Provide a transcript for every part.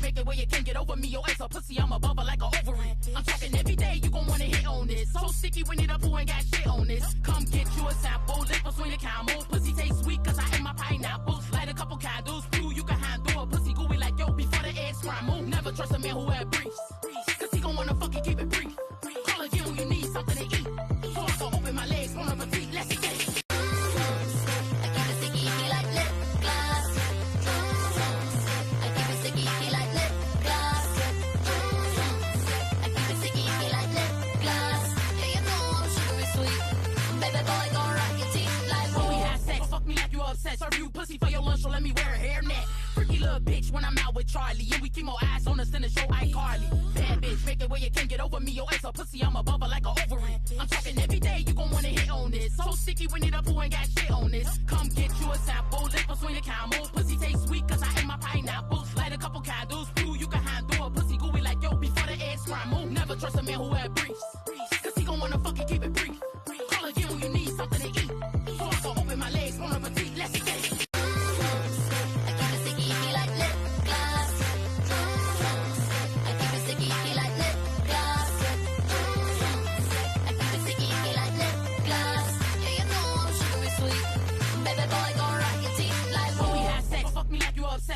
make it where you can't get over me. Your ex a pussy, I'm above her like an ovary. I'm talking every day, you gon' wanna hit on this. So sticky, we need a poo and got shit on this. Come get you a sample, lip between the camel. Pussy taste sweet, cause I ate my pineapples. Light a couple candles, few you can handle. A pussy gooey like yo before the egg scramble. Never trust a man who had briefs, cause he gon' wanna fucking keep it brief. Call again when you need something to eat. So I can open my legs, on a petite, let's get it. Serve you pussy for your lunch, so let me wear a hairnet. Freaky little bitch when I'm out with Charlie. And we keep more ass on us in the show iCarly. Bad bitch, make it where you can't get over me. Your ex a pussy, I'm above her like an ovary. I'm talking every day, you gon' wanna hit on this. So sticky, we need a poo and got shit on this. Come get you a sample, lip between the camel. Pussy taste sweet, cause I ate my pineapples. Light a couple candles, few you can handle. A pussy gooey like yo before the egg scramble. Never trust a man who had briefs, cause he gon' wanna fucking keep it brief. Call again when you need something to eat. So I can open my legs, on a petite, let's get it.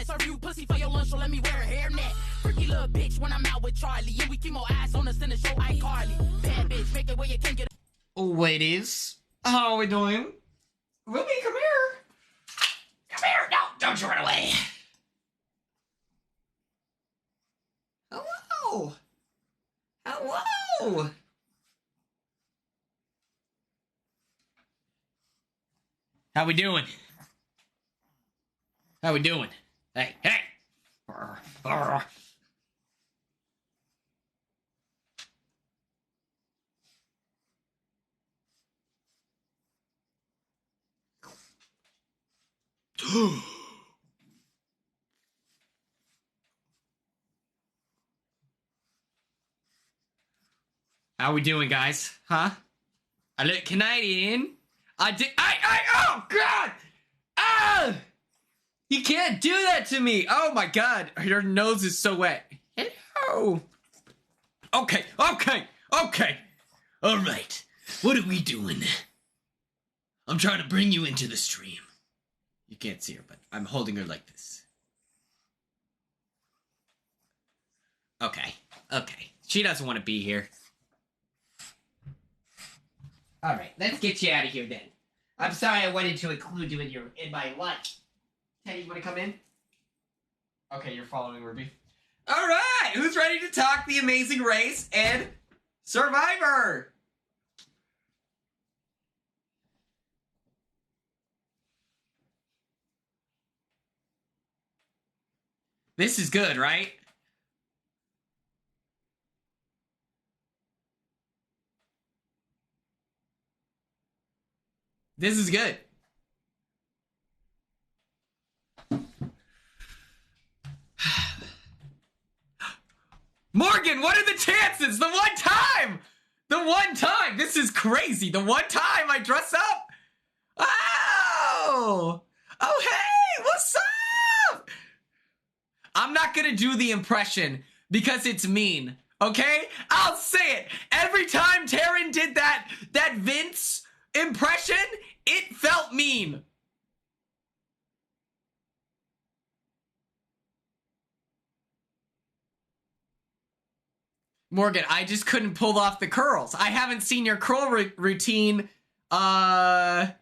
Serve you pussy for your lunch, so let me wear a hairnet. Freaky little bitch when I'm out with Charlie. And we keep more ass on us in the show iCarly. Bad bitch, make it where you can't get. Ladies, how are we doing? Ruby, come here. Come here. No, don't you run away. Hello. Hello. How we doing? How we doing? Hey, hey! How we doing, guys? Huh? I look Canadian. Oh, God! Ah! You can't do that to me! Oh my god, your nose is so wet. Hello! Okay. Alright, what are we doing? I'm trying to bring you into the stream. You can't see her, but I'm holding her like this. Okay. She doesn't want to be here. Alright, let's get you out of here then. I'm sorry I wanted to include you in my life. Teddy, you want to come in? Okay, you're following Ruby. All right, who's ready to talk The Amazing Race and Survivor? This is good, right? This is good. Morgan, what are the chances? The one time! The one time! This is crazy. The one time I dress up! Oh! Oh, hey! What's up? I'm not gonna do the impression because it's mean, okay? I'll say it. Every time Taryn did that Vince impression, it felt mean. Morgan, I just couldn't pull off the curls. I haven't seen your curl routine. I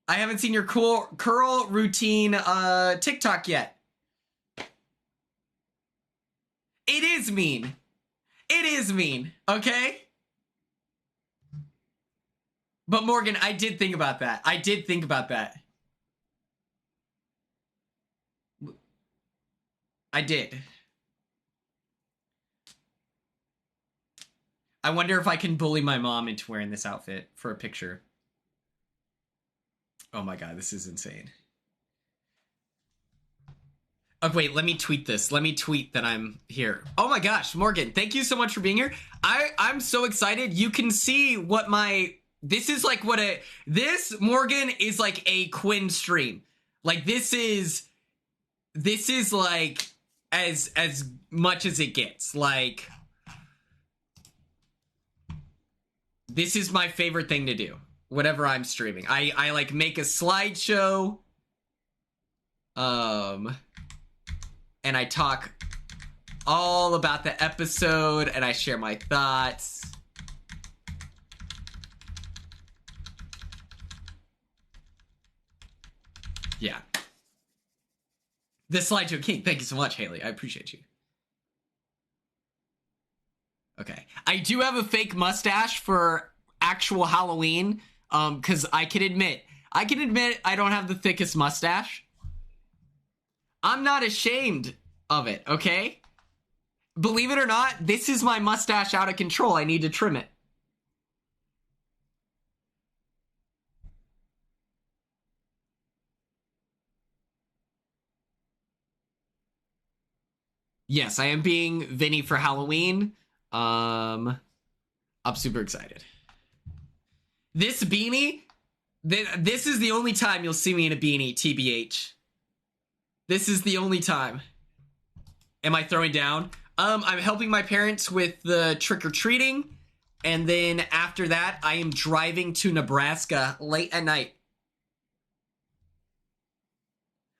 haven't seen your curl routine TikTok yet. It is mean. It is mean, okay? But Morgan, I did think about that. I did. I wonder if I can bully my mom into wearing this outfit for a picture. Oh my god, this is insane. Oh, wait, let me tweet this. Let me tweet that I'm here. Oh my gosh, Morgan, thank you so much for being here. I'm so excited. You can see what my... This is like what a... This, Morgan, is like a Quinn stream. Like, this is like as much as it gets. Like, this is my favorite thing to do whenever I'm streaming. I like make a slideshow, and I talk all about the episode, and I share my thoughts. Yeah. The slideshow king. Thank you so much, Haley. I appreciate you. Okay. I do have a fake mustache for actual Halloween, because I can admit I don't have the thickest mustache. I'm not ashamed of it, okay? Believe it or not, this is my mustache out of control. I need to trim it. Yes, I am being Vinny for Halloween. I'm super excited. This beanie, this is the only time you'll see me in a beanie, TBH. This is the only time. Am I throwing down? I'm helping my parents with the trick-or-treating, and then after that, I am driving to Nebraska late at night.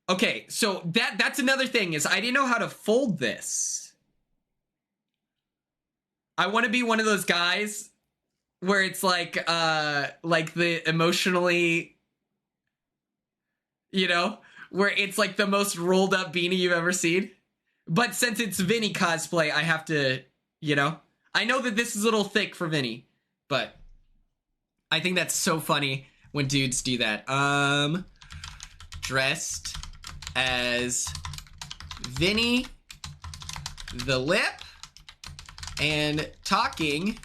Okay, so that's another thing, is I didn't know how to fold this. I want to be one of those guys where it's like the emotionally, you know, where it's like the most rolled up beanie you've ever seen. But since it's Vinny cosplay, I have to, you know, I know that this is a little thick for Vinny, but I think that's so funny when dudes do that. Dressed as Vinny the Lip and talking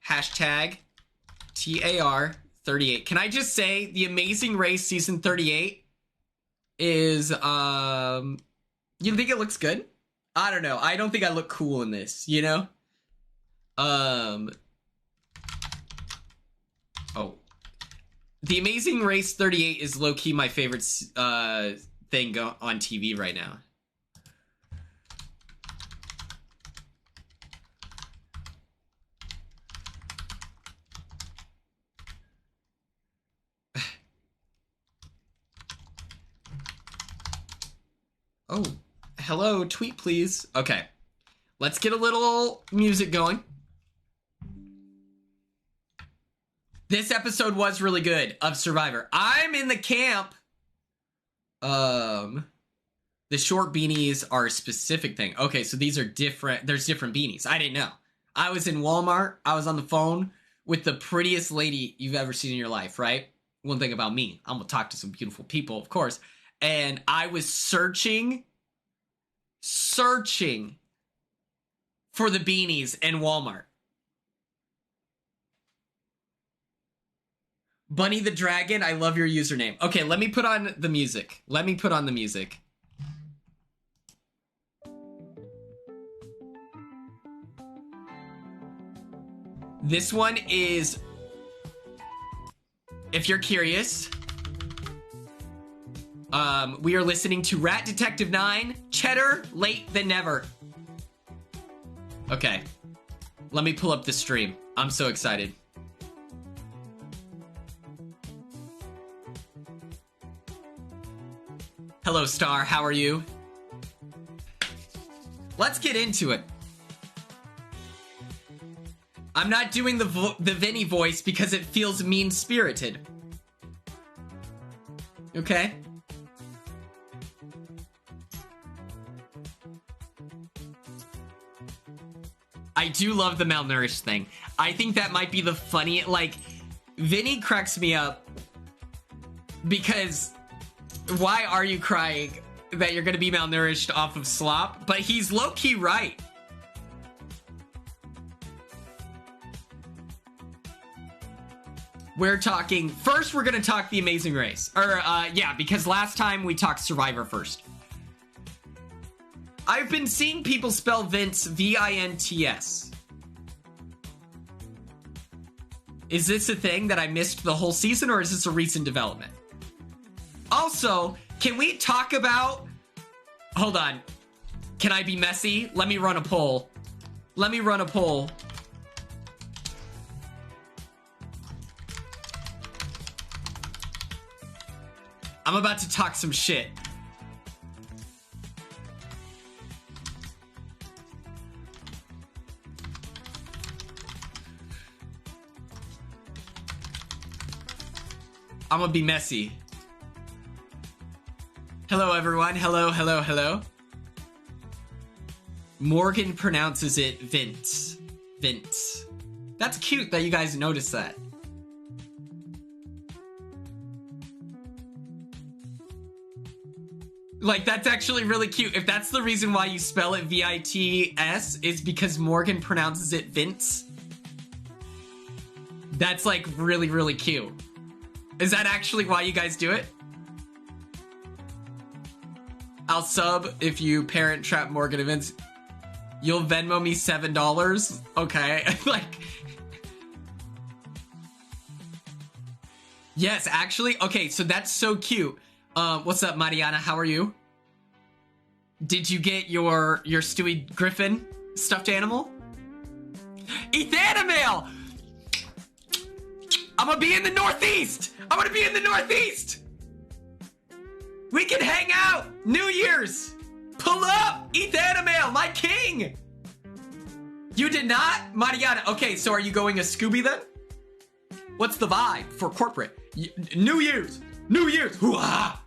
hashtag TAR38. Can I just say the Amazing Race season 38 is, you think it looks good? I don't know. I don't think I look cool in this, you know? Oh. The Amazing Race 38 is low-key my favorite thing on TV right now. Oh, hello, tweet please. Okay, let's get a little music going. This episode was really good of Survivor. I'm in the camp. The short beanies are a specific thing. Okay, so these are different. There's different beanies. I didn't know. I was in Walmart. I was on the phone with the prettiest lady you've ever seen in your life, right? One thing about me, I'm gonna talk to some beautiful people, of course. And I was searching for the beanies in Walmart. Bunny the Dragon, I love your username. Okay, let me put on the music. This one is, if you're curious, we are listening to Rat Detective 9, Cheddar, Late Than Never. Okay, let me pull up the stream. I'm so excited. Hello, Star, how are you? Let's get into it. I'm not doing the Vinny voice because it feels mean-spirited. Okay? I do love the malnourished thing. I think that might be the funny, like, Vinny cracks me up because why are you crying that you're gonna be malnourished off of slop? But he's low-key right. We're talking, first we're gonna talk The Amazing Race. Yeah, because last time we talked Survivor first. I've been seeing people spell Vince V-I-N-T-S. Is this a thing that I missed the whole season, or is this a recent development? Also, can we talk about... Hold on. Can I be messy? Let me run a poll. Let me run a poll. I'm about to talk some shit. I'm gonna be messy. Hello, everyone. Hello, hello, hello. Morgan pronounces it Vince. Vince. That's cute that you guys noticed that. Like, that's actually really cute. If that's the reason why you spell it V-I-T-S, is because Morgan pronounces it Vince. That's, like, really, really cute. Is that actually why you guys do it? I'll sub if you parent trap Morgan and Vince. You'll Venmo me $7? Okay, like... Yes, actually, okay, so that's so cute. What's up, Mariana? How are you? Did you get your Stewie Griffin stuffed animal? Eat the animal! I'm gonna be in the Northeast! I'm gonna be in the Northeast! We can hang out! New Year's! Pull up! Eat the animal! My king! You did not? Mariana, okay, so are you going a Scooby then? What's the vibe for corporate? New Year's! New Year's! Hoo-ah!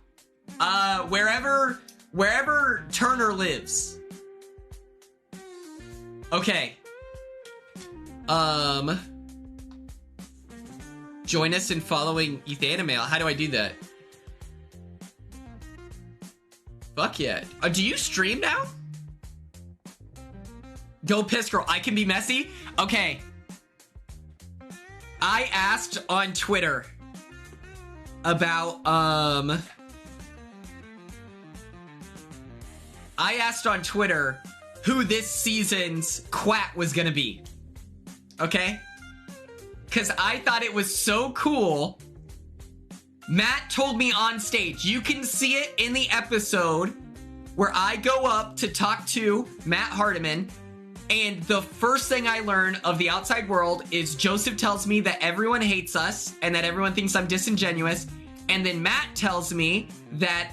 Wherever Turner lives. Okay. Join us in following Ethanimail. How do I do that? Fuck yeah. Do you stream now? Go piss girl. I can be messy? Okay. I asked on Twitter about, I asked on Twitter who this season's Quat was gonna be. Okay? Because I thought it was so cool. Matt told me on stage, you can see it in the episode where I go up to talk to Matt Hardiman, and the first thing I learn of the outside world is Joseph tells me that everyone hates us and that everyone thinks I'm disingenuous, and then Matt tells me that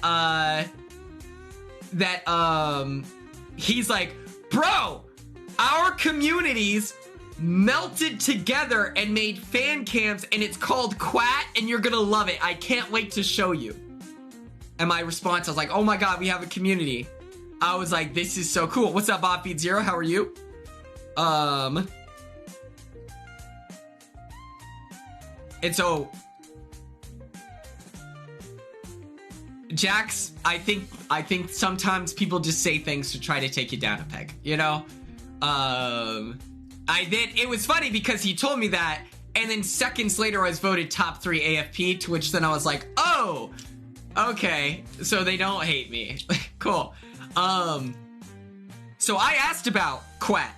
he's like, bro, our communities melted together and made fan cams, and it's called Quat, and you're gonna love it. I can't wait to show you. And my response, I was like, oh my god, we have a community. I was like, this is so cool. What's up, Bobfeed Zero? How are you? And so Jax, I think sometimes people just say things to try to take you down a peg, you know? It was funny because he told me that, and then seconds later I was voted top 3 AFP, to which then I was like, oh, okay, so they don't hate me. Cool. So I asked about Quat,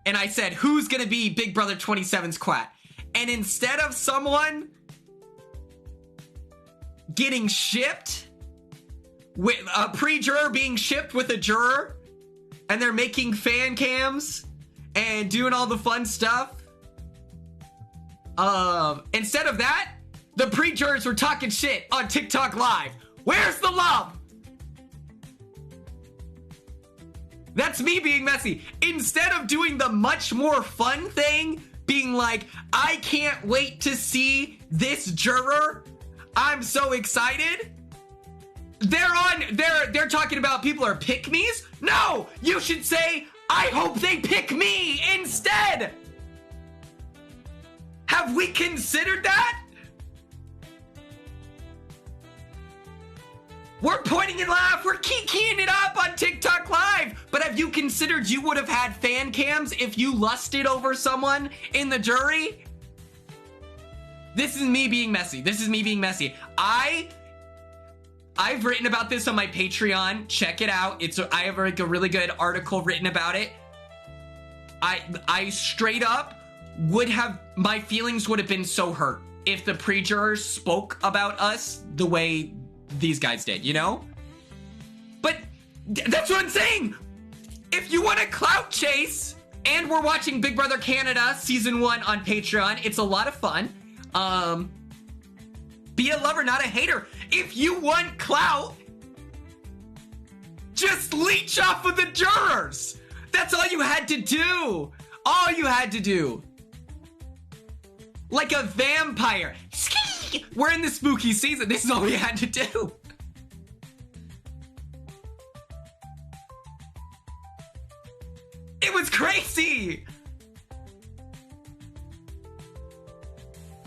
and I said, who's gonna be Big Brother 27's Quat? And instead of someone getting shipped, with a pre-juror being shipped with a juror, and they're making fan cams and doing all the fun stuff, instead of that, the pre-jurors were talking shit on TikTok Live. Where's the love? That's me being messy. Instead of doing the much more fun thing, being like, I can't wait to see this juror, I'm so excited, they're talking about people are pick-me's? No! You should say, I hope they pick me instead! Have we considered that? We're pointing and laugh, we're keying it up on TikTok Live, but have you considered you would have had fan cams if you lusted over someone in the jury? This is me being messy. This is me being messy. I've written about this on my Patreon. Check it out. I have like a really good article written about it. I straight up would have, my feelings would have been so hurt if the pre-jurors spoke about us the way these guys did, you know? But That's what I'm saying. If you want a clout chase, and we're watching Big Brother Canada Season 1 on Patreon, it's a lot of fun. Be a lover, not a hater. If you want clout, just leech off of the jurors. That's all you had to do. All you had to do. Like a vampire. We're in the spooky season. This is all we had to do. It was crazy.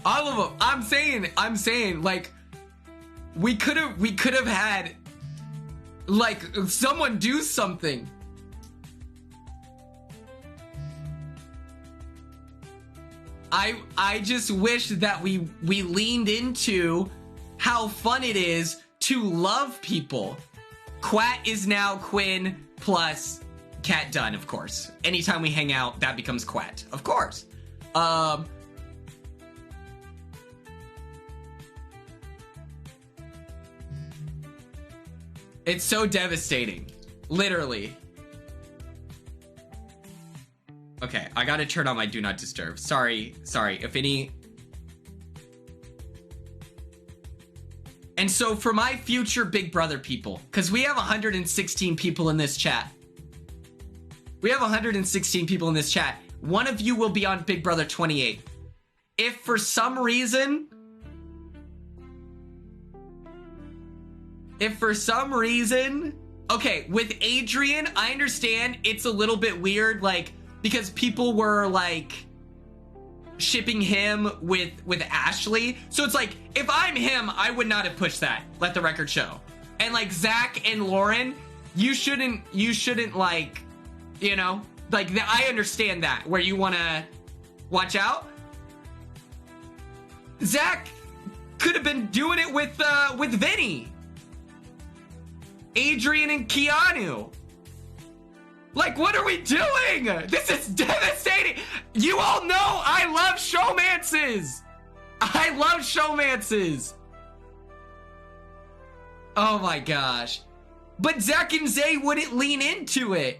All of them. I'm saying, like, we could have had, like, someone do something. I just wish that we leaned into how fun it is to love people. Quat is now Quinn plus Cat Dunn, of course. Anytime we hang out, that becomes Quat, of course. It's so devastating. Literally. Okay, I gotta turn on my Do Not Disturb. Sorry, if any... And so for my future Big Brother people, because we have 116 people in this chat. We have 116 people in this chat. One of you will be on Big Brother 28. If for some reason... Okay, with Adrian, I understand it's a little bit weird, like, because people were, like, shipping him with Ashley. So it's like, if I'm him, I would not have pushed that. Let the record show. And, like, Zach and Lauren, you shouldn't, like, you know, like, I understand that, where you want to watch out. Zach could have been doing it with Vinny. Adrian and Keanu. Like, what are we doing? This is devastating. You all know I love showmances. I love showmances. Oh my gosh. But Zach and Zay wouldn't lean into it.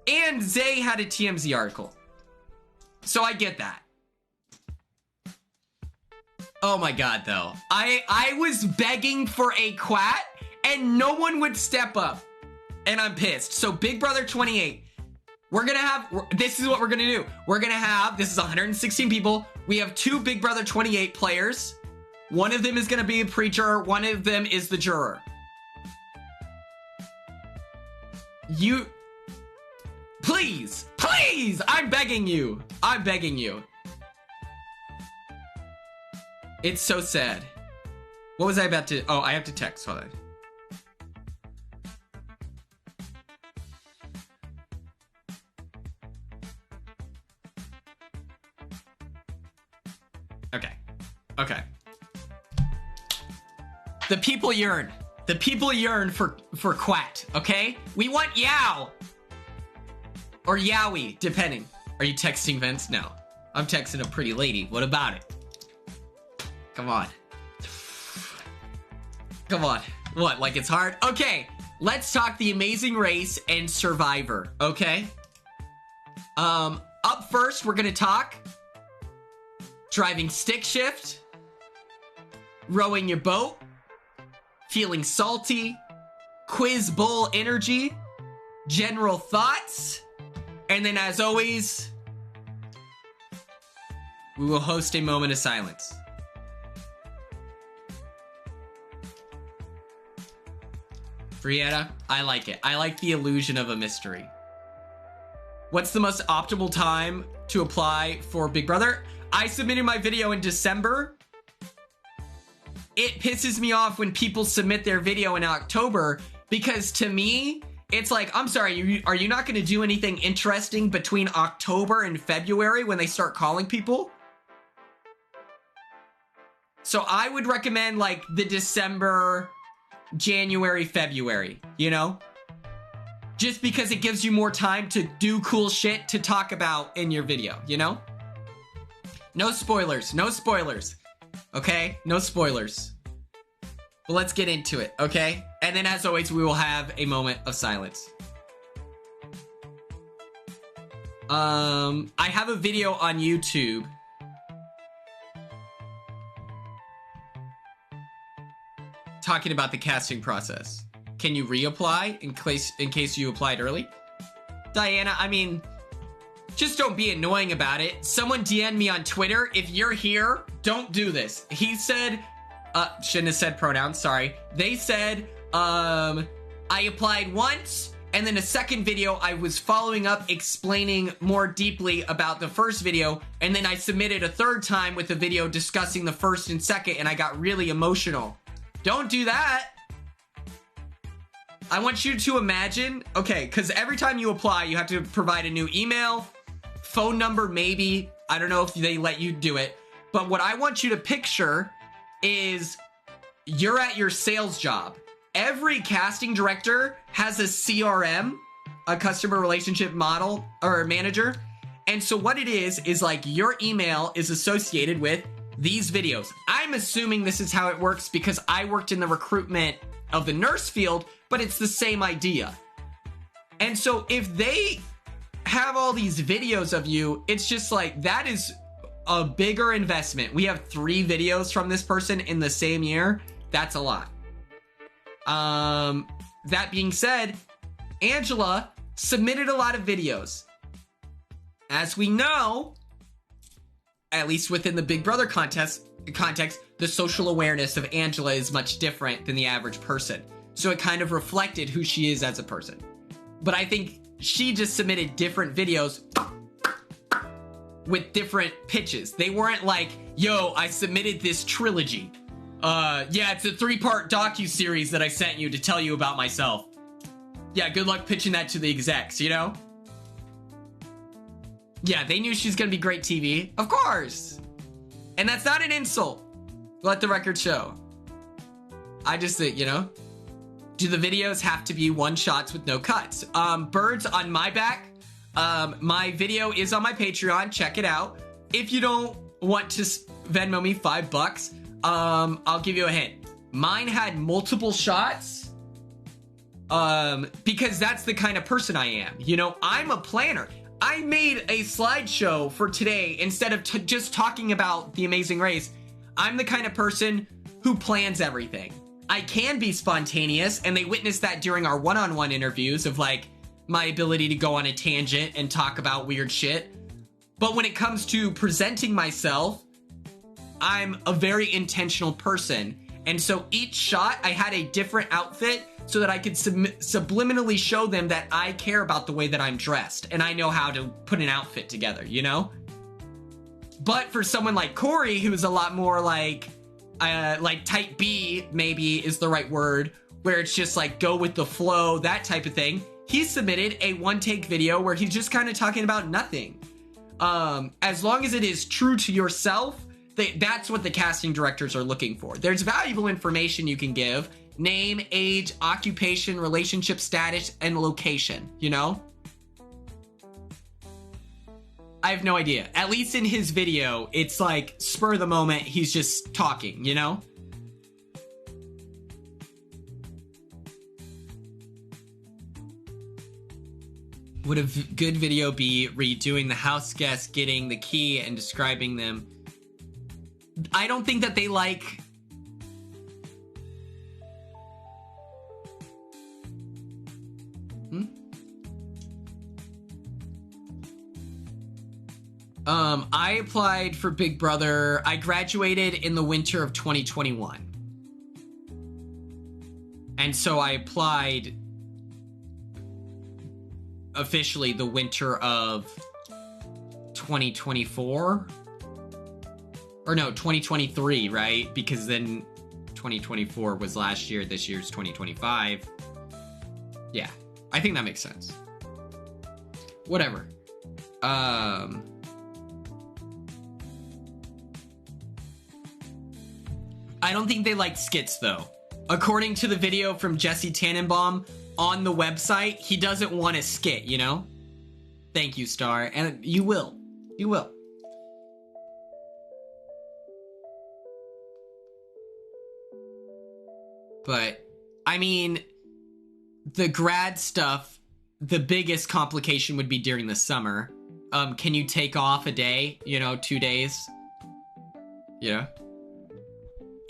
And Zay had a TMZ article. So I get that. Oh my god, though. I was begging for a quat, and no one would step up. And I'm pissed. So Big Brother 28, we're gonna have, this is what we're gonna do. We're gonna have, this is 116 people. We have 2 Big Brother 28 players. One of them is gonna be a pre-juror. One of them is the juror. You, please, I'm begging you. I'm begging you. It's so sad. What was I about to, oh, I have to text, hold on. Okay. The people yearn. The people yearn for Quat, okay? We want Yow. Or Yowie, depending. Are you texting Vince? No. I'm texting a pretty lady. What about it? Come on. Come on. What, like it's hard? Okay, let's talk The Amazing Race and Survivor, okay? Up first, we're gonna talk driving stick shift, rowing your boat, feeling salty, quiz bowl energy, general thoughts, and then as always, we will host a moment of silence. Brietta, I like it. I like the illusion of a mystery. What's the most optimal time to apply for Big Brother? I submitted my video in December. It pisses me off when people submit their video in October because to me, it's like, I'm sorry, are you not going to do anything interesting between October and February when they start calling people? So I would recommend like the December, January, February, you know? Just because it gives you more time to do cool shit to talk about in your video, you know? No spoilers, no spoilers. Okay? No spoilers. But let's get into it, okay? And then as always, we will have a moment of silence. I have a video on YouTube. Talking about the casting process. Can you reapply in case you applied early? Diana, I mean, just don't be annoying about it. Someone DM'd me on Twitter. If you're here, don't do this. He said, shouldn't have said pronouns, sorry. They said, I applied once, and then a second video I was following up explaining more deeply about the first video, and then I submitted a third time with a video discussing the first and second, and I got really emotional. Don't do that. I want you to imagine, okay, because every time you apply, you have to provide a new email, phone number, maybe. I don't know if they let you do it. But what I want you to picture is you're at your sales job. Every casting director has a CRM, a customer relationship model or manager. And so what it is like your email is associated with these videos. I'm assuming this is how it works because I worked in the recruitment of the nurse field, but it's the same idea. And so if they have all these videos of you, it's just like, that is a bigger investment. We have 3 videos from this person in the same year. That's a lot. That being said, Angela submitted a lot of videos. As we know, at least within the Big Brother context, the social awareness of Angela is much different than the average person. So it kind of reflected who she is as a person. But I think she just submitted different videos with different pitches. They weren't like, yo, I submitted this trilogy. Yeah, it's a 3-part docu-series that I sent you to tell you about myself. Yeah, good luck pitching that to the execs, you know? Yeah, they knew she's gonna be great TV. Of course! And that's not an insult. Let the record show. I just think, you know? Do the videos have to be one-shots with no cuts? Birds on my back. My video is on my Patreon. Check it out. If you don't want to Venmo me $5, I'll give you a hint. Mine had multiple shots. Because that's the kind of person I am. You know, I'm a planner. I made a slideshow for today instead of just talking about The Amazing Race. I'm the kind of person who plans everything. I can be spontaneous, and they witnessed that during our one-on-one interviews of like my ability to go on a tangent and talk about weird shit. But when it comes to presenting myself, I'm a very intentional person. And so each shot, I had a different outfit so that I could subliminally show them that I care about the way that I'm dressed and I know how to put an outfit together, you know? But for someone like Corey, who's a lot more like type B, maybe is the right word, where it's just like go with the flow, that type of thing. He submitted a one-take video where he's just kind of talking about nothing. As long as it is true to yourself, that's what the casting directors are looking for. There's valuable information you can give. Name, age, occupation, relationship status, and location, you know? I have no idea. At least in his video, it's like spur of the moment, he's just talking, you know? Would a good video be redoing the house guests getting the key and describing them? I don't think that they like... I applied for Big Brother. I graduated in the winter of 2021. And so I applied officially the winter of 2024. Or no, 2023, right? Because then 2024 was last year. This year's 2025. Yeah, I think that makes sense. Whatever. I don't think they like skits, though. According to the video from Jesse Tannenbaum on the website, he doesn't want a skit, you know? Thank you, Star. And you will. You will. But, I mean, the grad stuff, the biggest complication would be during the summer. Can you take off a day, 2 days? Yeah.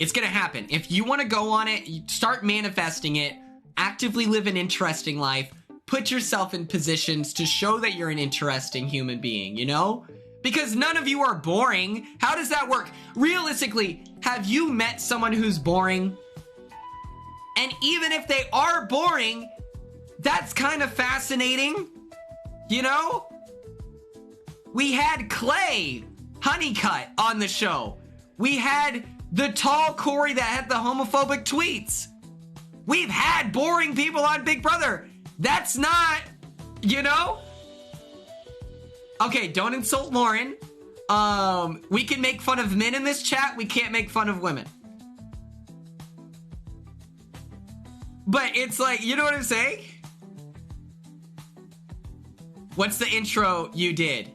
It's gonna happen. If you want to go on it, you start manifesting it, actively live an interesting life, put yourself in positions to show that you're an interesting human being, Because none of you are boring. How does that work? Realistically, have you met someone who's boring? And even if they are boring, that's kind of fascinating, We had Clay Honeycutt on the show. We had the tall Corey that had the homophobic tweets. We've had boring people on Big Brother. That's not, Okay, don't insult Lauren. We can make fun of men in this chat. We can't make fun of women. But it's like, you know what I'm saying? What's the intro you did?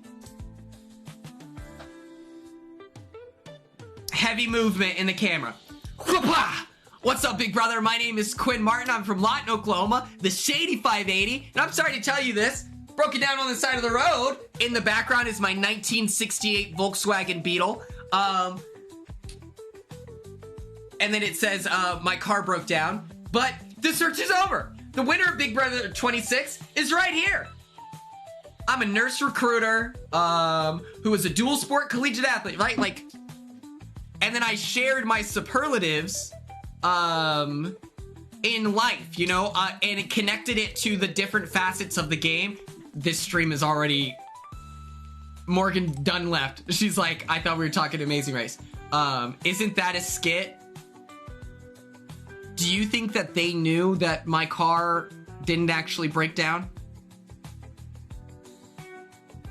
Heavy movement in the camera. What's up, Big Brother? My name is Quinn Martin. I'm from Lawton, Oklahoma, the Shady 580. And I'm sorry to tell you this. Broken down on the side of the road. In the background is my 1968 Volkswagen Beetle. And then it says my car broke down. But the search is over. The winner of Big Brother 26 is right here. I'm a nurse recruiter who is a dual sport collegiate athlete, right? And then I shared my superlatives in life, and it connected it to the different facets of the game. This stream is already... Morgan Dunn left. She's like, I thought we were talking Amazing Race. Isn't that a skit? Do you think that they knew that my car didn't actually break down?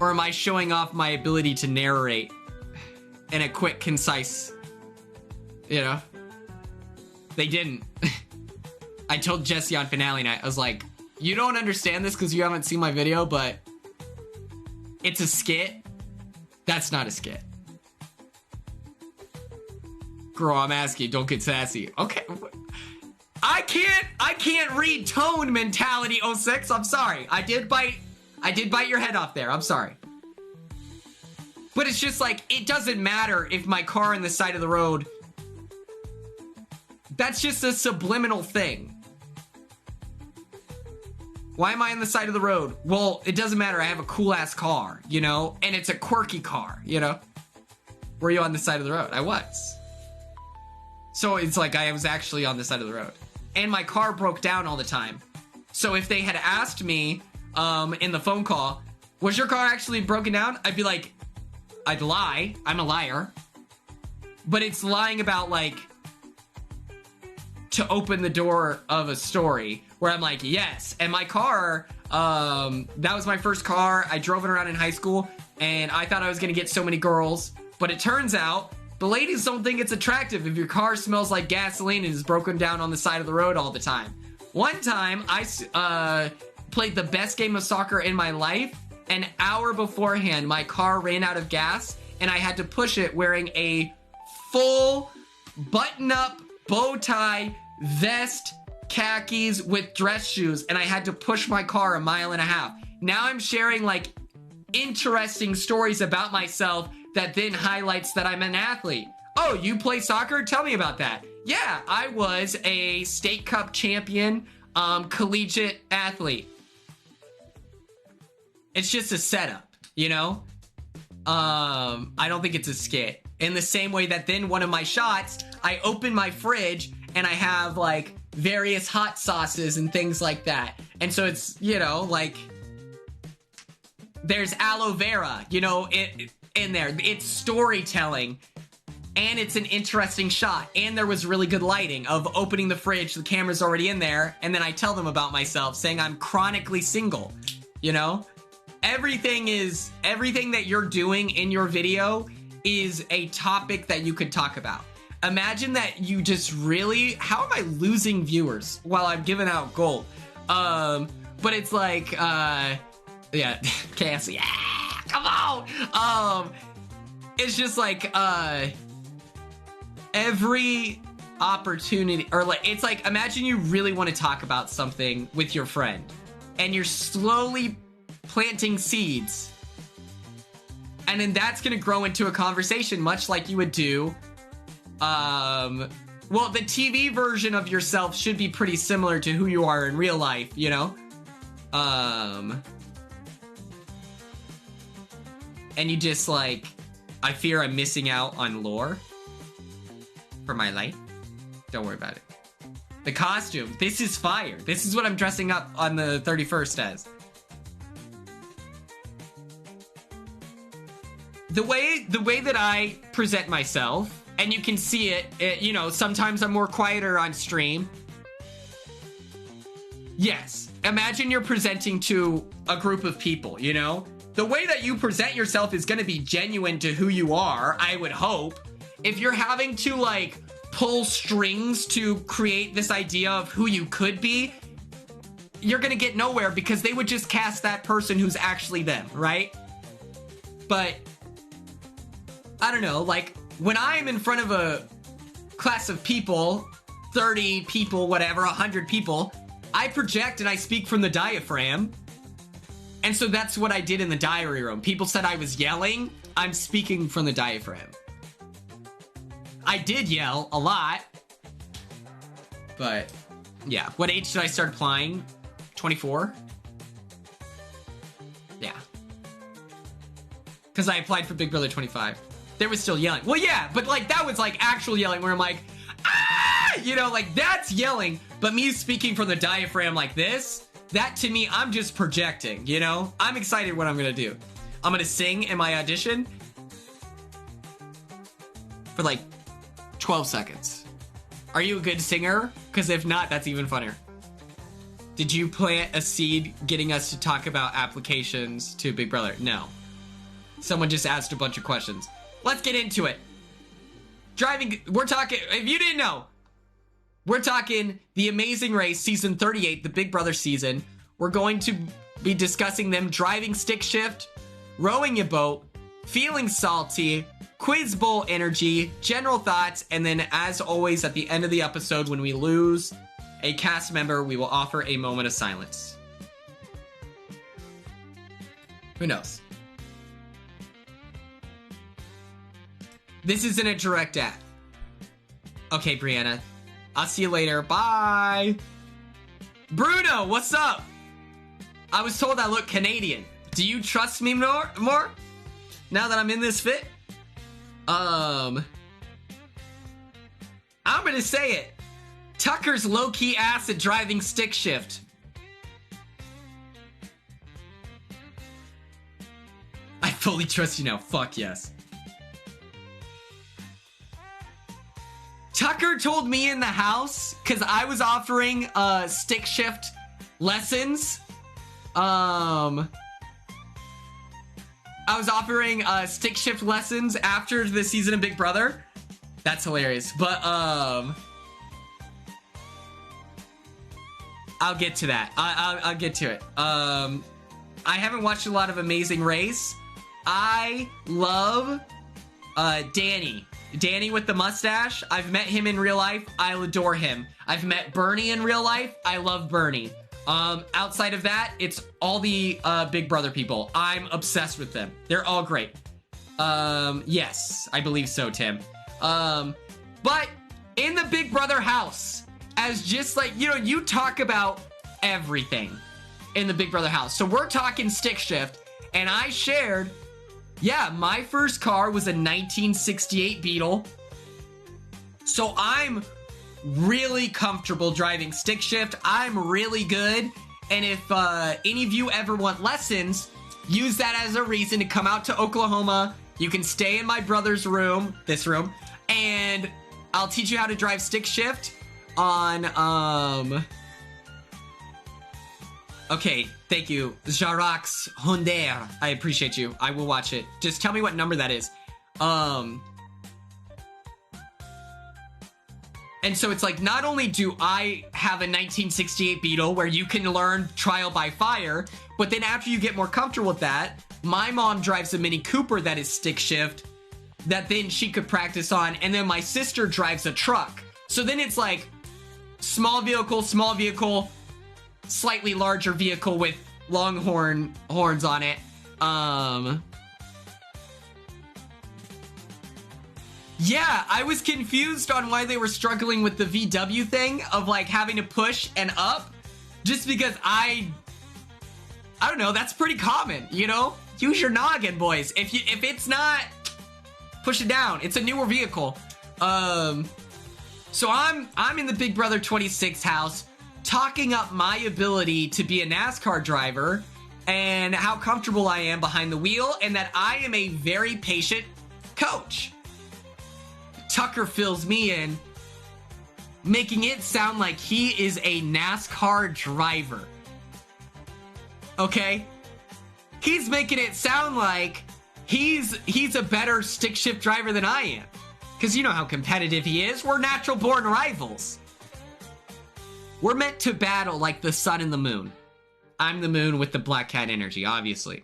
Or am I showing off my ability to narrate in a quick, concise... They didn't. I told Jesse on finale night, I was like, you don't understand this because you haven't seen my video, but it's a skit. That's not a skit. Girl, I'm asking, don't get sassy. Okay. I can't read tone mentality, 06. I'm sorry. I did bite your head off there. I'm sorry. But it's just like, it doesn't matter if my car on the side of the road. That's just a subliminal thing. Why am I on the side of the road? Well, it doesn't matter. I have a cool ass car, and it's a quirky car, Were you on the side of the road? I was. So it's like I was actually on the side of the road. And my car broke down all the time. So if they had asked me in the phone call, was your car actually broken down? I'd be like, I'd lie. I'm a liar. But it's lying about to open the door of a story where I'm like, yes. And my car, that was my first car. I drove it around in high school and I thought I was going to get so many girls. But it turns out the ladies don't think it's attractive if your car smells like gasoline and is broken down on the side of the road all the time. One time I played the best game of soccer in my life. An hour beforehand, my car ran out of gas and I had to push it wearing a full button-up bow tie vest, khakis with dress shoes, and I had to push my car 1.5 miles. Now I'm sharing interesting stories about myself that then highlights that I'm an athlete. Oh, you play soccer? Tell me about that. Yeah, I was a state cup champion, collegiate athlete. It's just a setup, I don't think it's a skit. In the same way that then one of my shots, I open my fridge and I have various hot sauces and things like that. And so it's, there's aloe vera, in there. It's storytelling and it's an interesting shot. And there was really good lighting of opening the fridge. The camera's already in there. And then I tell them about myself saying I'm chronically single, Everything that you're doing in your video is a topic that you could talk about. Imagine that you just really, how am I losing viewers while I'm giving out gold? But it's yeah, Cassie, yeah, come on. It's just every opportunity, or like, it's like, imagine you really want to talk about something with your friend and you're slowly planting seeds, and then that's gonna grow into a conversation, much like you would do. Well, the TV version of yourself should be pretty similar to who you are in real life, you know? And you just like, I fear I'm missing out on lore for my life. Don't worry about it. The costume, this is fire. This is what I'm dressing up on the 31st as. The way that I present myself, and you can see it, you know, sometimes I'm more quieter on stream. Yes, imagine you're presenting to a group of people, you know? The way that you present yourself is gonna be genuine to who you are, I would hope. If you're having to, like, pull strings to create this idea of who you could be, you're gonna get nowhere because they would just cast that person who's actually them, right? But I don't know, like, when I'm in front of a class of people, 30 people, whatever, 100 people, I project and I speak from the diaphragm. And so that's what I did in the diary room. People said I was yelling. I'm speaking from the diaphragm. I did yell a lot. But, yeah. What age did I start applying? 24? Yeah. Because I applied for Big Brother 25. There was still yelling. Well, yeah, but like that was like actual yelling where I'm like, ah! You know, like that's yelling. But me speaking from the diaphragm like this, that to me, I'm just projecting, you know? I'm excited what I'm gonna do. I'm gonna sing in my audition for like 12 seconds. Are you a good singer? Because if not, that's even funnier. Did you plant a seed getting us to talk about applications to Big Brother? No. Someone just asked a bunch of questions. Let's get into it. Driving, we're talking, if you didn't know, we're talking The Amazing Race, Season 38, the Big Brother season. We're going to be discussing them driving stick shift, rowing a boat, feeling salty, quiz bowl energy, general thoughts, and then as always at the end of the episode when we lose a cast member, we will offer a moment of silence. Who knows? This isn't a direct ad. Okay, Brianna. I'll see you later. Bye. Bruno, what's up? I was told I look Canadian. Do you trust me more? Now that I'm in this fit? I'm gonna say it. Tucker's low-key ass at driving stick shift. I fully trust you now. Fuck yes. Tucker told me in the house, because I was offering stick shift lessons. I was offering stick shift lessons after the season of Big Brother. That's hilarious. But I'll get to that. I'll get to it. I haven't watched a lot of Amazing Race. I love Danny. Danny with the mustache. I've met him in real life. I adore him. I've met Bernie in real life. I love Bernie. Outside of that, it's all the Big Brother people. I'm obsessed with them. They're all great. Yes, I believe so, Tim. But in the Big Brother house, as just like, you know, you talk about everything in the Big Brother house. So we're talking stick shift, and I shared, yeah, my first car was a 1968 Beetle. So I'm really comfortable driving stick shift. I'm really good. And if any of you ever want lessons, use that as a reason to come out to Oklahoma. You can stay in my brother's room, this room, and I'll teach you how to drive stick shift on, okay, thank you. Jarax Honder. I appreciate you. I will watch it. Just tell me what number that is. And so it's like, not only do I have a 1968 Beetle where you can learn trial by fire, but then after you get more comfortable with that, my mom drives a Mini Cooper that is stick shift that then she could practice on, and then my sister drives a truck. So then it's like small vehicle, slightly larger vehicle with longhorn horns on it. Yeah, I was confused on why they were struggling with the VW thing of like having to push and up, just because I don't know, that's pretty common, you know? Use your noggin, boys. If it's not, push it down. It's a newer vehicle. So I'm in the Big Brother 26 house talking up my ability to be a NASCAR driver and how comfortable I am behind the wheel and that I am a very patient coach. Tucker fills me in, making it sound like he is a NASCAR driver. Okay? He's making it sound like he's a better stick shift driver than I am. Because you know how competitive he is. We're natural born rivals. We're meant to battle like the sun and the moon. I'm the moon with the black cat energy, obviously.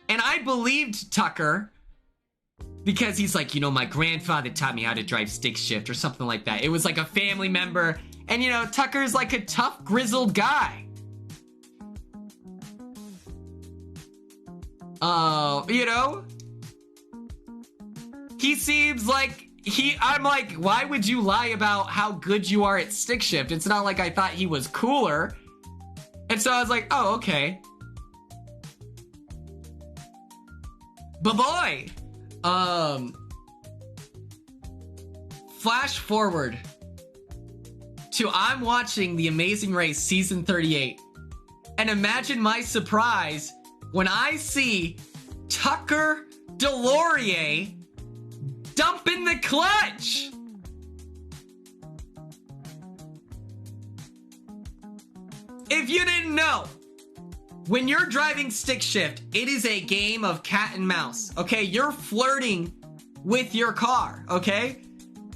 And I believed Tucker because he's like, you know, my grandfather taught me how to drive stick shift or something like that. It was like a family member. And, you know, Tucker's like a tough, grizzled guy. You know? He seems like I'm like, why would you lie about how good you are at stick shift? It's not like I thought he was cooler. And so I was like, oh, okay. But boy, flash forward to I'm watching The Amazing Race season 38. And imagine my surprise when I see Tucker Delorier dumping the clutch. If you didn't know, when you're driving stick shift, it is a game of cat and mouse, okay? You're flirting with your car, okay?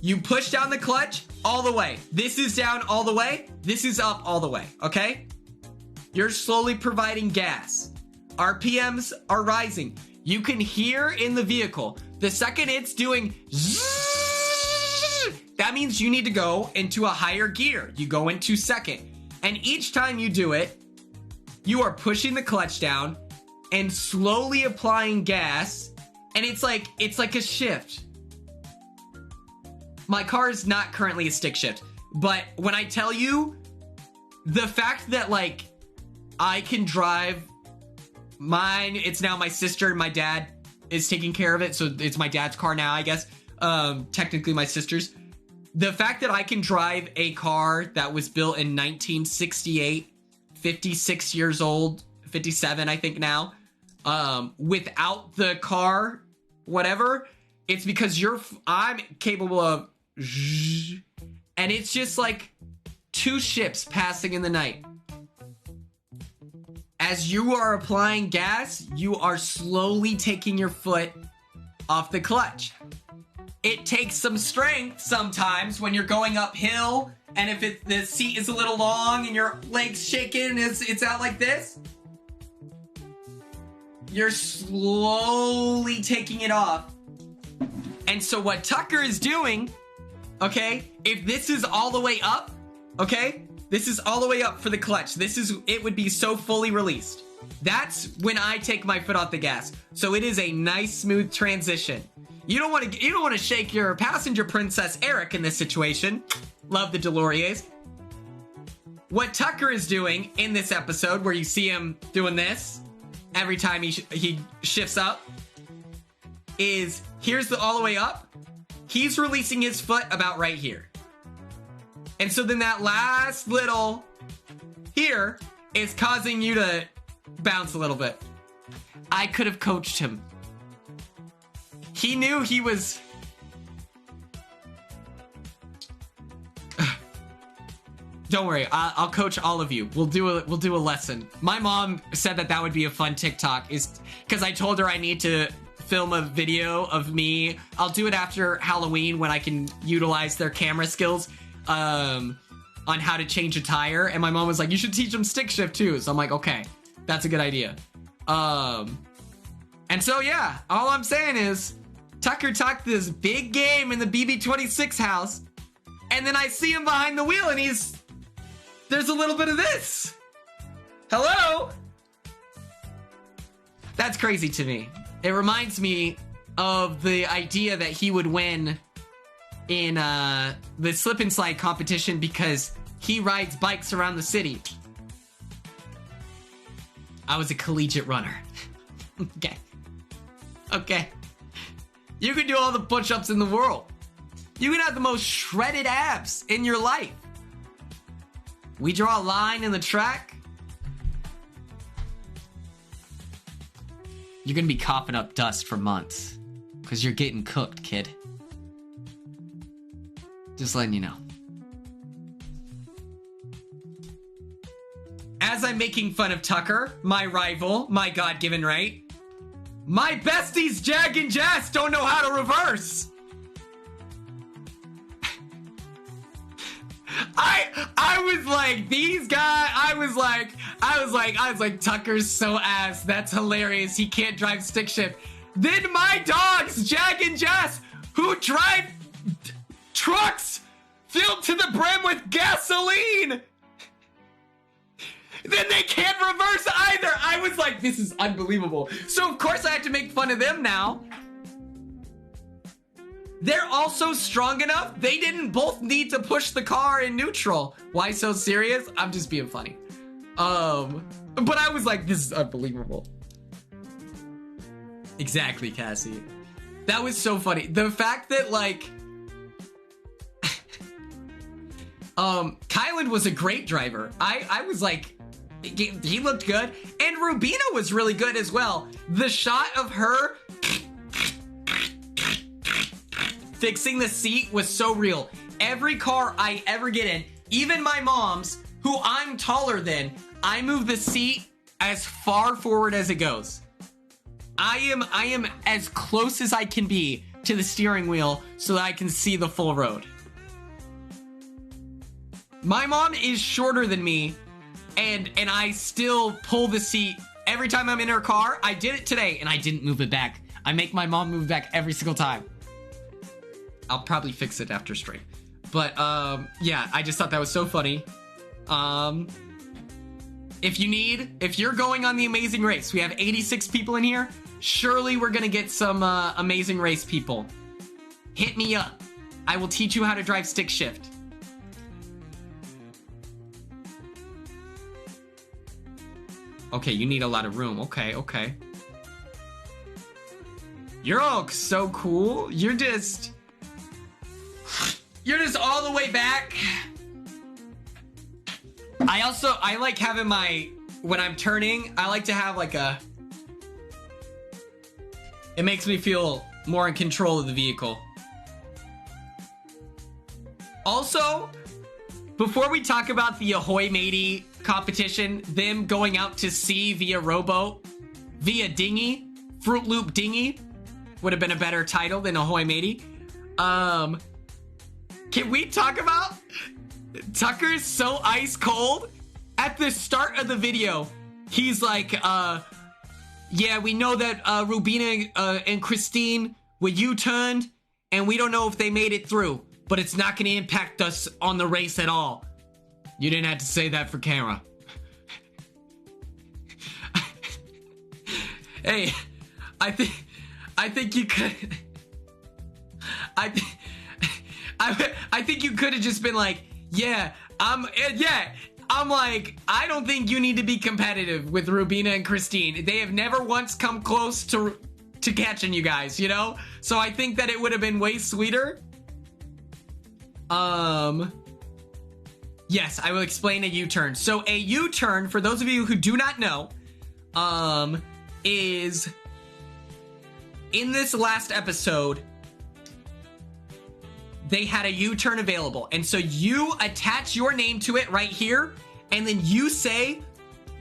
You push down the clutch all the way. This is down all the way. This is up all the way, okay? You're slowly providing gas. RPMs are rising. You can hear in the vehicle, the second it's doing zzz, that means you need to go into a higher gear. You go into second. And each time you do it, you are pushing the clutch down and slowly applying gas. And it's like a shift. My car is not currently a stick shift. But when I tell you, the fact that like I can drive mine, it's now my sister and my dad is taking care of it. So it's my dad's car now, I guess. Technically my sister's. The fact that I can drive a car that was built in 1968, 56 years old, 57, I think now, without the car, whatever, it's because I'm capable of, and it's just like two ships passing in the night. As you are applying gas, you are slowly taking your foot off the clutch. It takes some strength sometimes when you're going uphill, and if the seat is a little long and your legs shaking, it's out like this. You're slowly taking it off. And so what Tucker is doing, okay, if this is all the way up, okay, this is all the way up for the clutch. It would be so fully released. That's when I take my foot off the gas. So it is a nice, smooth transition. You don't want to shake your passenger princess Eric in this situation. Love the Deloriers. What Tucker is doing in this episode, where you see him doing this every time he shifts up, is here's the all the way up. He's releasing his foot about right here. And so then that last little here is causing you to bounce a little bit. I could have coached him. He knew he was... Don't worry, I'll coach all of you. We'll do a lesson. My mom said that would be a fun TikTok, is because I told her I need to film a video of me. I'll do it after Halloween when I can utilize their camera skills on how to change a tire. And my mom was like, you should teach them stick shift too. So I'm like, okay, that's a good idea. And so yeah, all I'm saying is Tucker talked this big game in the BB26 house, And then I see him behind the wheel and there's a little bit of this. Hello? That's crazy to me. It reminds me of the idea that he would win in the slip and slide competition because he rides bikes around the city. I was a collegiate runner. Okay. Okay. You can do all the push-ups in the world. You can have the most shredded abs in your life. We draw a line in the track. You're gonna be coughing up dust for months. Because you're getting cooked, kid. Just letting you know. As I'm making fun of Tucker, my rival, my God-given right, my besties Jag and Jess don't know how to reverse. I was like, these guys, I was like, Tucker's so ass. That's hilarious. He can't drive stick shift. Then my dogs, Jag and Jess, who drive trucks filled to the brim with gasoline, then they can't reverse either. I was like, this is unbelievable. So of course I have to make fun of them now. They're also strong enough. They didn't both need to push the car in neutral. Why so serious? I'm just being funny. But I was like, this is unbelievable. Exactly, Cassie. That was so funny. The fact that like Kylan was a great driver. I was like, he looked good. And Rubina was really good as well. The shot of her fixing the seat was so real. Every car I ever get in, even my mom's, who I'm taller than, I move the seat as far forward as it goes. I am as close as I can be to the steering wheel so that I can see the full road. My mom is shorter than me, and I still pull the seat every time I'm in her car. I did it today, and I didn't move it back. I make my mom move back every single time. I'll probably fix it after stream. But, yeah, I just thought that was so funny. If you're going on the Amazing Race, we have 86 people in here. Surely we're gonna get some, Amazing Race people. Hit me up. I will teach you how to drive stick shift. Okay, you need a lot of room. Okay, okay. You're all so cool. You're just all the way back. I like having when I'm turning, I like to have like it makes me feel more in control of the vehicle. Also, before we talk about the Ahoy Matey competition, them going out to sea via rowboat, via dinghy, Fruit Loop dinghy, would have been a better title than Ahoy Matey. Can we talk about Tucker's so ice cold? At the start of the video, he's like, yeah, we know that Rubina and Christine were U-turned, and we don't know if they made it through, but it's not going to impact us on the race at all. You didn't have to say that for camera. Hey, I think you could. I think you could have just been like, yeah, I'm like, I don't think you need to be competitive with Rubina and Christine. They have never once come close to catching you guys, you know? So I think that it would have been way sweeter. Yes, I will explain a U-turn. So a U-turn, for those of you who do not know, is in this last episode, they had a U-turn available. And so you attach your name to it right here, and then you say,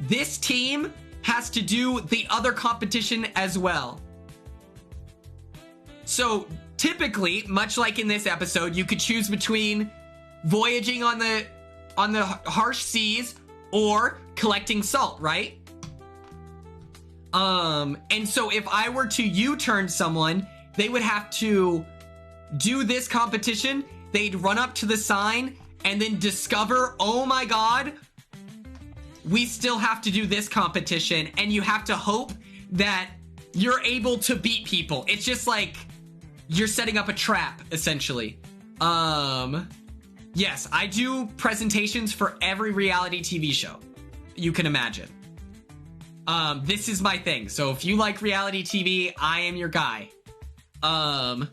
this team has to do the other competition as well. So typically, much like in this episode, you could choose between voyaging on the harsh seas or collecting salt, right? And so if I were to U-turn someone, they would have to do this competition they'd run up to the sign and then discover, oh my god, we still have to do this competition, and you have to hope that you're able to beat people. It's just like you're setting up a trap, essentially. Yes, I do presentations for every reality TV show you can imagine. This is my thing. So if you like reality TV, I am your guy. And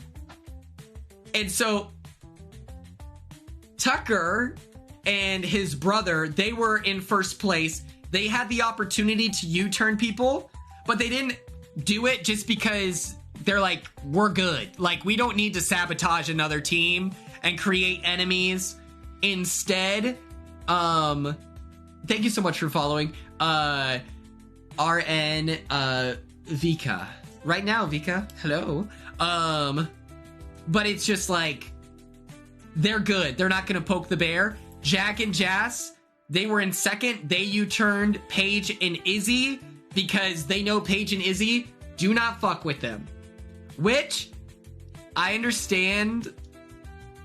so Tucker and his brother, they were in first place. They had the opportunity to U-turn people, but they didn't do it just because they're like, we're good. Like, we don't need to sabotage another team and create enemies. Instead, thank you so much for following. RN Vika. Right now, Vika. Hello. But it's just like, they're good. They're not gonna poke the bear. Jack and Jas, they were in second. They U-turned Paige and Izzy because they know Paige and Izzy do not fuck with them. Which, I understand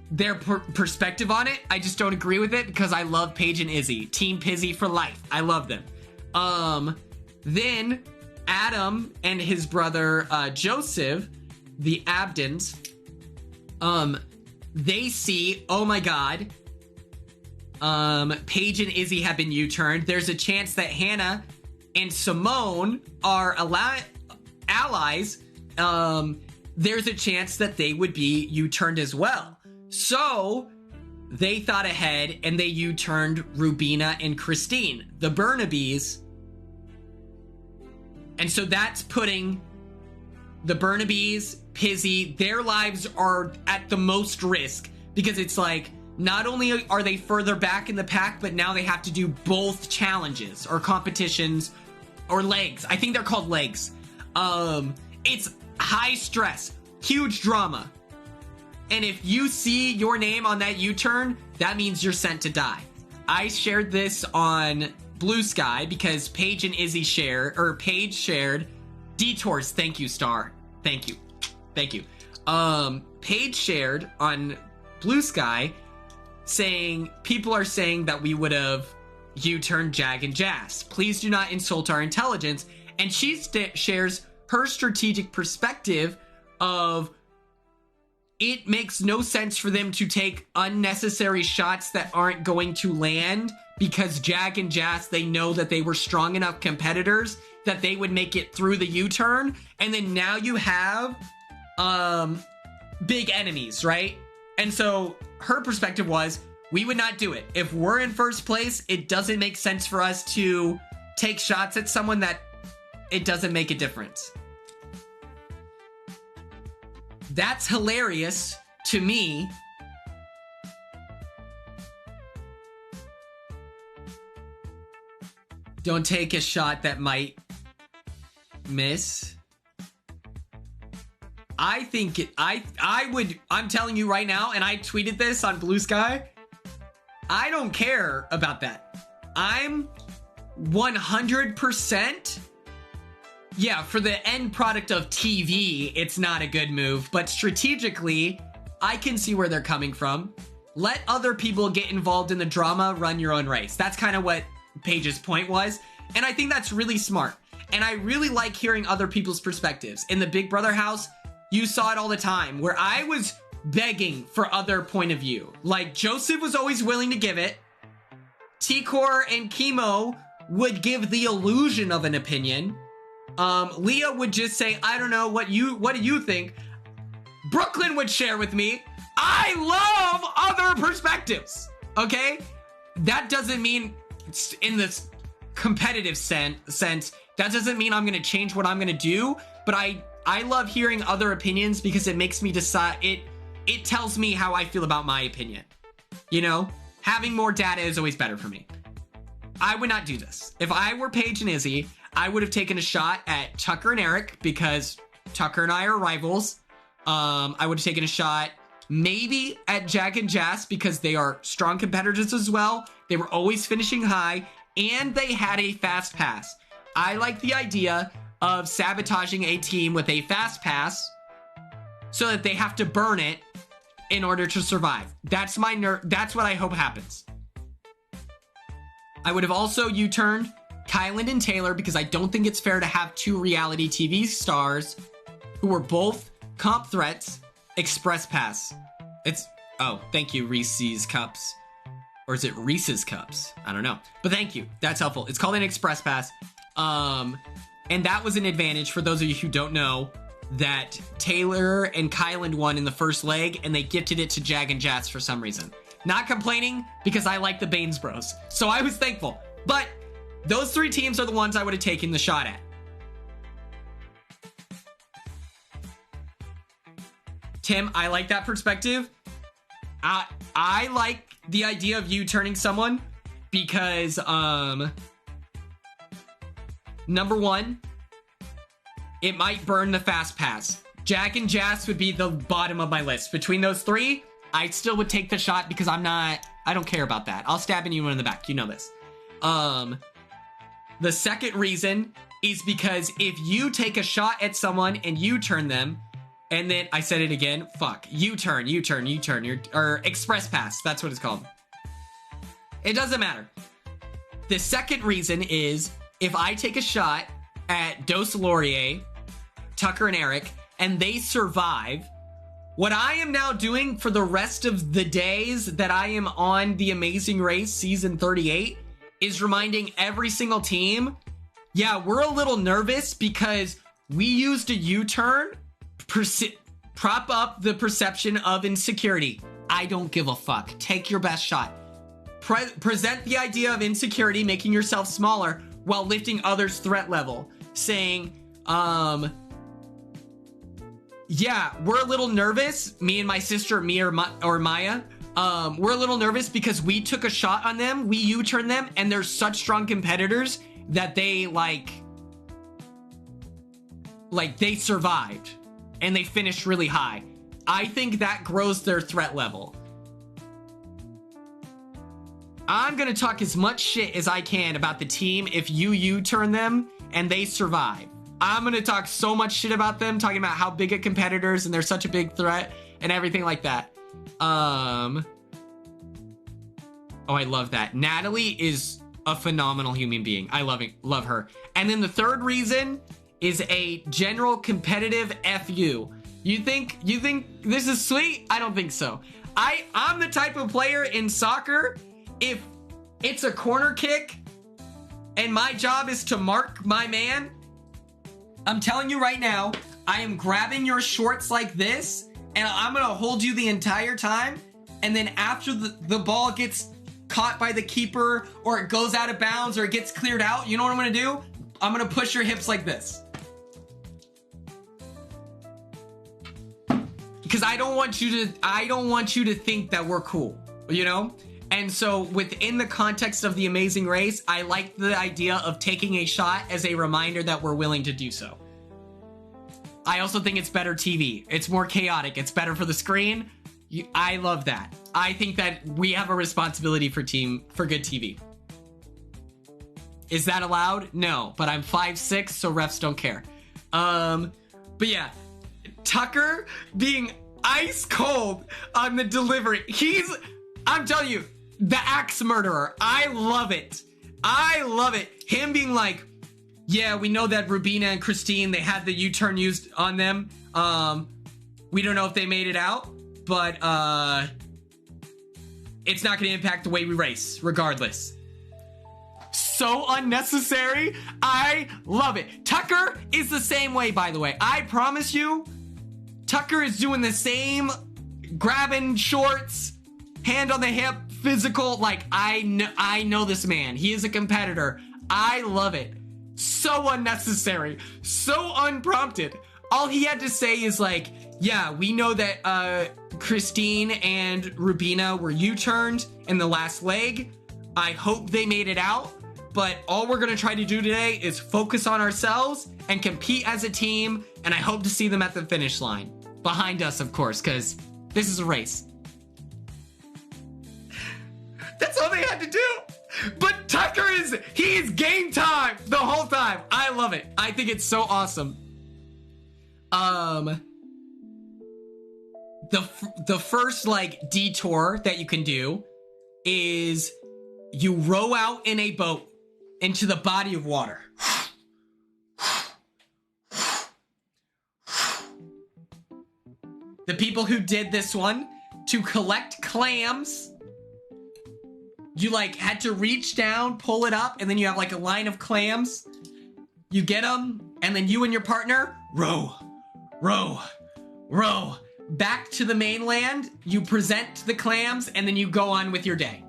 their perspective on it. I just don't agree with it because I love Paige and Izzy. Team Pizzy for life. I love them. Then Adam and his brother Joseph, the Abdons, they see, oh my god, Paige and Izzy have been U-turned. There's a chance that Hannah and Simone are allies. There's a chance that they would be U-turned as well. So they thought ahead and they U-turned Rubina and Christine, the Burnabys. And so that's putting the Burnabys, Pizzy, their lives are at the most risk because it's like, not only are they further back in the pack, but now they have to do both challenges or competitions or legs. I think they're called legs. It's high stress, huge drama. And if you see your name on that U-turn, that means you're sent to die. I shared this on Blue Sky because Paige and Izzy Paige shared Detours. Thank you, Star. Thank you. Thank you. Paige shared on Blue Sky saying, people are saying that we would have U-turned Jag and Jas. Please do not insult our intelligence. And she shares her strategic perspective of, it makes no sense for them to take unnecessary shots that aren't going to land because Jag and Jas, they know that they were strong enough competitors that they would make it through the U-turn. And then now you have big enemies, right? And so her perspective was, we would not do it. If we're in first place, it doesn't make sense for us to take shots at someone that it doesn't make a difference. That's hilarious to me. Don't take a shot that might miss. I think I'm telling you right now, and I tweeted this on Blue Sky, I don't care about that. I'm 100%, yeah, for the end product of TV, it's not a good move, but strategically, I can see where they're coming from. Let other people get involved in the drama, run your own race. That's kind of what Paige's point was, and I think that's really smart. And I really like hearing other people's perspectives. In the Big Brother house, you saw it all the time, where I was begging for other point of view. Like, Joseph was always willing to give it. T-Core and Chemo would give the illusion of an opinion. Leah would just say, I don't know, what do you think? Brooklyn would share with me, I love other perspectives, okay? That doesn't mean, in this competitive sense, that doesn't mean I'm gonna change what I'm gonna do, but I love hearing other opinions because it makes me decide, it tells me how I feel about my opinion. You know, having more data is always better for me. I would not do this. If I were Paige and Izzy, I would have taken a shot at Tucker and Eric because Tucker and I are rivals. I would have taken a shot maybe at Jag and Jas because they are strong competitors as well. They were always finishing high and they had a fast pass. I like the idea of sabotaging a team with a fast pass so that they have to burn it in order to survive. That's that's what I hope happens. I would have also U-turned Kyland and Taylor because I don't think it's fair to have two reality TV stars who were both comp threats express pass. Oh, thank you, Reese's Cups. Or is it Reese's Cups? I don't know. But thank you. That's helpful. It's called an express pass. And that was an advantage for those of you who don't know that Taylor and Kyland won in the first leg and they gifted it to Jag and Jats for some reason. Not complaining because I like the Baines Bros. So I was thankful. But those three teams are the ones I would have taken the shot at. Tim, I like that perspective. I like the idea of you turning someone because, number one, it might burn the fast pass. Jack and Jas would be the bottom of my list. Between those three, I still would take the shot because I don't care about that. I'll stab anyone in the back. You know this. The second reason is because if you take a shot at someone and you turn them, and then I said it again, fuck, U-turn, or express pass, that's what it's called. It doesn't matter. The second reason is if I take a shot at Dos Laurier, Tucker and Eric, and they survive, what I am now doing for the rest of the days that I am on The Amazing Race Season 38 is reminding every single team, yeah, we're a little nervous because we used a U-turn, prop up the perception of insecurity. I don't give a fuck. Take your best shot. Present the idea of insecurity, making yourself smaller while lifting others' threat level. Saying, yeah, we're a little nervous. Me and my sister, or Maya, we're a little nervous because we took a shot on them. We U-turned them, and they're such strong competitors that they they survived. And they finished really high. I think that grows their threat level. I'm gonna talk as much shit as I can about the team if you U-turn them and they survive. I'm gonna talk so much shit about them, talking about how big of competitors and they're such a big threat and everything like that. Oh, I love that. Natalie is a phenomenal human being. I love her. And then the third reason is a general competitive FU. You think this is sweet? I don't think so. I'm the type of player in soccer, if it's a corner kick and my job is to mark my man, I'm telling you right now, I am grabbing your shorts like this and I'm gonna hold you the entire time, and then after the ball gets caught by the keeper or it goes out of bounds or it gets cleared out, you know what I'm gonna do? I'm gonna push your hips like this. Because I don't want you to think that we're cool, you know? And so within the context of The Amazing Race, I like the idea of taking a shot as a reminder that we're willing to do so. I also think it's better TV. It's more chaotic. It's better for the screen. I love that. I think that we have a responsibility for good TV. Is that allowed? No, but I'm 5'6", so refs don't care. But yeah, Tucker being ice cold on the delivery. I'm telling you, the axe murderer. I love it. Him being like, yeah, we know that Rubina and Christine, they had the U-turn used on them. We don't know if they made it out, but it's not going to impact the way we race, regardless. So unnecessary. I love it. Tucker is the same way, by the way. I promise you, Tucker is doing the same, grabbing shorts, hand on the hip, physical. Like, I know this man. He is a competitor. I love it. So unnecessary. So unprompted. All he had to say is like, yeah, we know that Christine and Rubina were U-turned in the last leg. I hope they made it out. But all we're going to try to do today is focus on ourselves and compete as a team. And I hope to see them at the finish line. Behind us, of course, because this is a race. That's all they had to do. But Tucker he's game time the whole time. I love it. I think it's so awesome. the first like detour that you can do is you row out in a boat into the body of water. The people who did this one, to collect clams, you like had to reach down, pull it up, and then you have like a line of clams. You get them, and then you and your partner row, row, row back to the mainland. You present the clams, and then you go on with your day.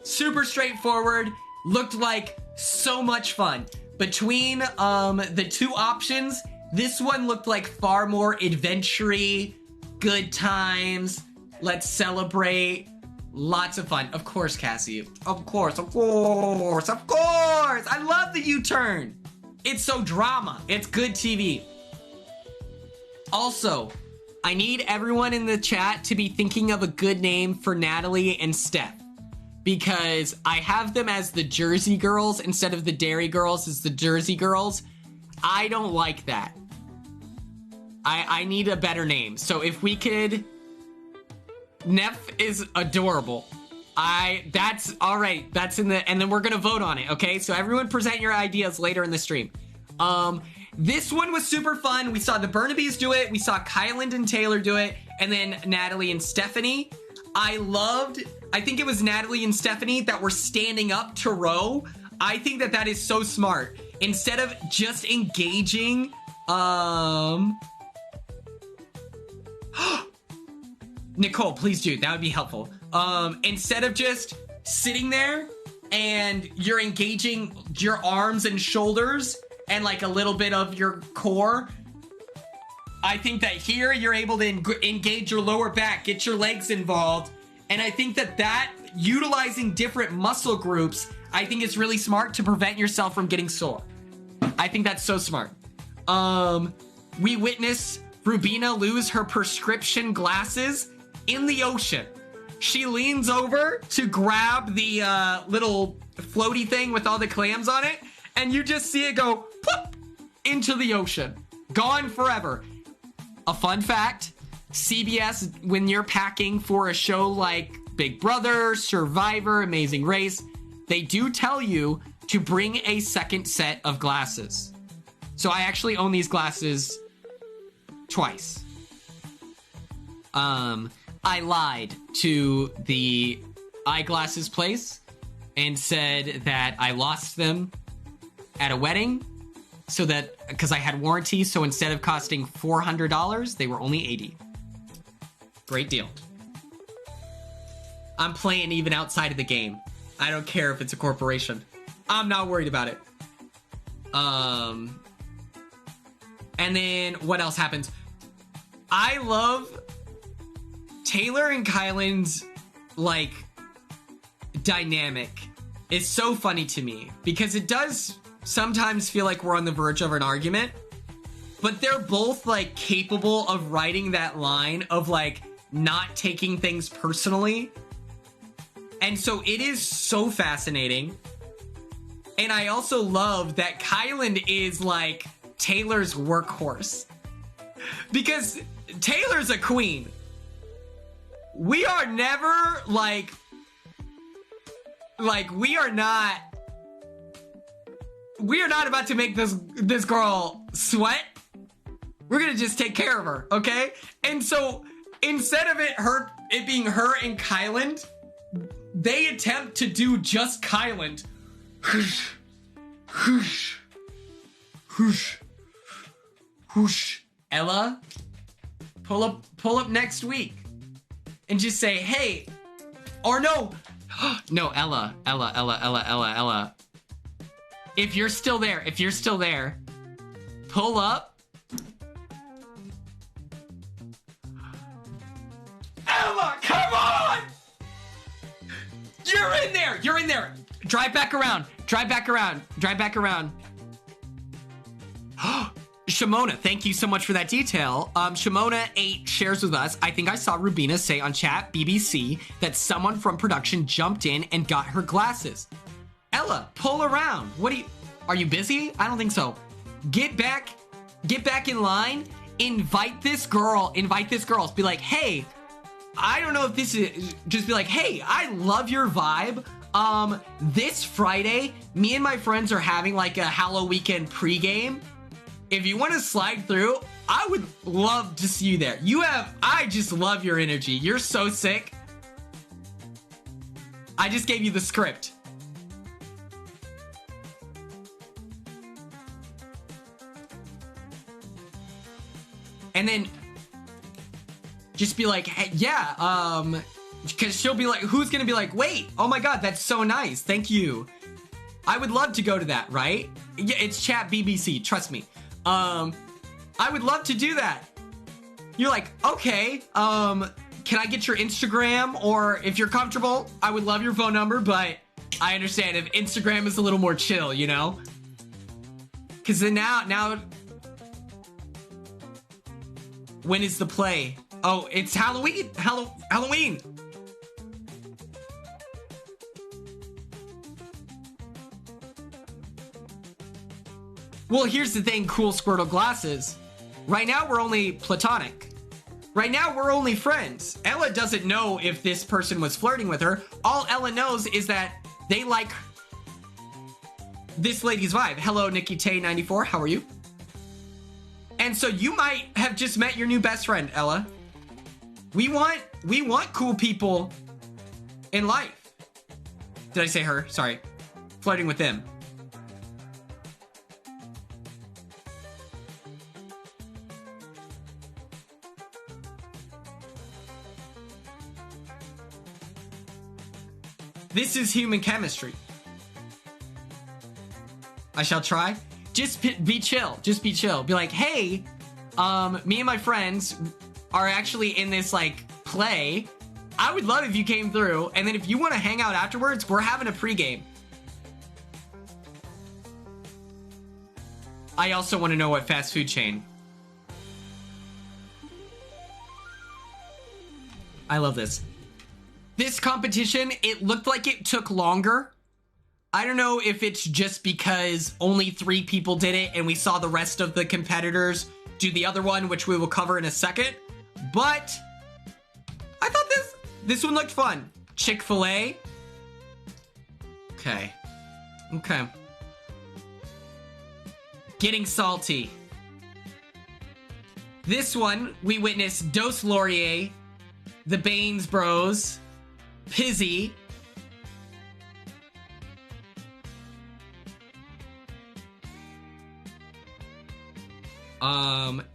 Super straightforward. Looked like so much fun. Between the two options, this one looked like far more adventure-y, good times, let's celebrate, lots of fun. Of course, Cassie. Of course, of course, of course. I love the U-turn. It's so drama. It's good TV. Also, I need everyone in the chat to be thinking of a good name for Natalie and Steph, because I have them as the Jersey Girls instead of the Dairy Girls as the Jersey Girls. I don't like that. I need a better name. So if we could... Neff is adorable. That's all right. That's in the... And then we're going to vote on it, okay? So everyone present your ideas later in the stream. This one was super fun. We saw the Burnabys do it. We saw Kyland and Taylor do it. And then Natalie and Stephanie. I think it was Natalie and Stephanie that were standing up to row. I think that that is so smart. Instead of just engaging, Nicole, please do. That would be helpful. Instead of just sitting there and you're engaging your arms and shoulders and like a little bit of your core, I think that here you're able to engage your lower back, get your legs involved. And I think that utilizing different muscle groups, I think is really smart to prevent yourself from getting sore. I think that's so smart. We witness Rubina lose her prescription glasses in the ocean. She leans over to grab the little floaty thing with all the clams on it, and you just see it go whoop, into the ocean. Gone forever. A fun fact, CBS, when you're packing for a show like Big Brother, Survivor, Amazing Race, they do tell you to bring a second set of glasses. So I actually own these glasses twice. I lied to the eyeglasses place and said that I lost them at a wedding, so that because I had warranty, so instead of costing $400, they were only $80. Great deal. I'm playing even outside of the game. I don't care if it's a corporation. I'm not worried about it. And then what else happens? I love Taylor and Kylan's like dynamic. Is so funny to me because it does sometimes feel like we're on the verge of an argument, but they're both like capable of writing that line of like not taking things personally. And so it is so fascinating. And I also love that Kyland is like Taylor's workhorse, because Taylor's a queen. We are never like we are not about to make this girl sweat. We're gonna just take care of her, okay? And so instead of it being her and Kyland, they attempt to do just Kyland. Whoosh, whoosh, whoosh, whoosh. Ella, pull up next week and just say, hey, or no, no, Ella. If you're still there, pull up. Ella, come on! You're in there. Drive back around. Shimona, thank you so much for that detail. Shimona 8 shares with us. I think I saw Rubina say on chat BBC that someone from production jumped in and got her glasses. Ella, pull around. Are you busy? I don't think so. Get back in line invite this girl. Be like, hey, I don't know if this is, just be like, hey, I love your vibe. This Friday, me and my friends are having like a Halloween weekend pregame. If you want to slide through, I would love to see you there. I just love your energy. You're so sick. I just gave you the script. And then just be like, hey, yeah, because she'll be like, who's gonna be like, wait, oh my god, that's so nice, thank you. I would love to go to that, right? Yeah, it's chat BBC, trust me. I would love to do that. You're like, okay, can I get your Instagram? Or if you're comfortable, I would love your phone number, but I understand if Instagram is a little more chill, you know? Because then now, when is the play? Oh, it's Halloween, Halloween. Well, here's the thing, cool Squirtle Glasses. Right now, we're only platonic. Right now, we're only friends. Ella doesn't know if this person was flirting with her. All Ella knows is that they like this lady's vibe. Hello, Nikki Tay 94. How are you? And so you might have just met your new best friend, Ella. We want cool people in life. Did I say her? Sorry. Flirting with them. This is human chemistry. I shall try. Just be chill. Just be chill. Be like, hey, me and my friends are actually in this like play. I would love if you came through. And then if you want to hang out afterwards, we're having a pregame. I also want to know what fast food chain. I love this. This competition, it looked like it took longer. I don't know if it's just because only 3 people did it and we saw the rest of the competitors do the other one, which we will cover in a second. But I thought this one looked fun. Chick-fil-A. Okay. Okay. Getting salty. This one, we witnessed Dos Laurier, the Baines Bros, Pizzy,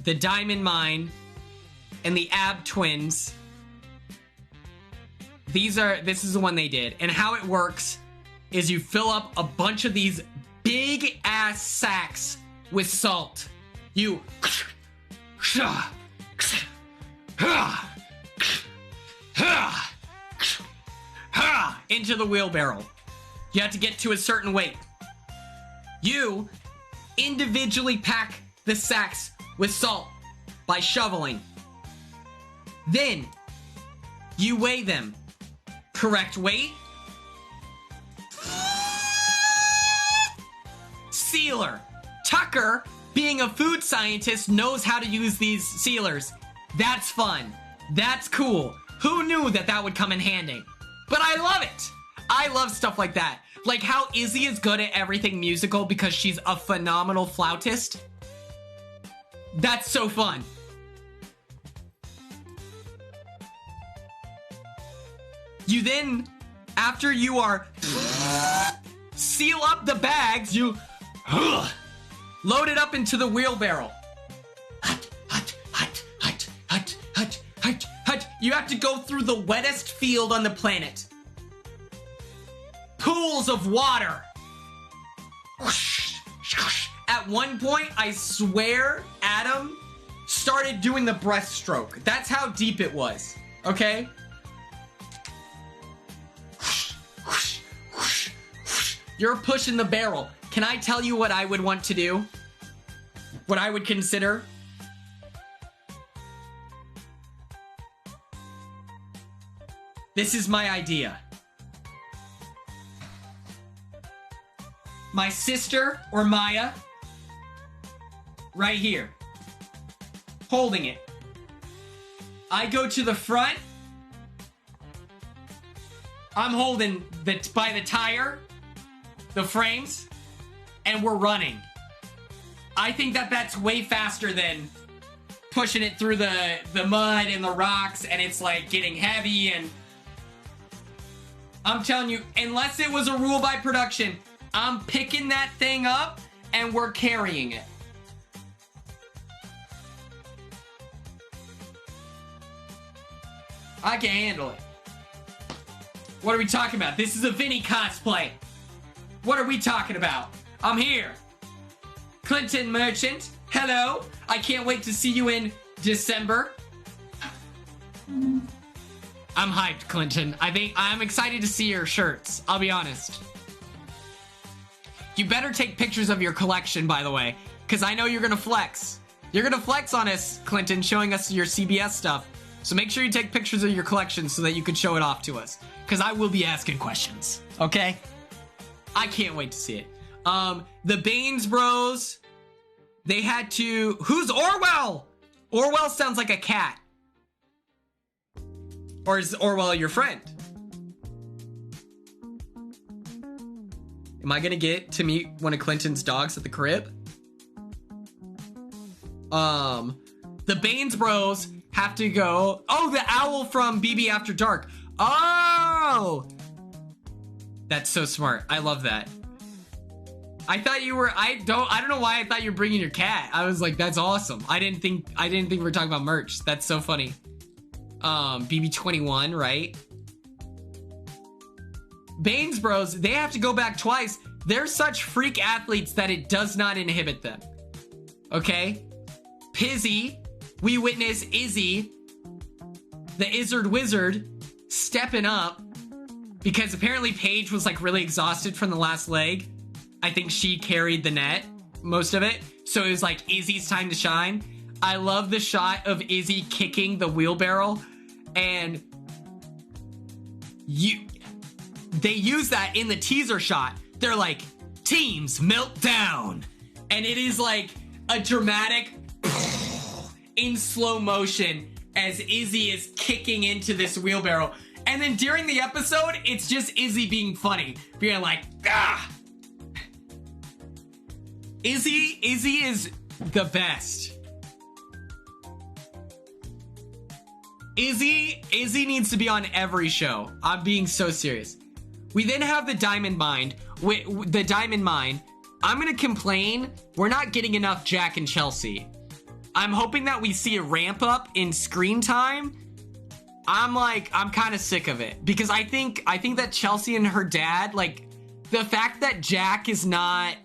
the Diamond Mine, and the Ab Twins. This is the one they did. And how it works is you fill up a bunch of these big ass sacks with salt. You into the wheelbarrow. You have to get to a certain weight. You individually pack the sacks with salt by shoveling. Then you weigh them. Correct weight. Sealer. Tucker, being a food scientist, knows how to use these sealers. That's fun. That's cool. Who knew that would come in handy? But I love it. I love stuff like that. Like how Izzy is good at everything musical because she's a phenomenal flautist. That's so fun. You then, after you are seal up the bags, you load it up into the wheelbarrow. You have to go through the wettest field on the planet. Pools of water. At one point, I swear, Adam started doing the breaststroke. That's how deep it was, okay? You're pushing the barrel. Can I tell you what I would want to do? What I would consider? This is my idea. My sister or Maya, right here. holding it. I go to the front. I'm holding by the tire, the frames, and we're running. I think that's way faster than pushing it through the mud and the rocks, and it's like getting heavy. And I'm telling you, unless it was a rule by production, I'm picking that thing up and we're carrying it. I can handle it. What are we talking about? This is a Vinny cosplay. What are we talking about? I'm here. Clinton Merchant, hello. I can't wait to see you in December. I'm hyped, Clinton. I'm excited to see your shirts. I'll be honest. You better take pictures of your collection, by the way, because I know you're gonna flex. You're gonna flex on us, Clinton, showing us your CBS stuff. So make sure you take pictures of your collection so that you can show it off to us, because I will be asking questions. Okay? I can't wait to see it. The Baines Bros, they had to... Who's Orwell? Orwell sounds like a cat. Or is Orwell your friend? Am I gonna get to meet one of Clinton's dogs at the crib? The Baines Bros have to go... Oh, the owl from BB After Dark. Oh! That's so smart. I love that. I thought you were... I don't know why I thought you were bringing your cat. I was like, that's awesome. I didn't think we were talking about merch. That's so funny. BB21, right? Baines Bros, they have to go back twice. They're such freak athletes that it does not inhibit them. Okay? Pizzy, we witness Izzy, the Izzard Wizard, stepping up because apparently Paige was like really exhausted from the last leg. I think she carried the net, most of it. So it was like Izzy's time to shine. I love the shot of Izzy kicking the wheelbarrow, and they use that in the teaser shot. They're like, teams melt down. And it is like a dramatic in slow motion as Izzy is kicking into this wheelbarrow. And then during the episode, it's just Izzy being funny, being like, ah! Izzy is the best. Izzy needs to be on every show. I'm being so serious. We then have the Diamond Mine. The Diamond Mine. I'm gonna complain. We're not getting enough Jack and Chelsea. I'm hoping that we see a ramp up in screen time. I'm kind of sick of it because I think that Chelsea and her dad, like, the fact that Jack is not,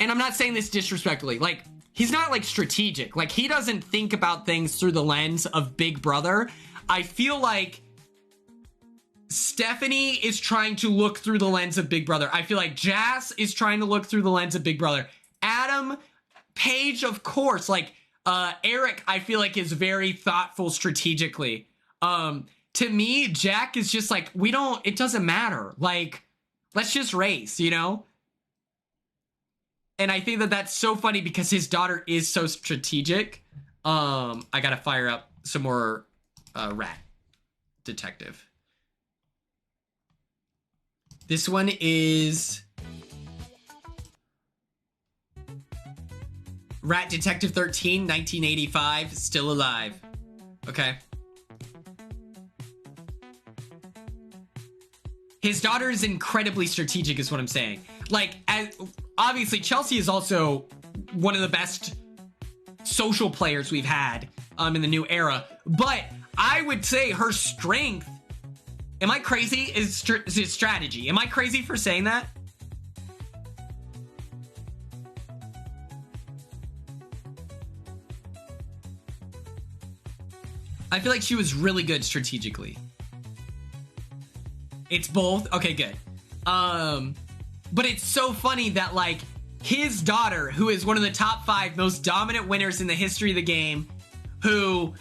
and I'm not saying this disrespectfully, like, he's not like strategic. Like, he doesn't think about things through the lens of Big Brother. I feel like Stephanie is trying to look through the lens of Big Brother. I feel like Jazz is trying to look through the lens of Big Brother. Adam, Paige, of course. Like, Eric, I feel like is very thoughtful strategically. To me, Jack is just like, it doesn't matter. Like, let's just race, you know? And I think that that's so funny because his daughter is so strategic. I gotta fire up some more Rat Detective. This one is Rat Detective 13, 1985, still alive. Okay. His daughter is incredibly strategic is what I'm saying. Like, obviously, Chelsea is also one of the best social players we've had in the new era. But I would say her strength, am I crazy? Is strategy. Am I crazy for saying that? I feel like she was really good strategically. It's both? Okay, good. But it's so funny that, like, his daughter, who is one of the top 5 most dominant winners in the history of the game, who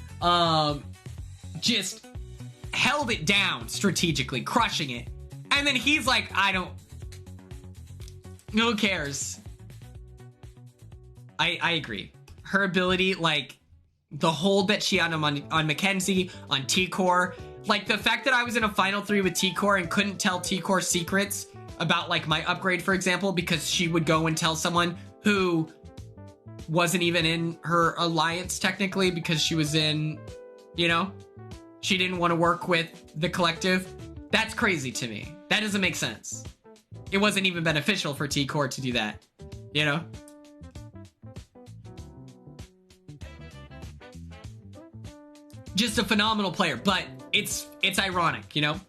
just held it down strategically, crushing it. And then he's like, who cares? I agree. Her ability, like, the hold that she had on Mackenzie, on T-Core. Like, the fact that I was in a Final 3 with T-Core and couldn't tell T-Core secrets about, like, my upgrade, for example, because she would go and tell someone who wasn't even in her alliance, technically, because she was in, you know, she didn't want to work with the collective. That's crazy to me. That doesn't make sense. It wasn't even beneficial for T-Core to do that, you know? Just a phenomenal player, but it's ironic, you know?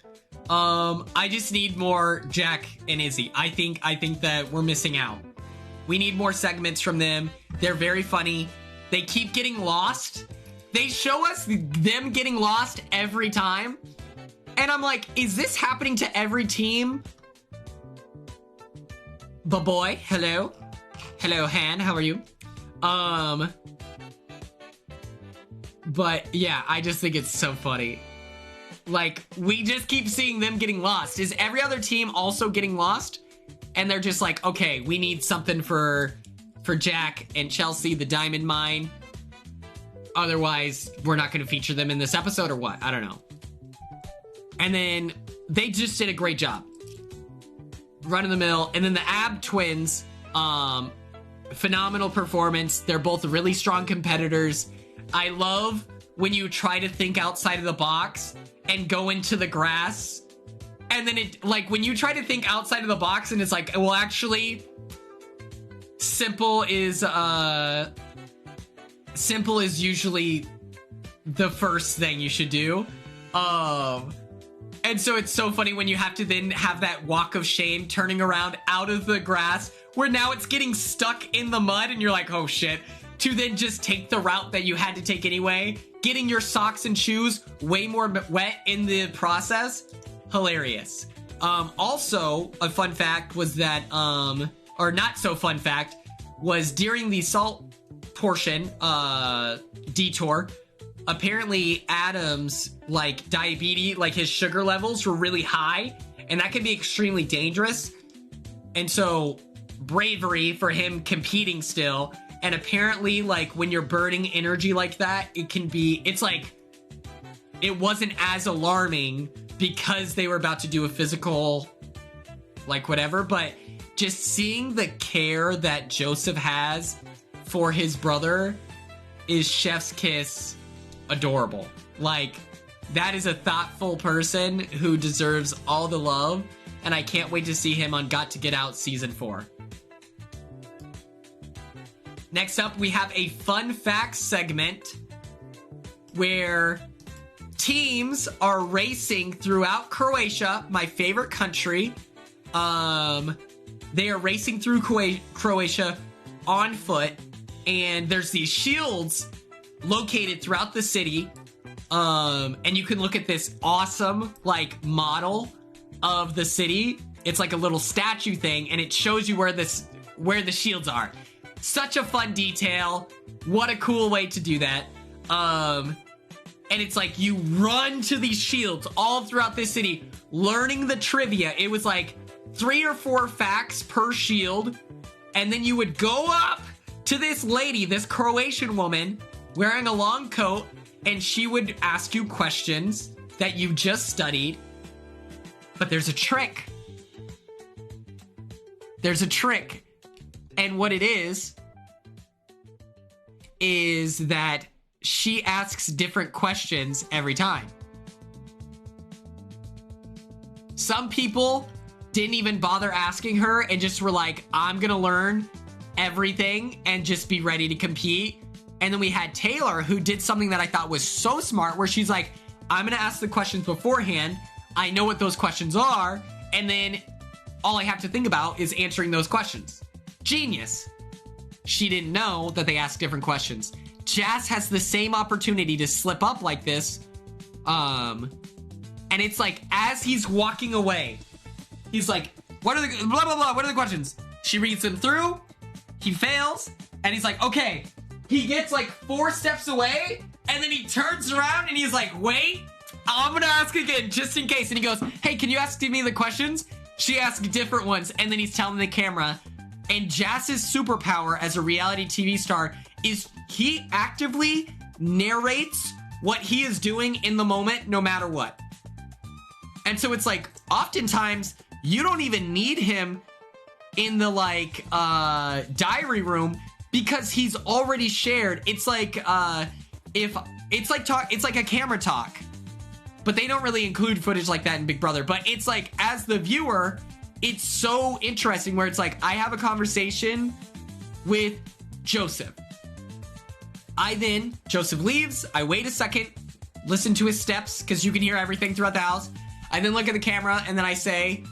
I just need more Jack and Izzy. I think that we're missing out. We need more segments from them. They're very funny. They keep getting lost. They show us them getting lost every time. And I'm like, is this happening to every team? Boy, hello. Hello, Han, how are you? But yeah, I just think it's so funny. Like, we just keep seeing them getting lost. Is every other team also getting lost? And they're just like, okay, we need something for Jack and Chelsea, the diamond mine. Otherwise, we're not going to feature them in this episode or what? I don't know. And then they just did a great job. Run of the mill. And then the Ab twins, phenomenal performance. They're both really strong competitors. I love when you try to think outside of the box and go into the grass. And then it, like, when you try to think outside of the box and it's like, well, actually, simple is usually the first thing you should do. And so it's so funny when you have to then have that walk of shame turning around out of the grass where now it's getting stuck in the mud and you're like, oh shit, to then just take the route that you had to take anyway, getting your socks and shoes way more wet in the process. Hilarious. Also, a fun fact was that, or not so fun fact, was during the salt portion, detour, apparently Adam's, like, diabetes, like, his sugar levels were really high, and that can be extremely dangerous. And so, bravery for him competing still, and apparently, like, when you're burning energy like that, it can be, it's like, it wasn't as alarming because they were about to do a physical, like, whatever, but just seeing the care that Joseph has for his brother is chef's kiss adorable. Like, that is a thoughtful person who deserves all the love, and I can't wait to see him on Got to Get Out Season 4. Next up, we have a fun facts segment where teams are racing throughout Croatia, my favorite country. They are racing through Croatia on foot, and there's these shields located throughout the city. And you can look at this awesome, like, model of the city. It's like a little statue thing, and it shows you where the shields are. Such a fun detail. What a cool way to do that. And it's like you run to these shields all throughout this city, learning the trivia. It was like 3 or 4 facts per shield. And then you would go up to this lady, this Croatian woman, wearing a long coat, and she would ask you questions that you just studied. But there's a trick. There's a trick. And what it is that she asks different questions every time. Some people didn't even bother asking her and just were like, I'm gonna learn everything and just be ready to compete. And then we had Taylor, who did something that I thought was so smart, where she's like, I'm gonna ask the questions beforehand. I know what those questions are, and then all I have to think about is answering those questions. Genius. She didn't know that they ask different questions. Jazz has the same opportunity to slip up like this. And it's like, as he's walking away, he's like, what are the blah, blah, blah, what are the questions? She reads them through, he fails, and he's like, okay. He gets like 4 steps away, and then he turns around and he's like, wait, I'm gonna ask again just in case. And he goes, hey, can you ask me the questions? She asks different ones, and then he's telling the camera. And Jazz's superpower as a reality TV star is he actively narrates what he is doing in the moment, no matter what. And so it's like, oftentimes, you don't even need him in the, like, diary room because he's already shared. It's like, it's like a camera talk. But they don't really include footage like that in Big Brother. But it's like, as the viewer, it's so interesting where it's like, I have a conversation with Joseph. Joseph leaves. I wait a second, listen to his steps, because you can hear everything throughout the house. I then look at the camera, and then I say,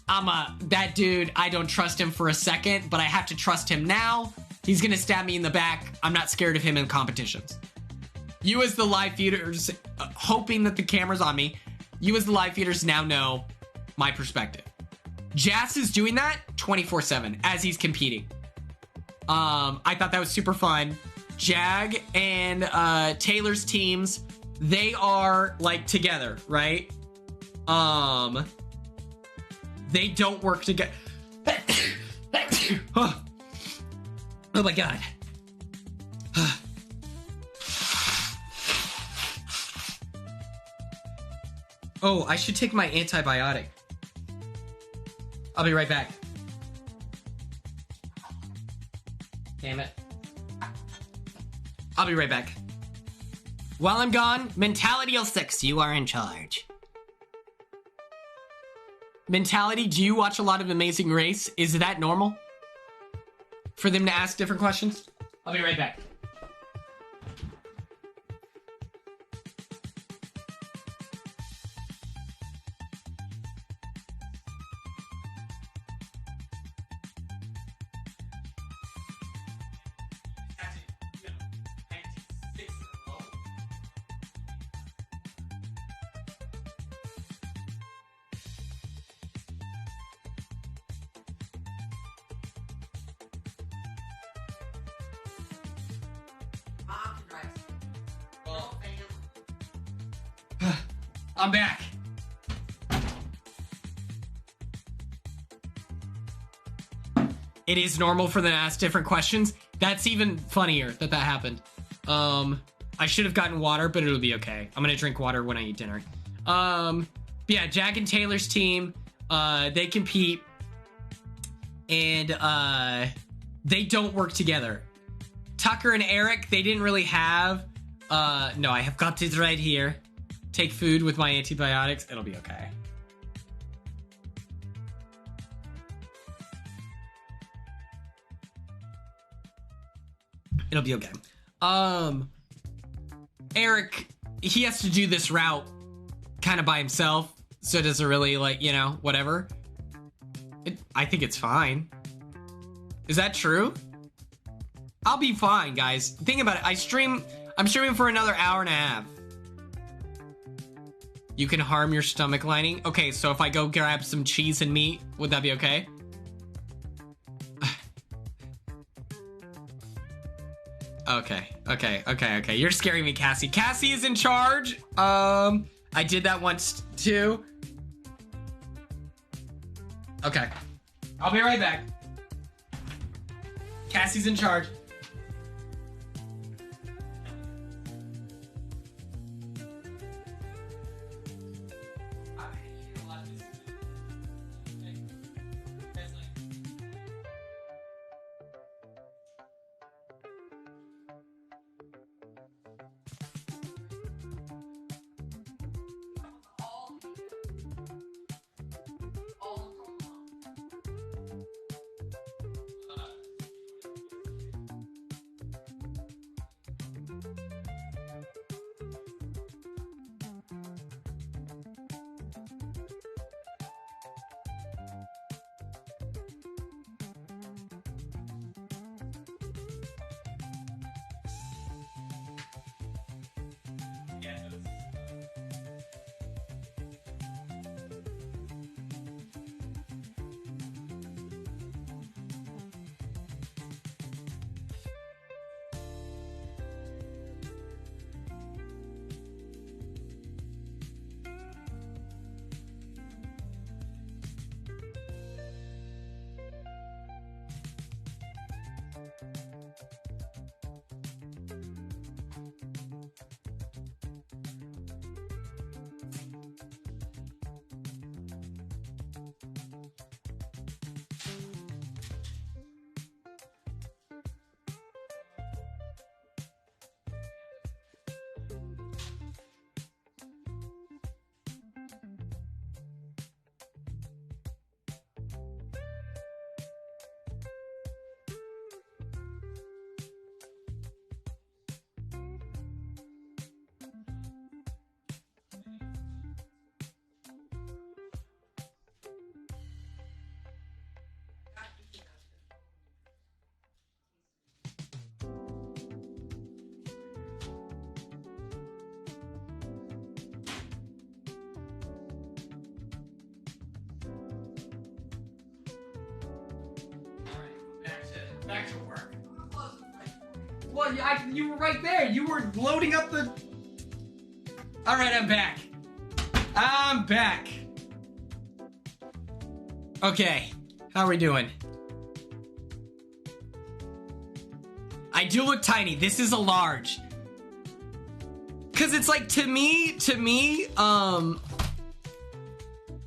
that dude, I don't trust him for a second, but I have to trust him now. He's gonna stab me in the back. I'm not scared of him in competitions. You as the live feeders, hoping that the camera's on me, you as the live feeders now know my perspective. Jas is doing that 24/7 as he's competing. I thought that was super fun. Jag and Taylor's teams, they are like together, right? They don't work together. Oh my god. Oh, I should take my antibiotic. I'll be right back. Damn it. I'll be right back. While I'm gone, Mentality 06, you are in charge. Mentality, do you watch a lot of Amazing Race? Is that normal? For them to ask different questions? I'll be right back. I'm back. It is normal for them to ask different questions. That's even funnier that happened. I should have gotten water, but it'll be okay. I'm gonna drink water when I eat dinner. Yeah, Jack and Taylor's team, they compete, and they don't work together. Tucker and Eric, they didn't really have. No, I have got it right here. Take food with my antibiotics. It'll be okay. It'll be okay. Eric, he has to do this route kind of by himself, so it doesn't really, like, you know, whatever. I think it's fine. Is that true? I'll be fine, guys. Think about it. I'm streaming for another hour and a half. You can harm your stomach lining. Okay, so if I go grab some cheese and meat, would that be okay? Okay. You're scaring me, Cassie. Cassie is in charge. I did that once too. Okay. I'll be right back. Cassie's in charge. Back to work. Well, you were right there. You were loading up the... All right, I'm back. I'm back. Okay, how are we doing? I do look tiny. This is a large. Cause it's like, to me,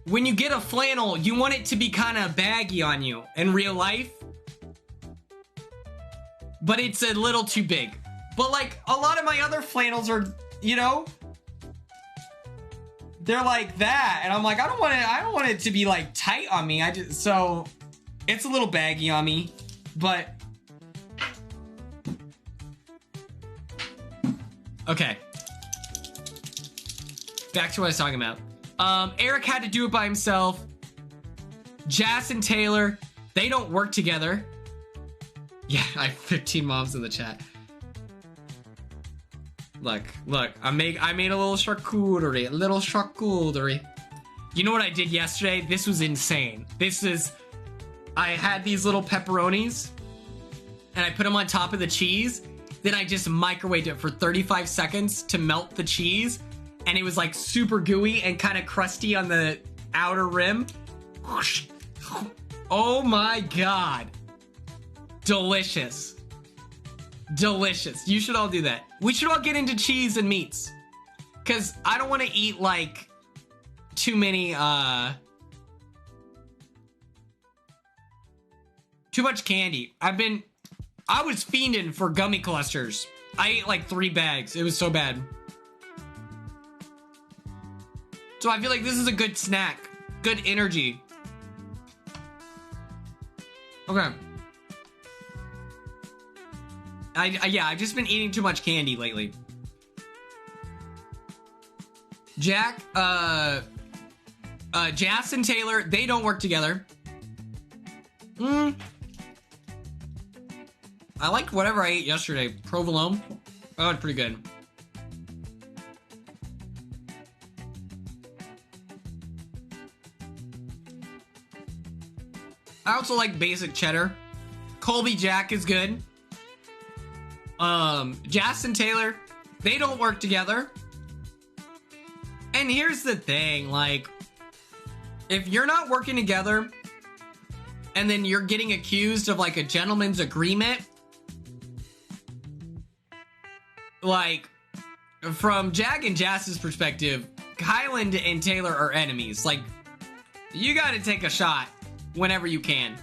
when you get a flannel, you want it to be kind of baggy on you in real life. But it's a little too big. But like, a lot of my other flannels are, you know, they're like that. And I'm like, I don't want it to be like tight on me. So it's a little baggy on me, but okay. Back to what I was talking about. Eric had to do it by himself. Jas and Taylor, they don't work together. Yeah, I have 15 moms in the chat. Look, I made a little charcuterie, You know what I did yesterday? This was insane. I had these little pepperonis, and I put them on top of the cheese. Then I just microwaved it for 35 seconds to melt the cheese, and it was like super gooey and kind of crusty on the outer rim. Oh my god. Delicious. Delicious. You should all do that. We should all get into cheese and meats. Because I don't want to eat, like, too many, too much candy. I was fiending for gummy clusters. I ate, like, 3 bags. It was so bad. So I feel like this is a good snack. Good energy. Okay. I've just been eating too much candy lately. Jas and Taylor, they don't work together. I liked whatever I ate yesterday. Provolone. That was pretty good. I also like basic cheddar. Colby Jack is good. Jas and Taylor, they don't work together. And here's the thing, like, if you're not working together and then you're getting accused of like a gentleman's agreement, like, from Jag and Jas's perspective, Kyland and Taylor are enemies. Like, you gotta take a shot whenever you can.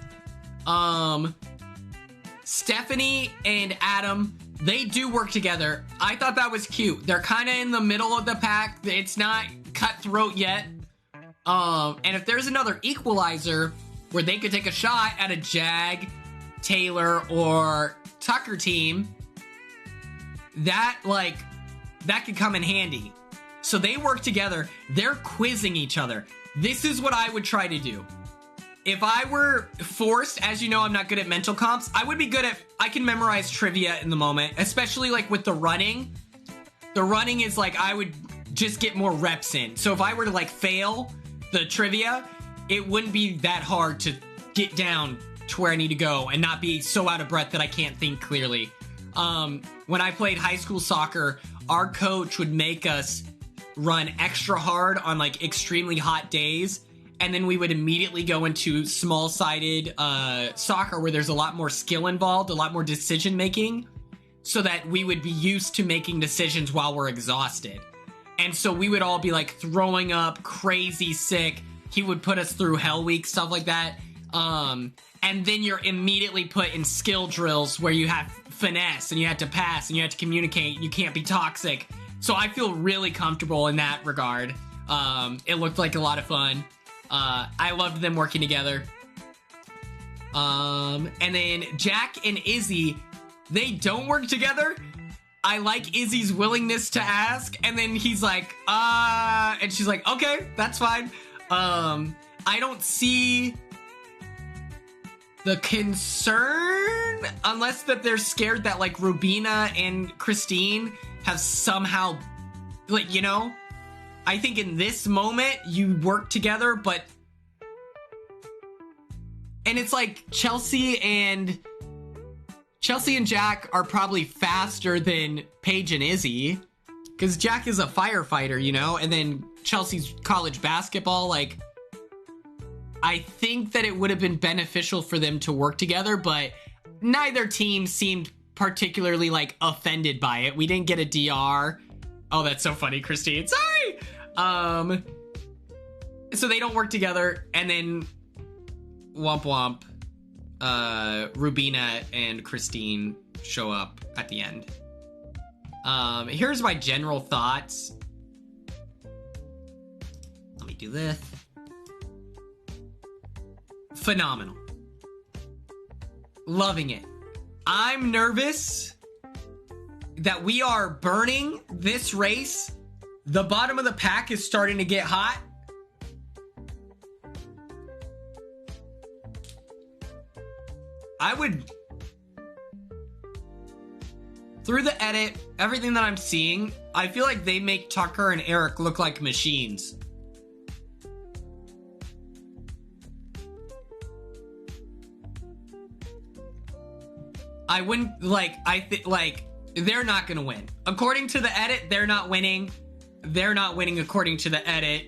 Stephanie and Adam, they do work together. I thought that was cute. They're kind of in the middle of the pack. It's not cutthroat yet. And if there's another equalizer where they could take a shot at a Jag, Taylor, or Tucker team, that could come in handy. So they work together. They're quizzing each other. This is what I would try to do. If I were forced, as you know, I'm not good at mental comps, I would be good at, I can memorize trivia in the moment, especially like with the running. The running is like, I would just get more reps in. So if I were to like fail the trivia, it wouldn't be that hard to get down to where I need to go and not be so out of breath that I can't think clearly. When I played high school soccer, our coach would make us run extra hard on like extremely hot days. And then we would immediately go into small-sided soccer where there's a lot more skill involved, a lot more decision-making, so that we would be used to making decisions while we're exhausted. And so we would all be, like, throwing up, crazy sick. He would put us through Hell Week, stuff like that. And then you're immediately put in skill drills where you have finesse, and you have to pass, and you have to communicate, and you can't be toxic. So I feel really comfortable in that regard. It looked like a lot of fun. I loved them working together. And then Jack and Izzy, they don't work together. I like Izzy's willingness to ask, and then he's like, and she's like, okay, that's fine. I don't see the concern, unless that they're scared that, like, Rubina and Christine have somehow, like, you know, I think in this moment, you work together, but... And it's like Chelsea and Chelsea and Jack are probably faster than Paige and Izzy, because Jack is a firefighter, you know, and then Chelsea's college basketball. Like, I think that it would have been beneficial for them to work together, but neither team seemed particularly like offended by it. We didn't get a DR. Oh, that's so funny, Christine. Sorry. So they don't work together, and then womp womp. Rubina and Christine show up at the end. Here's my general thoughts. Let me do this. Phenomenal. Loving it. I'm nervous that we are burning this race. The bottom of the pack is starting to get hot. I would, through the edit, everything that I'm seeing, I feel like they make Tucker and Eric look like machines. I wouldn't, like, they're not gonna win. According to the edit, they're not winning. They're not winning according to the edit.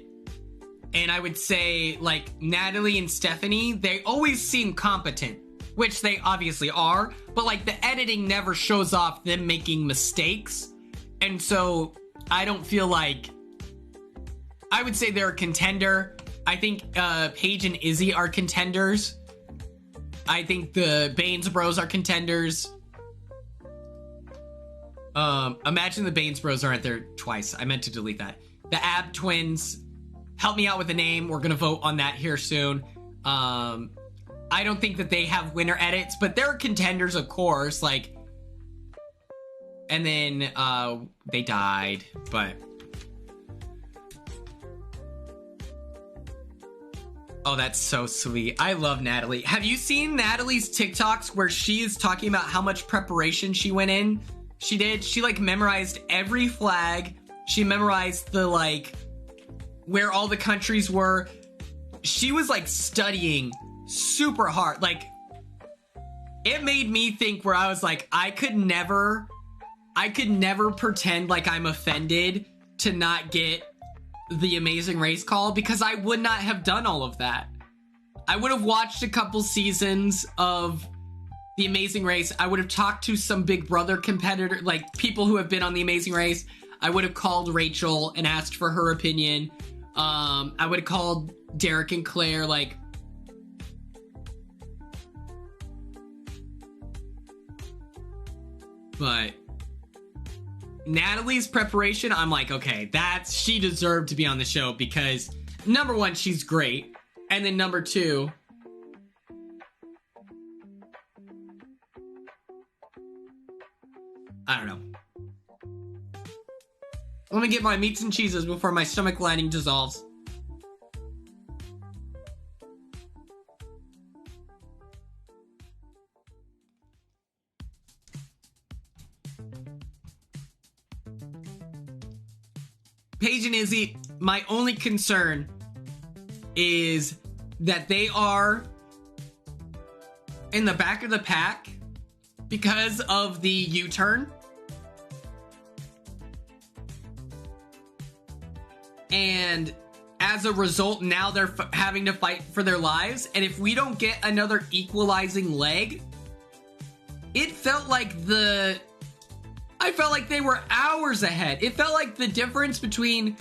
And I would say, like, Natalie and Stephanie, they always seem competent, which they obviously are, but like the editing never shows off them making mistakes. And so I don't feel like, I would say they're a contender. I think Paige and Izzy are contenders. I think the Baines Bros are contenders. Imagine the Baines Bros aren't there twice. I meant to delete that. The Ab Twins, help me out with the name. We're gonna vote on that here soon. I don't think that they have winner edits, but they're contenders, of course. Like, and then they died, but oh, that's so sweet. I love Natalie. Have you seen Natalie's TikToks where she is talking about how much preparation she went in? She did. She like memorized every flag. She memorized the like where all the countries were. She was like studying super hard. Like, it made me think where I was like, I could never pretend like I'm offended to not get the Amazing Race call, because I would not have done all of that. I would have watched a couple seasons of the Amazing Race. I would have talked to some Big Brother competitor, like people who have been on the Amazing Race. I would have called Rachel and asked for her opinion. I would have called Derek and Claire, like, but Natalie's preparation, I'm like, okay, she deserved to be on the show, because number one, she's great. And then number two, I don't know. Let me get my meats and cheeses before my stomach lining dissolves. Paige and Izzy, my only concern is that they are in the back of the pack because of the U-turn. And as a result, now they're having to fight for their lives. And if we don't get another equalizing leg, it felt like I felt like they were hours ahead. It felt like the difference between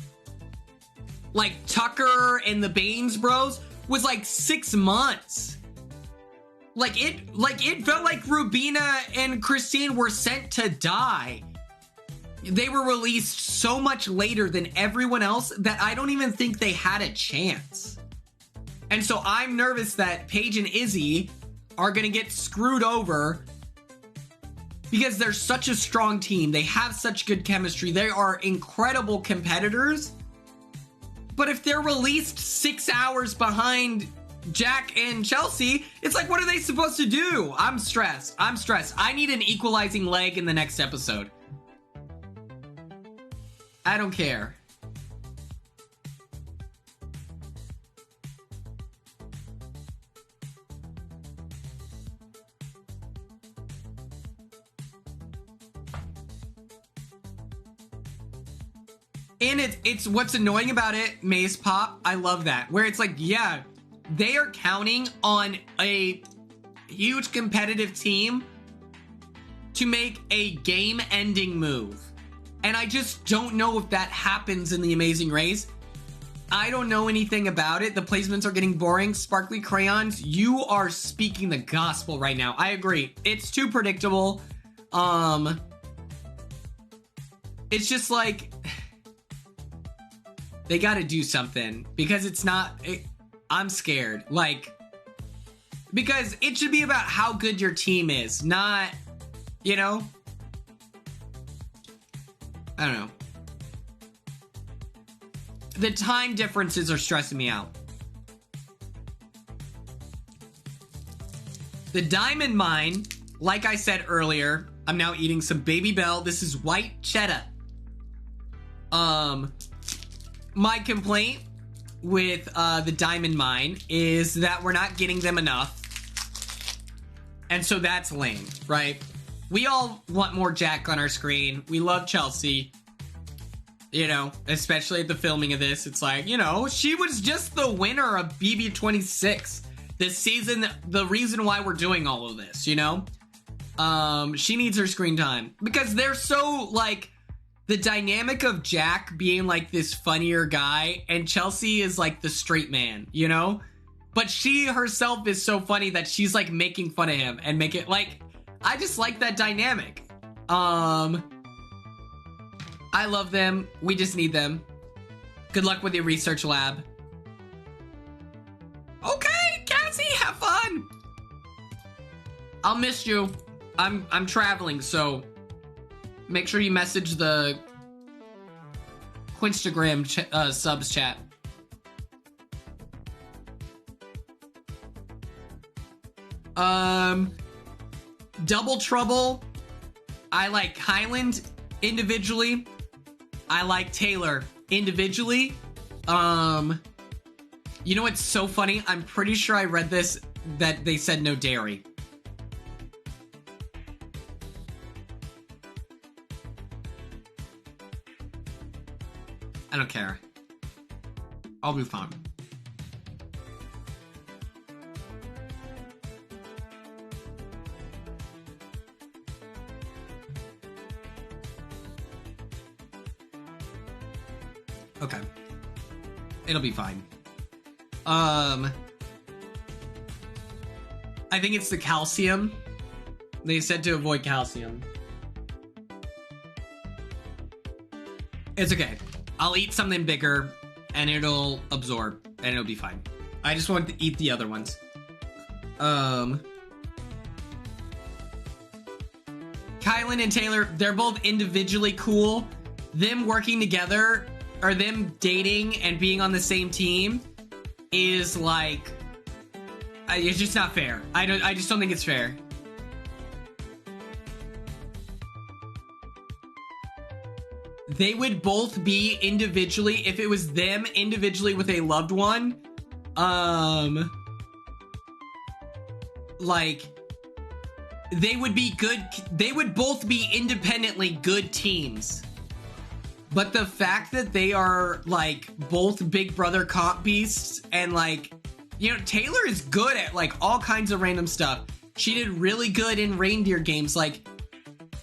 like Tucker and the Baines Bros was like 6 months. It felt like Rubina and Christine were sent to die. They were released so much later than everyone else that I don't even think they had a chance. And so I'm nervous that Paige and Izzy are gonna get screwed over because they're such a strong team. They have such good chemistry. They are incredible competitors. But if they're released 6 hours behind Jack and Chelsea, it's like, what are they supposed to do? I'm stressed. I need an equalizing leg in the next episode. I don't care. And it's what's annoying about it, Maze Pop, I love that. Where it's like, yeah, they are counting on a huge competitive team to make a game-ending move. And I just don't know if that happens in the Amazing Race. I don't know anything about it. The placements are getting boring. Sparkly Crayons, you are speaking the gospel right now. I agree. It's too predictable. It's just like... They gotta do something. Because it's not... I'm scared. Like... Because it should be about how good your team is. Not... You know? I don't know. The time differences are stressing me out. The diamond mine, like I said earlier, I'm now eating some Baby Bell. This is white cheddar. My complaint with the diamond mine is that we're not getting them enough. And so that's lame, right? We all want more Jack on our screen. We love Chelsea. You know, especially at the filming of this. It's like, you know, she was just the winner of BB26 this season. The reason why we're doing all of this, you know? She needs her screen time. Because they're so, like, the dynamic of Jack being, like, this funnier guy, and Chelsea is, like, the straight man, you know? But she herself is so funny that she's, like, making fun of him and make it, like... I just like that dynamic. I love them. We just need them. Good luck with your research lab. Okay, Cassie, have fun. I'll miss you. I'm traveling, so make sure you message the Quinstagram subs chat. Double Trouble. I like Highland individually. I like Taylor individually. You know what's so funny? I'm pretty sure I read this that they said no dairy. I don't care. I'll be fine. Okay. It'll be fine. I think it's the calcium. They said to avoid calcium. It's okay. I'll eat something bigger and it'll absorb and it'll be fine. I just want to eat the other ones. Kylan and Taylor, they're both individually cool. Them working together, or them dating and being on the same team, is like, it's just not fair. I just don't think it's fair. They would both be individually, if it was them individually with a loved one, like, they would be good, they would both be independently good teams. But the fact that they are, like, both Big Brother comp beasts, and, like, you know, Taylor is good at, like, all kinds of random stuff. She did really good in reindeer games. Like,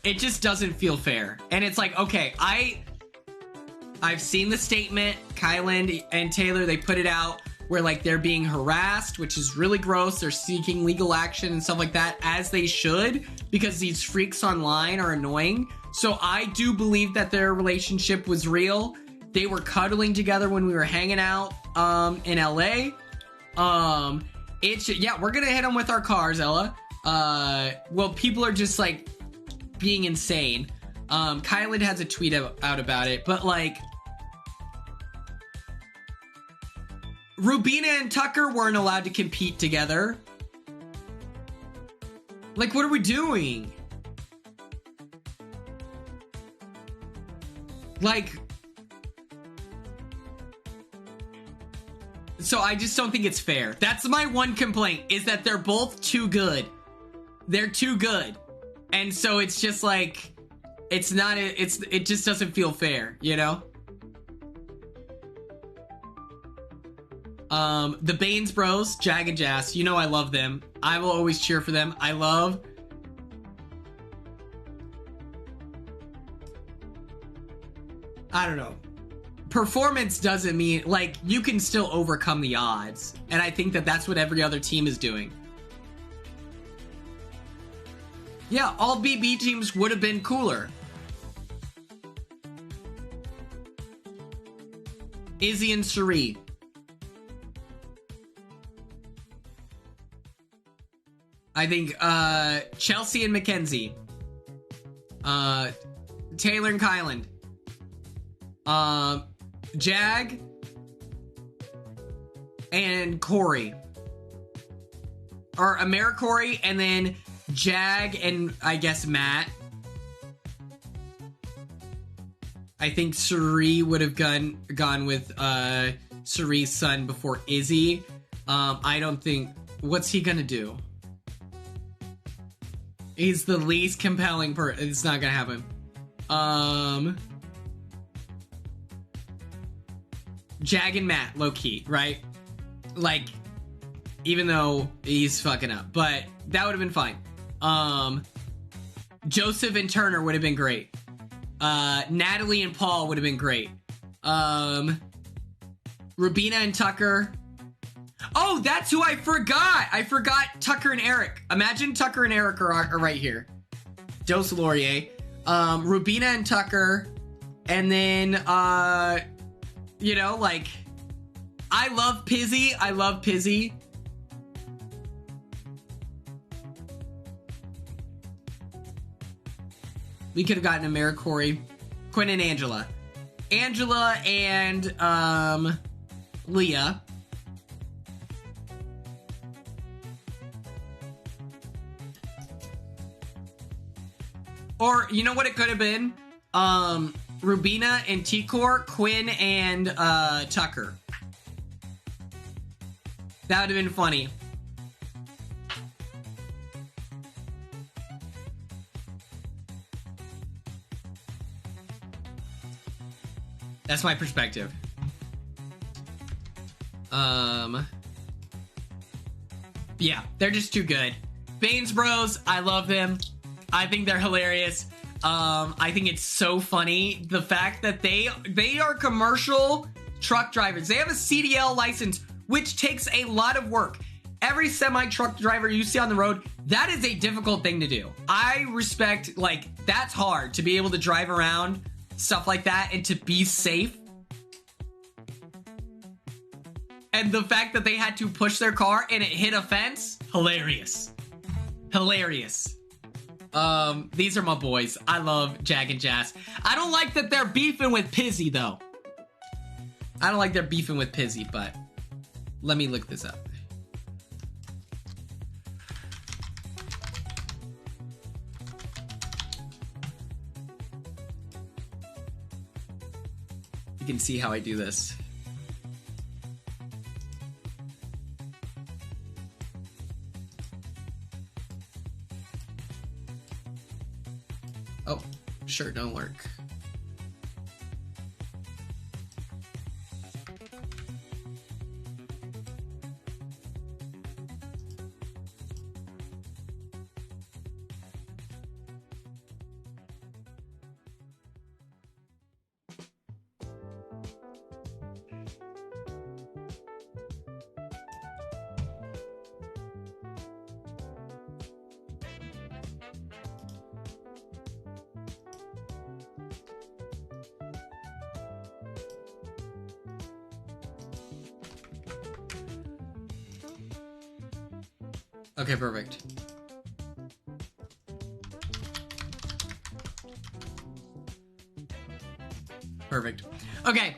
it just doesn't feel fair. And it's like, okay, I've seen the statement, Kylan and Taylor, they put it out where, like, they're being harassed, which is really gross. They're seeking legal action and stuff like that, as they should, because these freaks online are annoying. So I do believe that their relationship was real. They were cuddling together when we were hanging out in LA. Yeah, we're gonna hit them with our cars, Ella. Well, people are just, like, being insane. Kylan has a tweet out about it, but, like, Rubina and Tucker weren't allowed to compete together. Like, what are we doing? Like, so I just don't think it's fair. That's my one complaint, is that they're both too good. They're too good. And so it's just like, it's not, it just doesn't feel fair, you know? The Baines Bros, Jag and Jas, you know I love them. I will always cheer for them. I don't know. Performance doesn't mean, like, you can still overcome the odds. And I think that that's what every other team is doing. Yeah, all BB teams would have been cooler. Izzy and Suri. I think Chelsea and Mackenzie. Taylor and Kylan. Jag and Corey. Or AmeriCorey and then Jag and I guess Matt. I think Suri would have gone with Suri's son before Izzy. I don't think... What's he gonna do? He's the least compelling person. It's not gonna happen. Jag and Matt, low-key, right? Like, even though he's fucking up. But that would have been fine. Joseph and Turner would have been great. Natalie and Paul would have been great. Rubina and Tucker. Oh, that's who I forgot. I forgot Tucker and Eric. Imagine Tucker and Eric are right here. Dose Laurier. Rubina and Tucker. And then, you know, like, I love Pizzy. I love Pizzy. We could have gotten AmeriCorey, Quinn and Angela. Angela and, Leah. Or, you know what it could have been? Rubina and T-Core, Quinn and, Tucker. That would have been funny. That's my perspective. Yeah, they're just too good. Baines Bros, I love them. I think they're hilarious. I think it's so funny. The fact that they are commercial truck drivers. They have a CDL license, which takes a lot of work. Every semi-truck driver you see on the road, that is a difficult thing to do. I respect, like, that's hard to be able to drive around, stuff like that, and to be safe. And the fact that they had to push their car and it hit a fence, hilarious. Hilarious. These are my boys. I love Jag and Jas. I don't like that they're beefing with Pizzy, though. I don't like they're beefing with Pizzy, but let me look this up. You can see how I do this. Oh, sure, don't work. Okay, perfect. Perfect. Okay.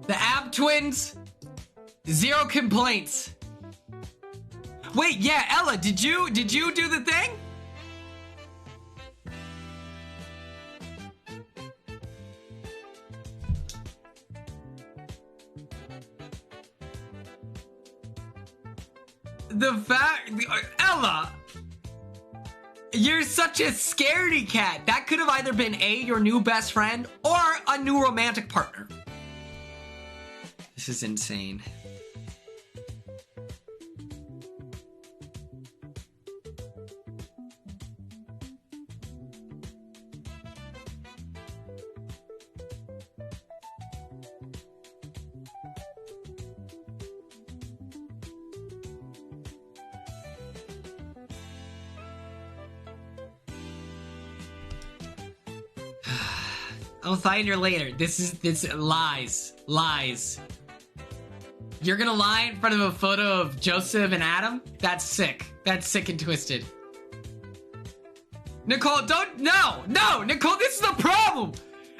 The Ab Twins, 0 complaints. Wait, yeah, Ella, did you do the thing? The fact, Ella, you're such a scaredy cat. That could have either been A, your new best friend, or a new romantic partner. This is insane. I'll find her later. This lies. You're gonna lie in front of a photo of Joseph and Adam? That's sick. That's sick and twisted. Nicole, no, Nicole, this is the problem.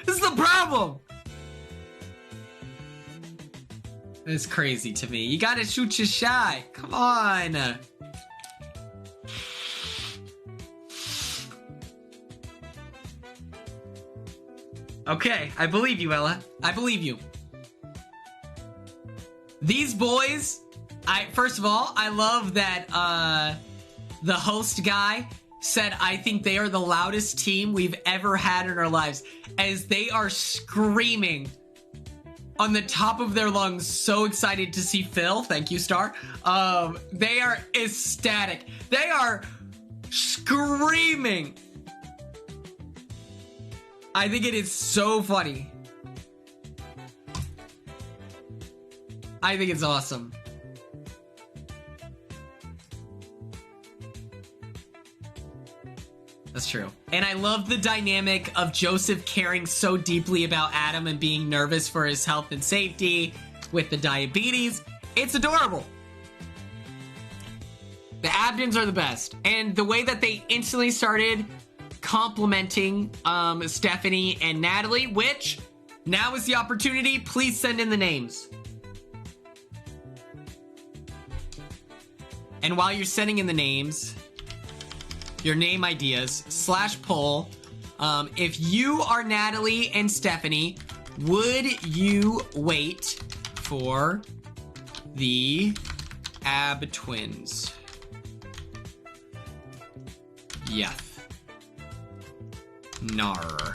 This is the problem. That's crazy to me. You gotta shoot your shot. Come on. Okay, I believe you, Ella. I believe you. These boys, first of all, I love that the host guy said, I think they are the loudest team we've ever had in our lives, as they are screaming on the top of their lungs, so excited to see Phil. Thank you, Star. They are ecstatic. They are screaming. I think it is so funny. I think it's awesome. That's true. And I love the dynamic of Joseph caring so deeply about Adam and being nervous for his health and safety with the diabetes. It's adorable. The Abdens are the best. And the way that they instantly started complimenting Stephanie and Natalie, which now is the opportunity. Please send in the names. And while you're sending in the names, your name ideas /poll, if you are Natalie and Stephanie, would you wait for the Ab twins? Yes. Nar.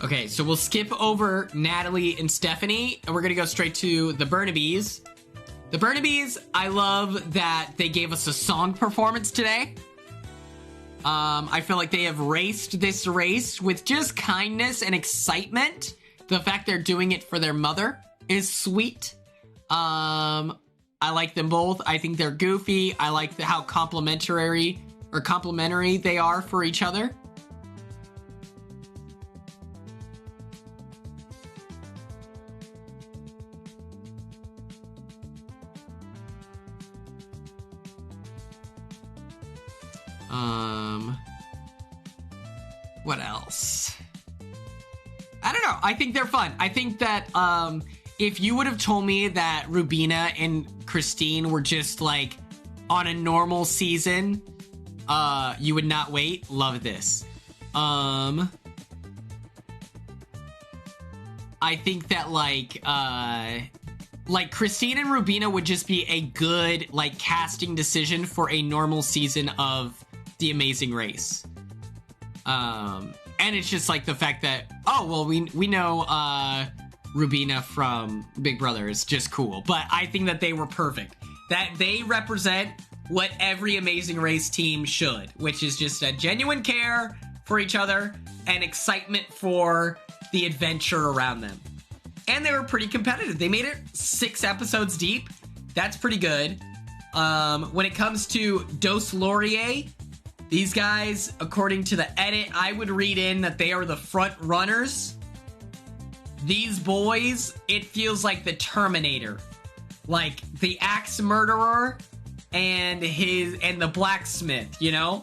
Okay, so we'll skip over Natalie and Stephanie, and we're gonna go straight to the Burnabys. The Burnabys, I love that they gave us a song performance today. I feel like they have raced this race with just kindness and excitement. The fact they're doing it for their mother is sweet. I like them both. I think they're goofy. I like how complimentary they are for each other. What else? I don't know. I think they're fun. I think that, if you would have told me that Rubina and Christine were just like on a normal season, you would not wait. Love this. I think that like Christine and Rubina would just be a good like casting decision for a normal season of The Amazing Race. And it's just like the fact that, oh, well, we know, Rubina from Big Brother is just cool, but I think that they were perfect. That they represent what every Amazing Race team should, which is just a genuine care for each other and excitement for the adventure around them. And they were pretty competitive. They made it 6 episodes deep. That's pretty good. When it comes to Dos Laurier, these guys, according to the edit, I would read in that they are the front runners. These boys, it feels like the Terminator, like the axe murderer and the blacksmith, you know?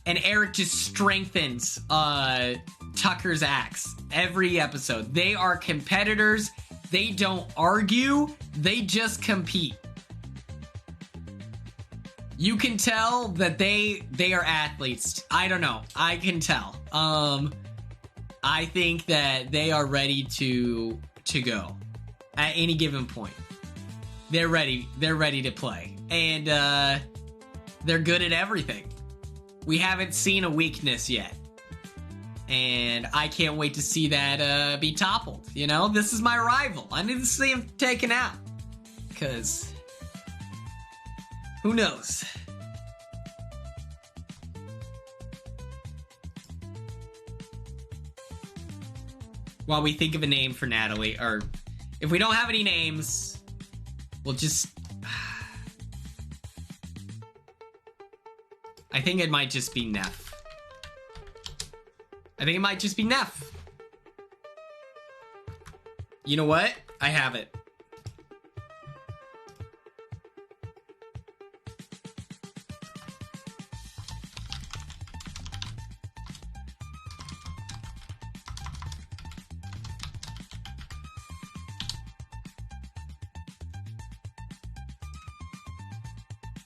And Eric just strengthens Tucker's axe every episode. They are competitors. They don't argue. They just compete. You can tell that they are athletes. I don't know. I can tell. I think that they are ready to go at any given point. They're ready to play. And They're good at everything. We haven't seen a weakness yet. And I can't wait to see that be toppled. You know, this is my rival. I need to see him taken out. Because who knows? While we think of a name for Natalie, or if we don't have any names, we'll just... I think it might just be Neff. I think it might just be Neff. You know what? I have it.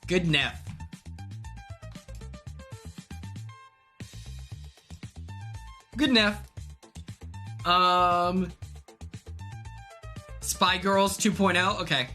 Good Neff. Good enough. Spy Girls 2.0. Okay.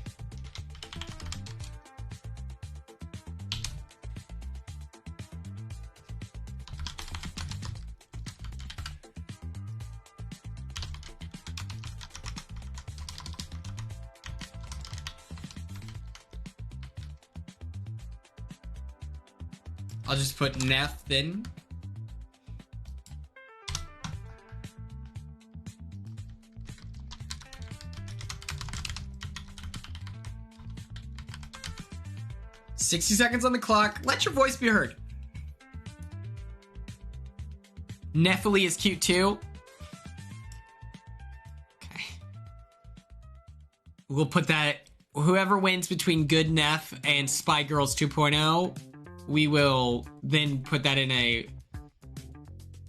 I'll just put Neff then. "60 seconds on the clock. Let your voice be heard." Neffily is cute too. Okay. We'll put that. Whoever wins between Good Neff and Spy Girls 2.0, we will then put that in a...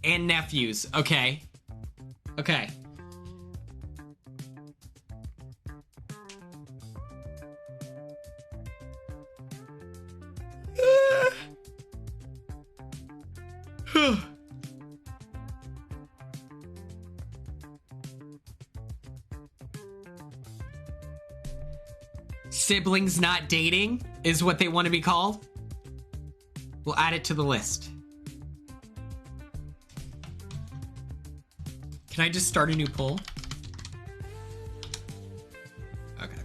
And nephews. Okay. Okay. Siblings not dating is what they want to be called. We'll add it to the list. Can I just start a new poll? Okay.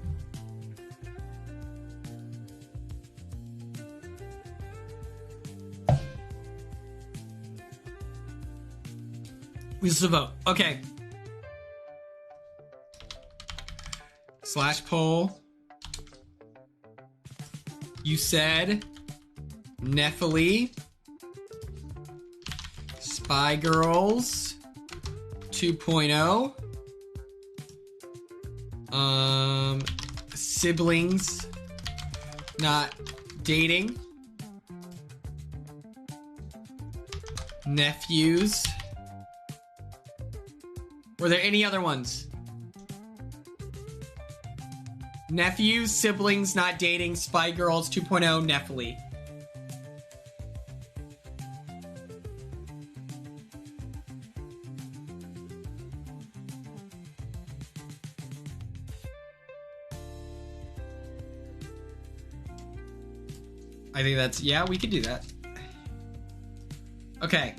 We still vote. Okay. Slash poll. You said Neffily, Spy Girls 2.0, siblings not dating, nephews. Were there any other ones? Nephews, siblings, not dating, Spy Girls 2.0, Neffily. I think that's... Yeah, we could do that. Okay.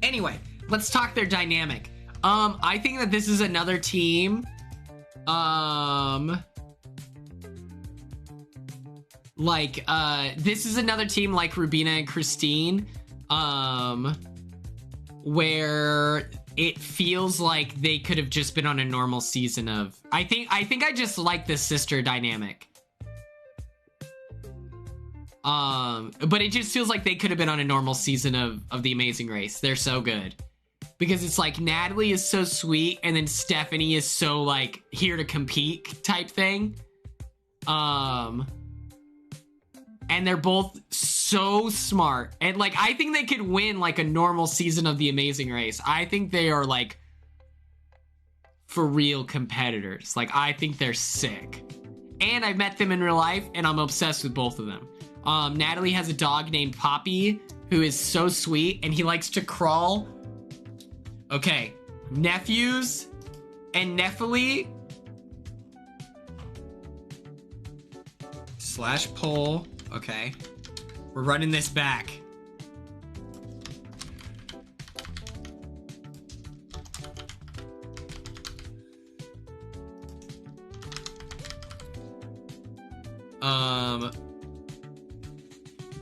Anyway, let's talk their dynamic. I think that this is another team... this is another team like Rubina and Christine, where it feels like they could have just been on a normal season of... I think I just like this sister dynamic. But it just feels like they could have been on a normal season of The Amazing Race. They're so good. Because it's like Natalie is so sweet, and then Stephanie is so, like, here to compete type thing. And they're both so smart. And, like, I think they could win, like, a normal season of The Amazing Race. I think they are, like, for real competitors. Like, I think they're sick. And I've met them in real life, and I'm obsessed with both of them. Natalie has a dog named Poppy, who is so sweet, and he likes to crawl. Okay. Nephews and Neffily. Slash poll. Okay. We're running this back.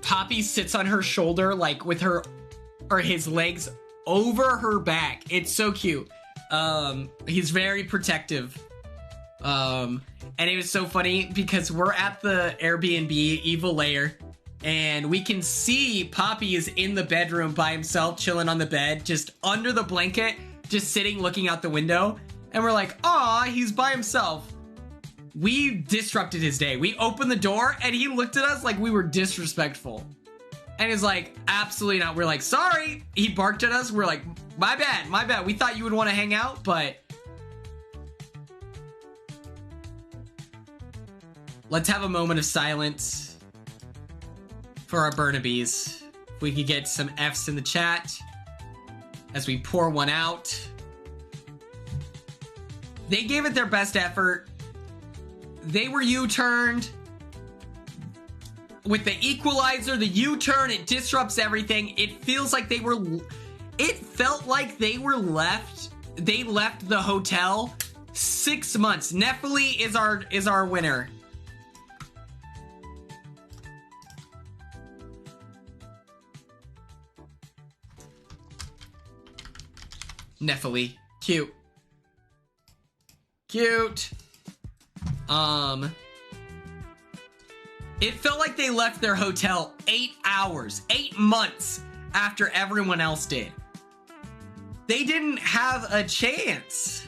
Poppy sits on her shoulder, like with her or his legs over her back. It's so cute. He's very protective. And it was so funny because we're at the Airbnb Evil Lair and we can see Poppy is in the bedroom by himself, chilling on the bed, just under the blanket, just sitting, looking out the window. And we're like, aw, he's by himself. We disrupted his day. We opened the door and he looked at us like we were disrespectful. And he's like, absolutely not. We're like, sorry. He barked at us. We're like, my bad, my bad. We thought you would want to hang out, but... Let's have a moment of silence for our Burnabys. If we could get some Fs in the chat as we pour one out. They gave it their best effort. They were U-turned. With the equalizer, the U-turn, it disrupts everything. It feels like they were... It felt like they were left... They left the hotel 6 months. Nephili is our winner. Nephili. Cute. Cute. It felt like they left their hotel 8 hours, 8 months after everyone else did. They didn't have a chance.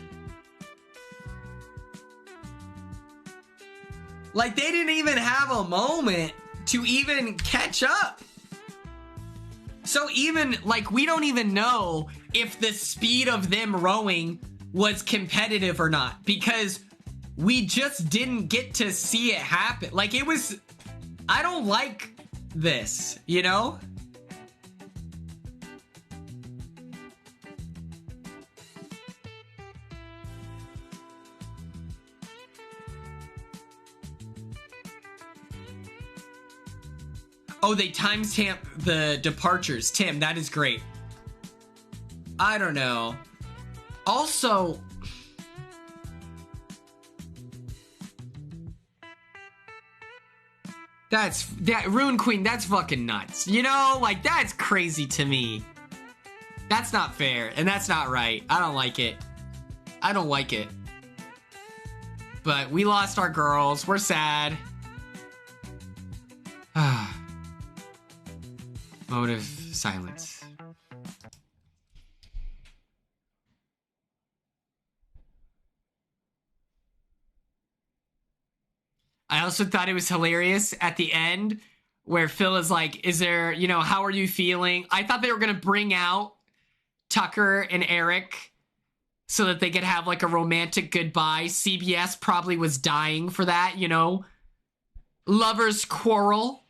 Like, they didn't even have a moment to even catch up. So even, like, we don't even know if the speed of them rowing was competitive or not, because we just didn't get to see it happen. Like, it was... I don't like this, you know? Oh, they timestamp the departures. Tim, that is great. I don't know. Also... That Rune Queen, that's fucking nuts. You know, like, that's crazy to me. That's not fair, and that's not right. I don't like it. I don't like it. But we lost our girls. We're sad. Moment of silence. I also thought it was hilarious at the end where Phil is like, is there, you know, how are you feeling? I thought they were going to bring out Tucker and Eric so that they could have like a romantic goodbye. CBS probably was dying for that, you know. Lovers quarrel.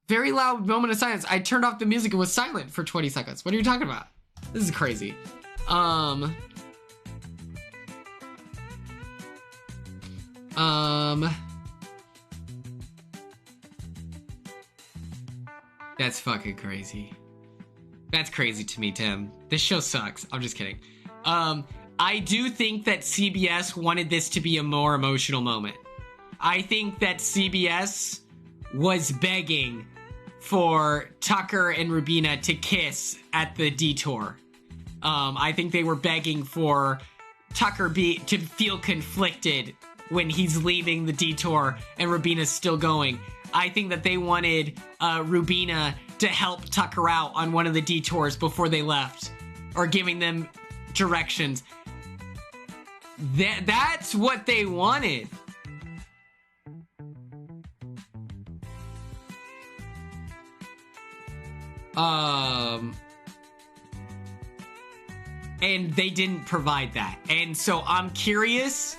Very loud moment of silence. I turned off the music and was silent for 20 seconds. What are you talking about? This is crazy. That's fucking crazy. That's crazy to me, Tim. This show sucks. I'm just kidding. I do think that CBS wanted this to be a more emotional moment. I think that CBS was begging for Tucker and Rubina to kiss at the detour. I think they were begging for Tucker to feel conflicted when he's leaving the detour and Rubina's still going. I think that they wanted Rubina to help Tucker out on one of the detours before they left, or giving them directions. That's what they wanted. And they didn't provide that. And so I'm curious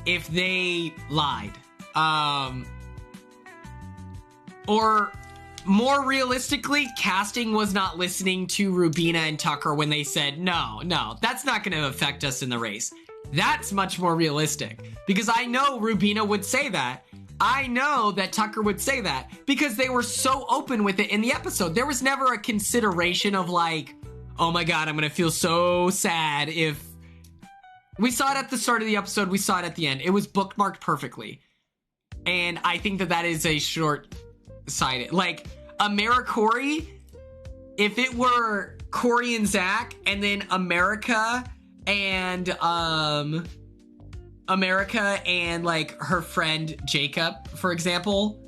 if they lied. Or more realistically, casting was not listening to Rubina and Tucker when they said, no, that's not going to affect us in the race. That's much more realistic. Because I know Rubina would say that. I know that Tucker would say that because they were so open with it in the episode. There was never a consideration of like, oh my God, I'm going to feel so sad if... We saw it at the start of the episode. We saw it at the end. It was bookmarked perfectly. And I think that that is a short-sighted... Like, AmeriCorey, if it were Corey and Zach, and then America and like her friend Jacob, for example,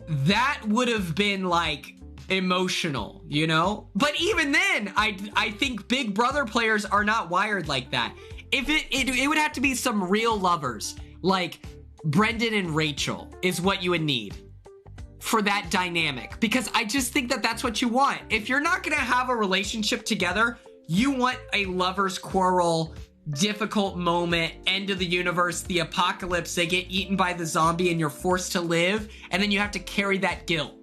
that would have been like emotional, you know? But even then, I think Big Brother players are not wired like that. If it would have to be some real lovers, like Brendan and Rachel is what you would need for that dynamic, because I just think that that's what you want. If you're not gonna have a relationship together, you want a lover's quarrel, difficult moment, end of the universe, the apocalypse, they get eaten by the zombie and you're forced to live, and then you have to carry that guilt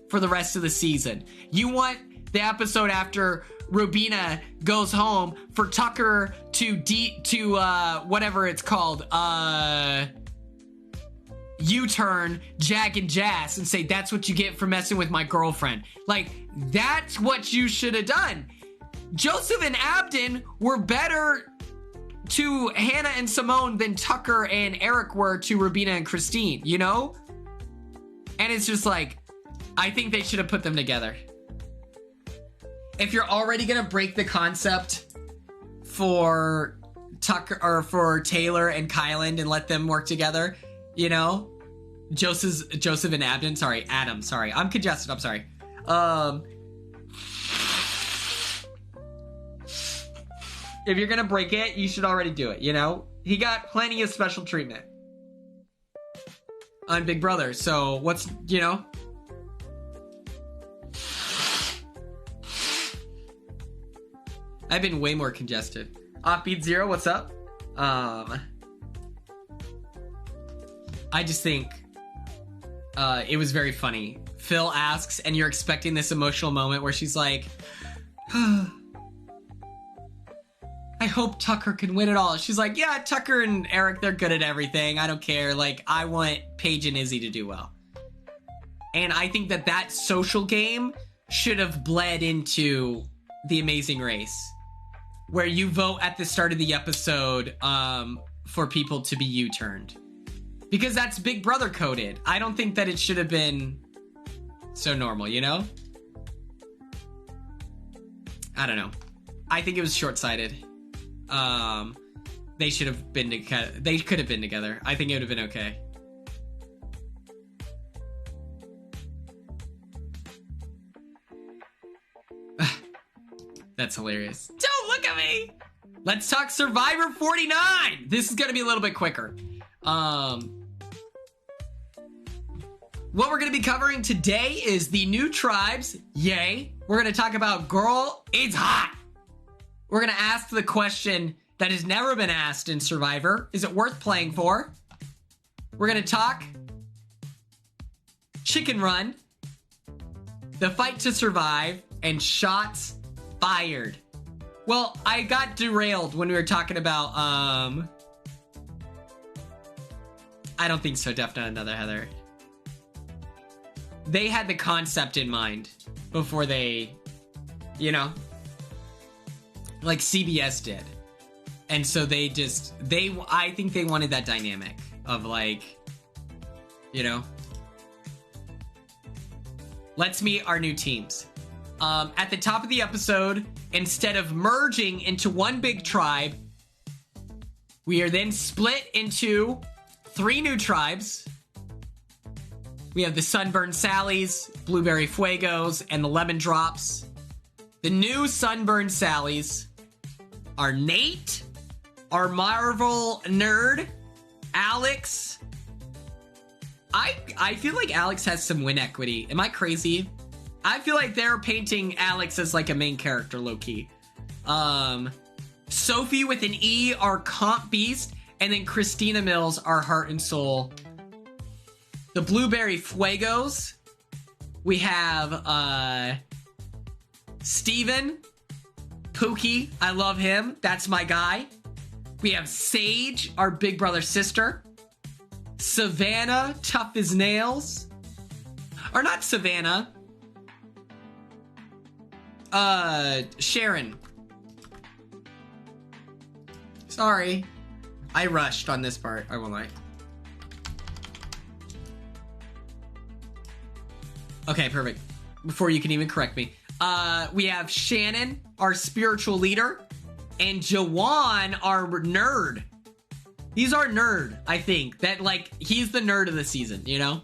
for the rest of the season. You want the episode after Rubina goes home for Tucker to whatever it's called, U-turn Jag and Jazz and say, that's what you get for messing with my girlfriend. Like, that's what you should have done. Joseph and Abden were better to Hannah and Simone than Tucker and Eric were to Rubina and Christine, you know? And it's just like, I think they should have put them together. If you're already gonna break the concept for Tucker or for Taylor and Kyland and let them work together, you know, Joseph and Abden, Adam, I'm congested, I'm sorry. If you're gonna break it, you should already do it, you know? He got plenty of special treatment on Big Brother, so what's, you know? I've been way more congested. Offbeat Zero, what's up? I just think it was very funny. Phil asks, and you're expecting this emotional moment where she's like, I hope Tucker can win it all. She's like, yeah, Tucker and Eric, they're good at everything. I don't care. Like, I want Paige and Izzy to do well. And I think that that social game should have bled into The Amazing Race, where you vote at the start of the episode for people to be U-turned. Because that's Big Brother coded. I don't think that it should have been so normal, you know? I don't know. I think it was short-sighted. They should have been together. They could have been together. I think it would have been okay. That's hilarious. Don't look at me! Let's talk Survivor 49! This is gonna be a little bit quicker. What we're gonna be covering today is the new tribes. Yay. We're gonna talk about Girl, It's Hot. We're gonna ask the question that has never been asked in Survivor. Is it worth playing for? We're gonna talk Chicken Run, the fight to survive, and shots fired. Well, I got derailed when we were talking about, I don't think so, Def Not Another Heather. They had the concept in mind before they, you know, like CBS did. And so I think they wanted that dynamic of like, you know, let's meet our new teams. At the top of the episode, instead of merging into one big tribe, we are then split into 3 new tribes. We have the Sunburned Sallies, Blueberry Fuegos, and the Lemon Drops. The new Sunburned Sallies are Nate, our Marvel nerd, Alex. I feel like Alex has some win equity. Am I crazy? I feel like they're painting Alex as like a main character, low-key. Sophie with an E, our Comp Beast, and then Christina Mills, our Heart and Soul. The Blueberry Fuegos, we have Steven, Pookie, I love him, that's my guy. We have Sage, our Big Brother sister. Savannah, tough as nails. Or not Savannah. Sharon. Sorry. I rushed on this part, I won't lie. Okay, perfect. Before you can even correct me. We have Shannon, our spiritual leader, and Jawan, our nerd. He's our nerd, I think. That, like, he's the nerd of the season, you know?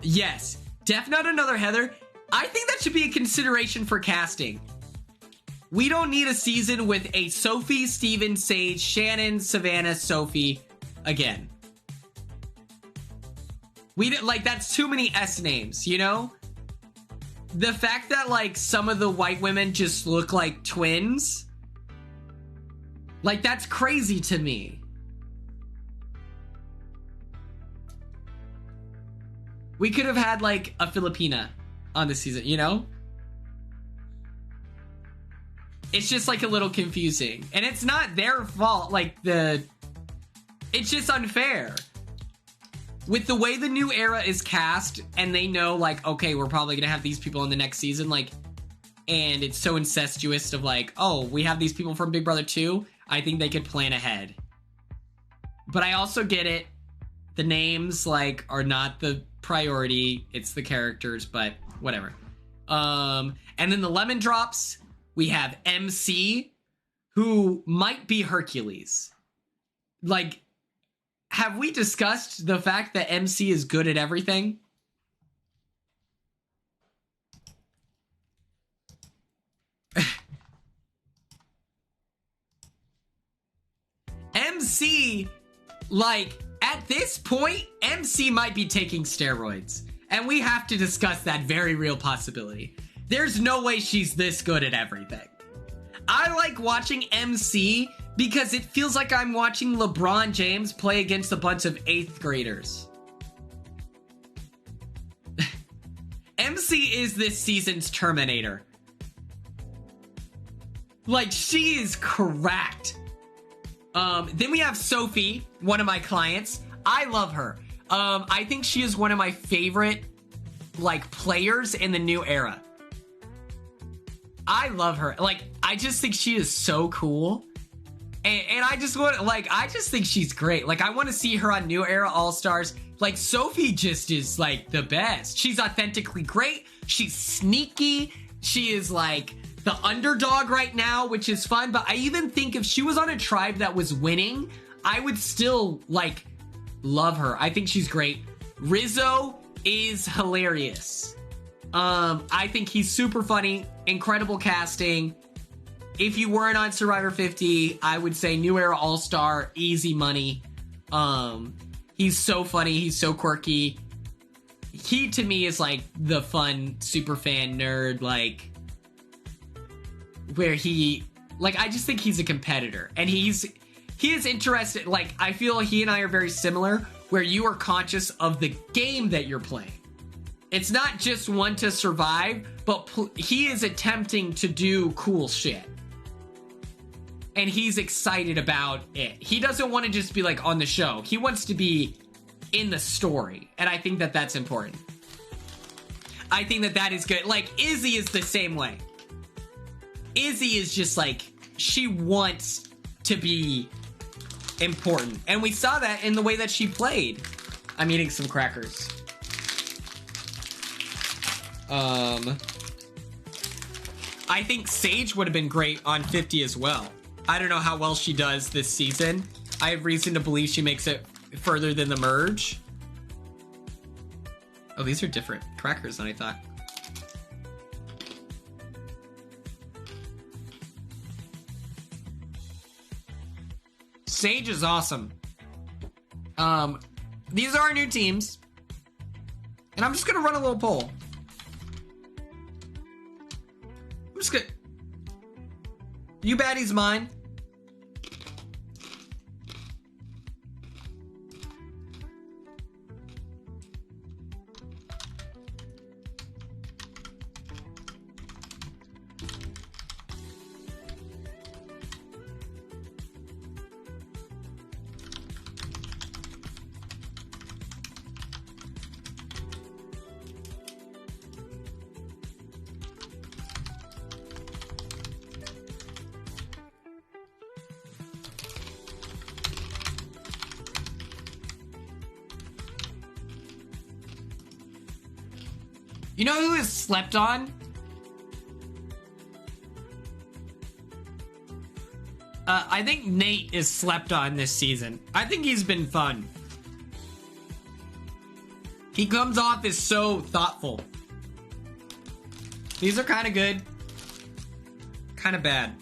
Yes. Def not another Heather. I think that should be a consideration for casting. We don't need a season with a Sophie, Steven, Sage, Shannon, Savannah, Sophie again. Like, that's too many S names, you know? The fact that, like, some of the white women just look like twins, like, that's crazy to me. We could have had, like, a Filipina on this season, you know? It's just, like, a little confusing. And it's not their fault, like, it's just unfair. With the way the new era is cast, and they know, like, okay, we're probably gonna have these people in the next season, like, and it's so incestuous of, like, oh, we have these people from Big Brother 2, I think they could plan ahead. But I also get it. The names, like, are not the priority. It's the characters, but whatever. And then the lemon drops, we have MC, who might be Hercules. Like, have we discussed the fact that MC is good at everything? MC, like, at this point, MC might be taking steroids. And we have to discuss that very real possibility. There's no way she's this good at everything. I like watching MC because it feels like I'm watching LeBron James play against a bunch of 8th graders. MC is this season's Terminator. Like, she is cracked. Then we have Sophie, one of my clients. I love her. I think she is one of my favorite, like, players in the new era. I love her. Like, I just think she is so cool. And I just want, like, I just think she's great. Like, I want to see her on New Era All-Stars. Like, Sophie just is, like, the best. She's authentically great. She's sneaky. She is, like, the underdog right now, which is fun. But I even think if she was on a tribe that was winning, I would still, like, love her. I think she's great. Rizzo is hilarious. I think he's super funny. Incredible casting. If you weren't on Survivor 50, I would say New Era All-Star, easy money. He's so funny. He's so quirky. He, to me, is, like, the fun super fan nerd, like, where he, like, I just think he's a competitor. And he is interested, like, I feel he and I are very similar, where you are conscious of the game that you're playing. It's not just one to survive, but he is attempting to do cool shit. And he's excited about it. He doesn't want to just be, like, on the show. He wants to be in the story. And I think that that's important. I think that that is good. Like, Izzy is the same way. Izzy is just, like, she wants to be important. And we saw that in the way that she played. I'm eating some crackers. I think Sage would have been great on 50 as well. I don't know how well she does this season. I have reason to believe she makes it further than the merge. Oh, these are different crackers than I thought. Sage is awesome. These are our new teams. And I'm just gonna run a little poll. I'm just gonna... You baddies mine. You know who is slept on? I think Nate is slept on this season. I think he's been fun. He comes off as so thoughtful. These are kind of good. Kind of bad.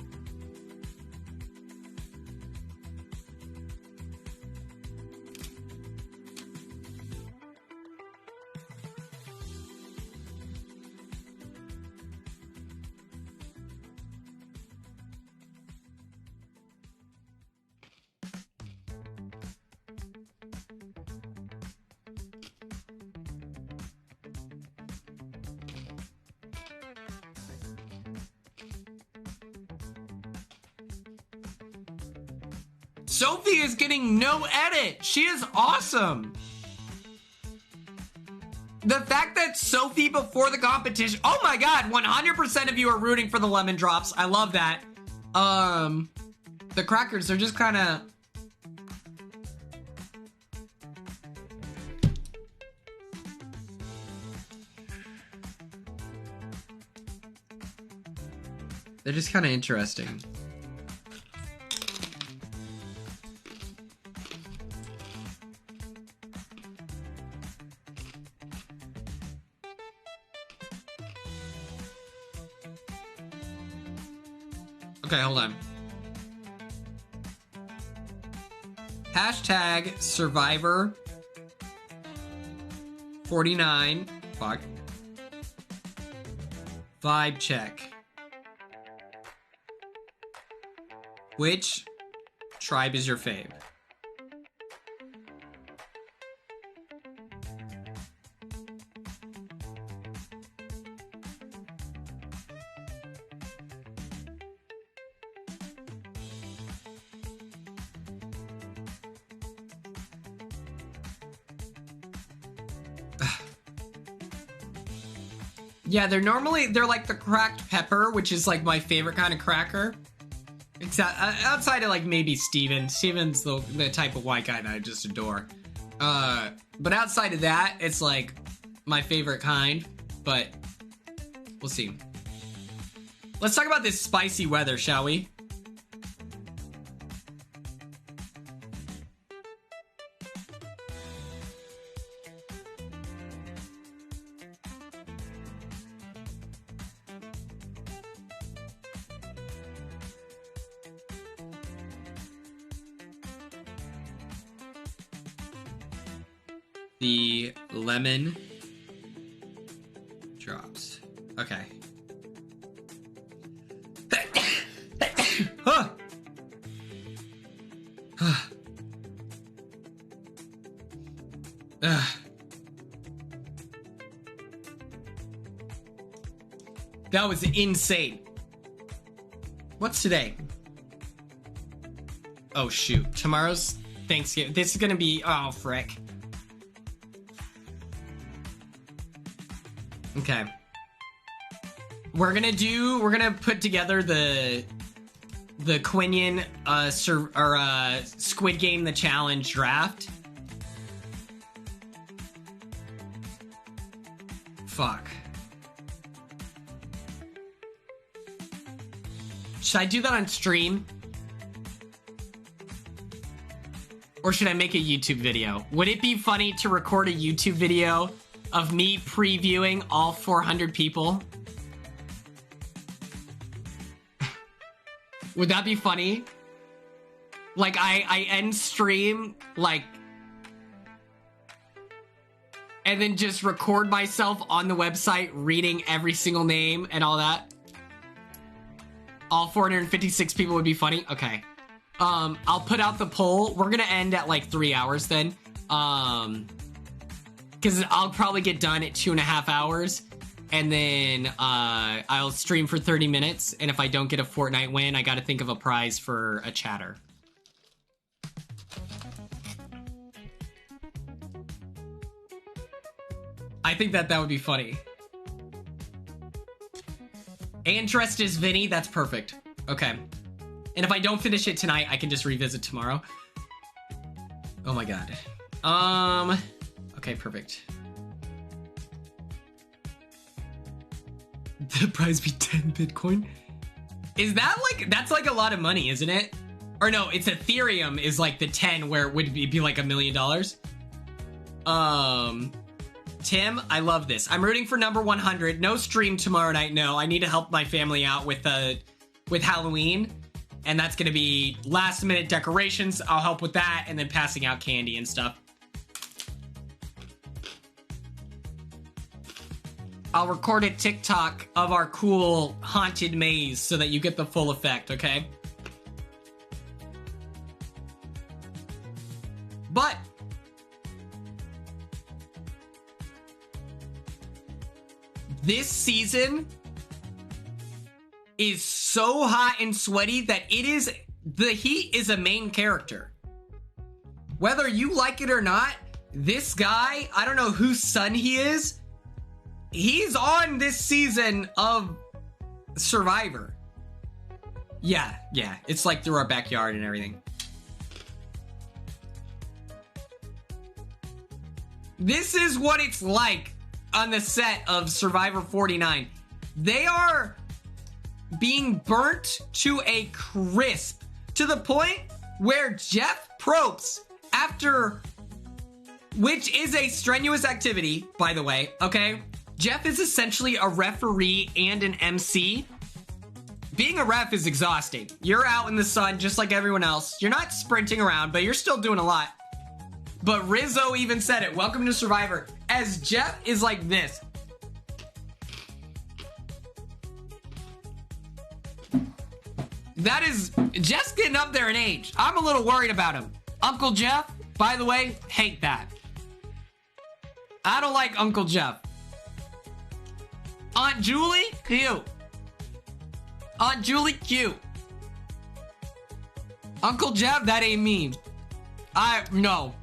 Sophie is getting no edit. She is awesome. The fact that Sophie before the competition, oh my god, 100% of you are rooting for the lemon drops. I love that. The crackers are just kind of interesting. Okay, hold on. Hashtag Survivor 49. Fuck. Vibe check. Which tribe is your fave? Yeah, they're like the cracked pepper, which is like my favorite kind of cracker. Except outside of like maybe Steven. Steven's the type of white guy that I just adore. But outside of that, it's like my favorite kind. But we'll see. Let's talk about this spicy weather, shall we? The lemon drops. Okay. Huh. That was insane. What's today? Oh shoot. Tomorrow's Thanksgiving. This is gonna be, oh frick. Okay. We're gonna put together the Quinion Squid Game the Challenge draft. Fuck. Should I do that on stream? Or should I make a YouTube video? Would it be funny to record a YouTube video of me previewing all 400 people? Would that be funny? Like I end stream, like, and then just record myself on the website reading every single name and all that. All 456 people would be funny. Okay. I'll put out the poll. We're gonna end at like 3 hours then. Because I'll probably get done at 2.5 hours, and then I'll stream for 30 minutes, and if I don't get a Fortnite win, I gotta think of a prize for a chatter. I think that would be funny. And dressed as Vinny, that's perfect. Okay. And if I don't finish it tonight, I can just revisit tomorrow. Oh my god. Okay, perfect. The prize be 10 Bitcoin. Is that like, that's like a lot of money, isn't it? Or no, it's Ethereum is like the 10 where it would be like $1 million. Tim, I love this. I'm rooting for number 100. No stream tomorrow night. No, I need to help my family out with Halloween. And that's going to be last minute decorations. I'll help with that and then passing out candy and stuff. I'll record a TikTok of our cool haunted maze so that you get the full effect, okay? But this season is so hot and sweaty that the heat is a main character. Whether you like it or not, this guy, I don't know whose son he is, he's on this season of Survivor. Yeah, it's like through our backyard and everything. This is what it's like on the set of Survivor 49. They are being burnt to a crisp, to the point where Jeff Probst, which is a strenuous activity, by the way, okay? Jeff is essentially a referee and an MC. Being a ref is exhausting. You're out in the sun just like everyone else. You're not sprinting around, but you're still doing a lot. But Rizzo even said it. Welcome to Survivor. As Jeff is like this. That is, Jeff's getting up there in age. I'm a little worried about him. Uncle Jeff, by the way, hate that. I don't like Uncle Jeff. Aunt Julie, cute. Aunt Julie, cute. Uncle Jeff, that ain't me. No.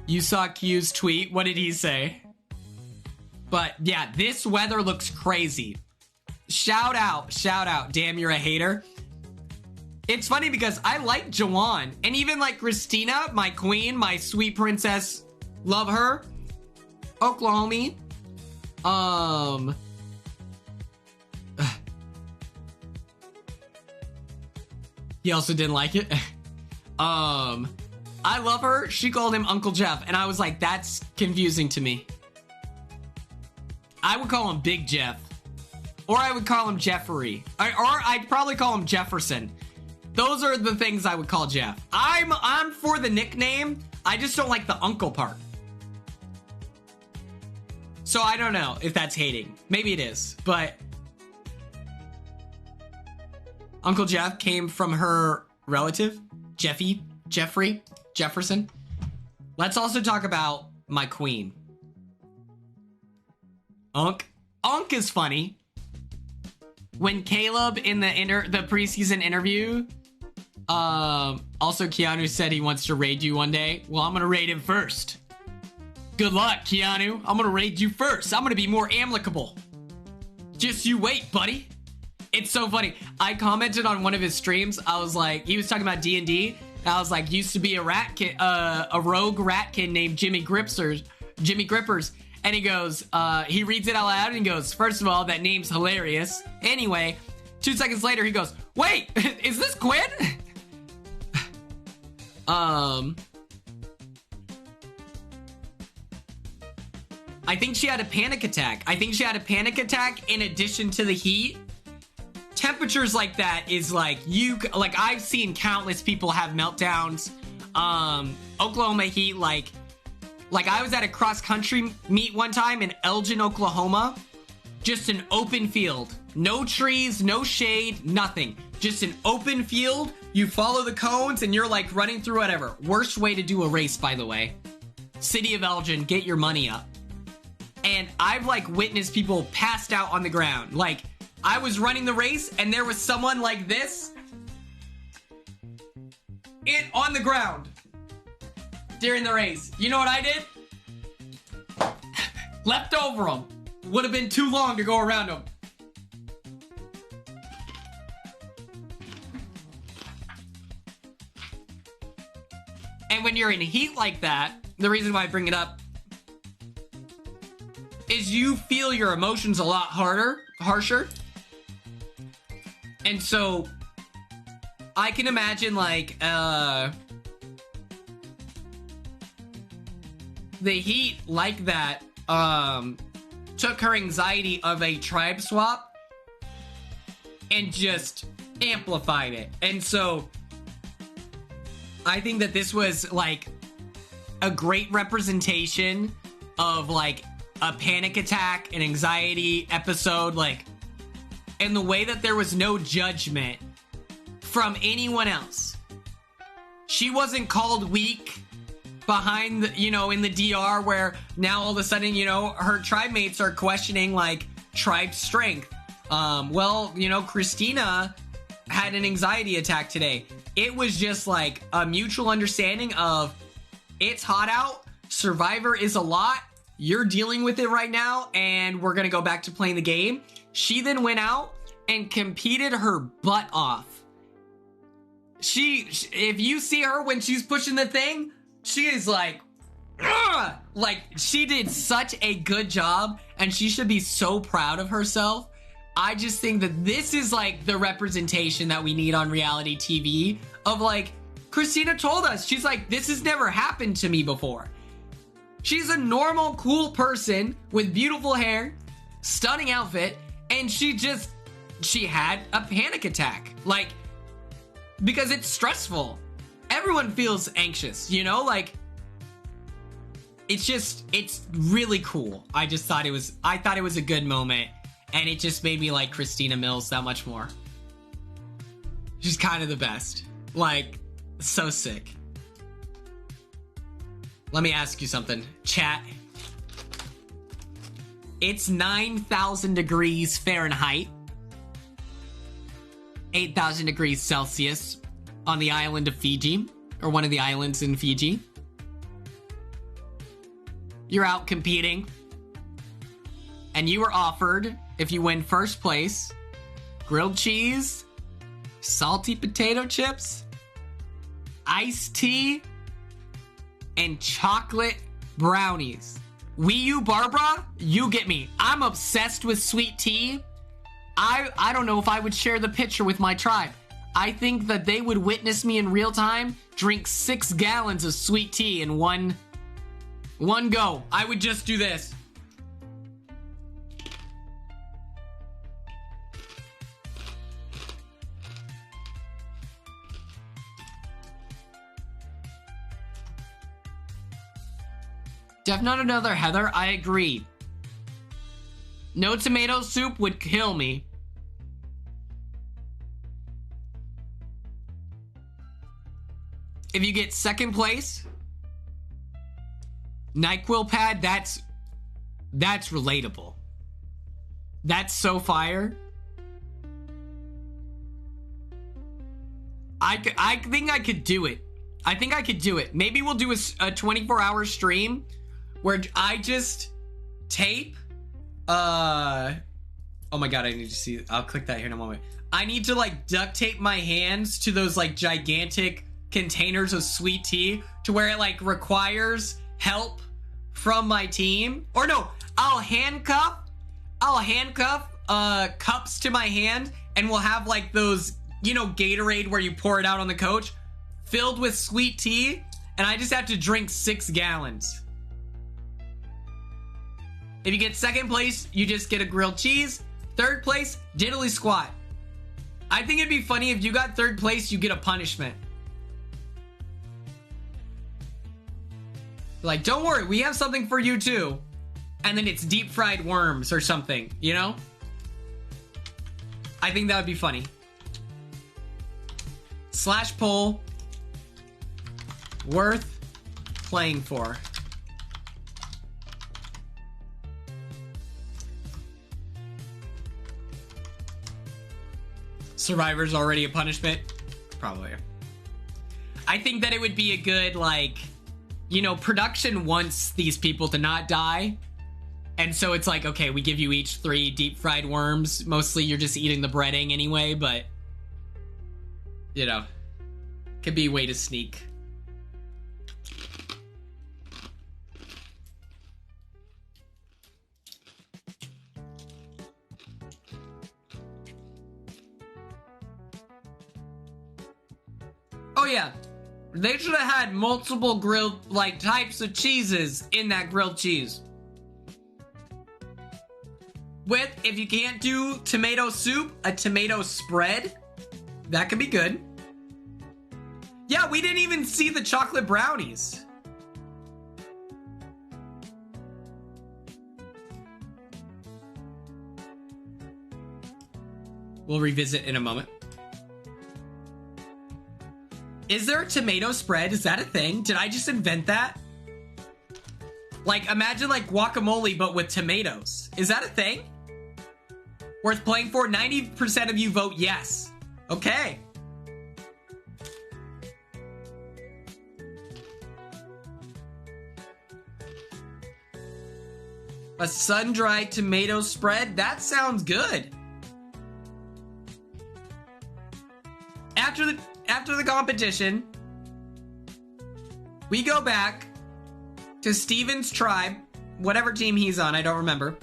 You saw Q's tweet. What did he say? But yeah, this weather looks crazy. Shout out. Damn, you're a hater. It's funny because I like Jawan and even like Christina, my queen, my sweet princess. Love her. Oklahoma. He also didn't like it. I love her. She called him Uncle Jeff, and I was like, that's confusing to me. I would call him Big Jeff. Or I would call him Jeffrey. Or I'd probably call him Jefferson. Those are the things I would call Jeff. I'm for the nickname. I just don't like the uncle part. So I don't know if that's hating. Maybe it is, but Uncle Jeff came from her relative, Jeffrey, Jefferson. Let's also talk about my queen. Unc is funny. When Caleb in the preseason interview, also Keanu said he wants to raid you one day. Well, I'm gonna raid him first. Good luck, Keanu. I'm gonna raid you first. I'm gonna be more amicable. Just you wait, buddy. It's so funny. I commented on one of his streams. I was like, he was talking about D&D. I was like, used to be a rogue ratkin named Jimmy Grippers. And he goes, he reads it out loud and he goes, first of all, that name's hilarious. Anyway, 2 seconds later, he goes, wait, is this Quinn? I think she had a panic attack. In addition to the heat. Temperatures like that is like, I've seen countless people have meltdowns. Oklahoma heat, like I was at a cross-country meet one time in Elgin, Oklahoma. Just an open field. No trees, no shade, nothing. Just an open field. You follow the cones and you're like running through whatever. Worst way to do a race, by the way. City of Elgin, get your money up. And I've like witnessed people passed out on the ground. Like, I was running the race and there was someone like this on the ground during the race. You know what I did? Leapt over them. Would have been too long to go around them. And when you're in heat like that, the reason why I bring it up you feel your emotions a lot harsher. And so I can imagine like the heat like that took her anxiety of a tribe swap and just amplified it. And so I think that this was like a great representation of like a panic attack, an anxiety episode, like, and the way that there was no judgment from anyone else. She wasn't called weak behind the, you know, in the DR, where now all of a sudden, you know, her tribe mates are questioning like tribe strength. Well, you know, Christina had an anxiety attack today. It was just like a mutual understanding of it's hot out, Survivor is a lot, you're dealing with it right now, and we're gonna go back to playing the game. She then went out and competed her butt off. If you see her when she's pushing the thing, she is like, ugh! Like, she did such a good job, and she should be so proud of herself. I just think that this is like the representation that we need on reality TV of like, Christina told us, she's like, this has never happened to me before. She's a normal, cool person with beautiful hair, stunning outfit, and she had a panic attack. Like, because it's stressful. Everyone feels anxious, you know? Like, it's really cool. I thought it was a good moment, and it just made me like Christina Mills that much more. She's kind of the best. Like, so sick. Let me ask you something, chat. It's 9,000 degrees Fahrenheit, 8,000 degrees Celsius on the island of Fiji, or one of the islands in Fiji. You're out competing, and you were offered, if you win first place, grilled cheese, salty potato chips, iced tea, and chocolate brownies. Wii U Barbara, you get me. I'm obsessed with sweet tea. I don't know if I would share the picture with my tribe. I think that they would witness me in real time drink 6 gallons of sweet tea in one go. I would just do this. Definitely not another Heather. I agree. No tomato soup would kill me. If you get second place, NyQuil pad, that's relatable. That's so fire. I think I could do it. I think I could do it. Maybe we'll do a 24-hour stream where I just tape. Oh my god, I need to see. I'll click that here in a moment. I need to like duct tape my hands to those like gigantic containers of sweet tea to where it like requires help from my team. Or no, I'll handcuff cups to my hand, and we'll have like those, you know, Gatorade where you pour it out on the coach, filled with sweet tea, and I just have to drink 6 gallons. If you get second place, you just get a grilled cheese. Third place, diddly squat. I think it'd be funny if you got third place, you get a punishment. Like, don't worry, we have something for you too. And then it's deep fried worms or something, you know? I think that would be funny. Slash poll. Worth playing for. Survivor's already a punishment? Probably. I think that it would be a good, like, you know, production wants these people to not die. And so it's like, okay, we give you each 3 deep fried worms. Mostly you're just eating the breading anyway, but, you know, could be a way to sneak. Oh yeah, they should have had multiple grilled, like, types of cheeses in that grilled cheese. With, if you can't do tomato soup, a tomato spread. That could be good. Yeah, we didn't even see the chocolate brownies. We'll revisit in a moment. Is there a tomato spread? Is that a thing? Did I just invent that? Like, imagine like guacamole, but with tomatoes. Is that a thing? Worth playing for? 90% of you vote yes. Okay. A sun-dried tomato spread? That sounds good. After the competition, we go back to Steven's tribe, whatever team he's on, I don't remember.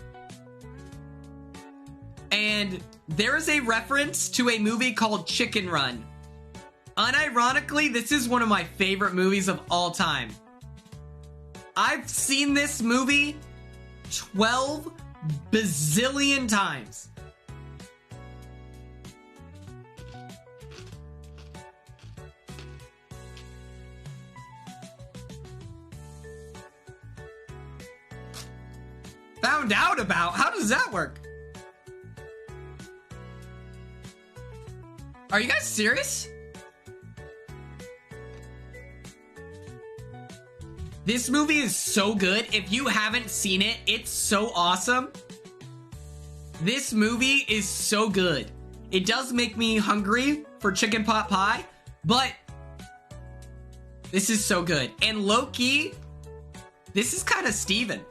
And there is a reference to a movie called Chicken Run. Unironically, this is one of my favorite movies of all time. I've seen this movie 12 bazillion times. Found out about? How does that work? Are you guys serious? This movie is so good. If you haven't seen it, it's so awesome. This movie is so good. It does make me hungry for chicken pot pie, but this is so good. And low-key, this is kind of Steven.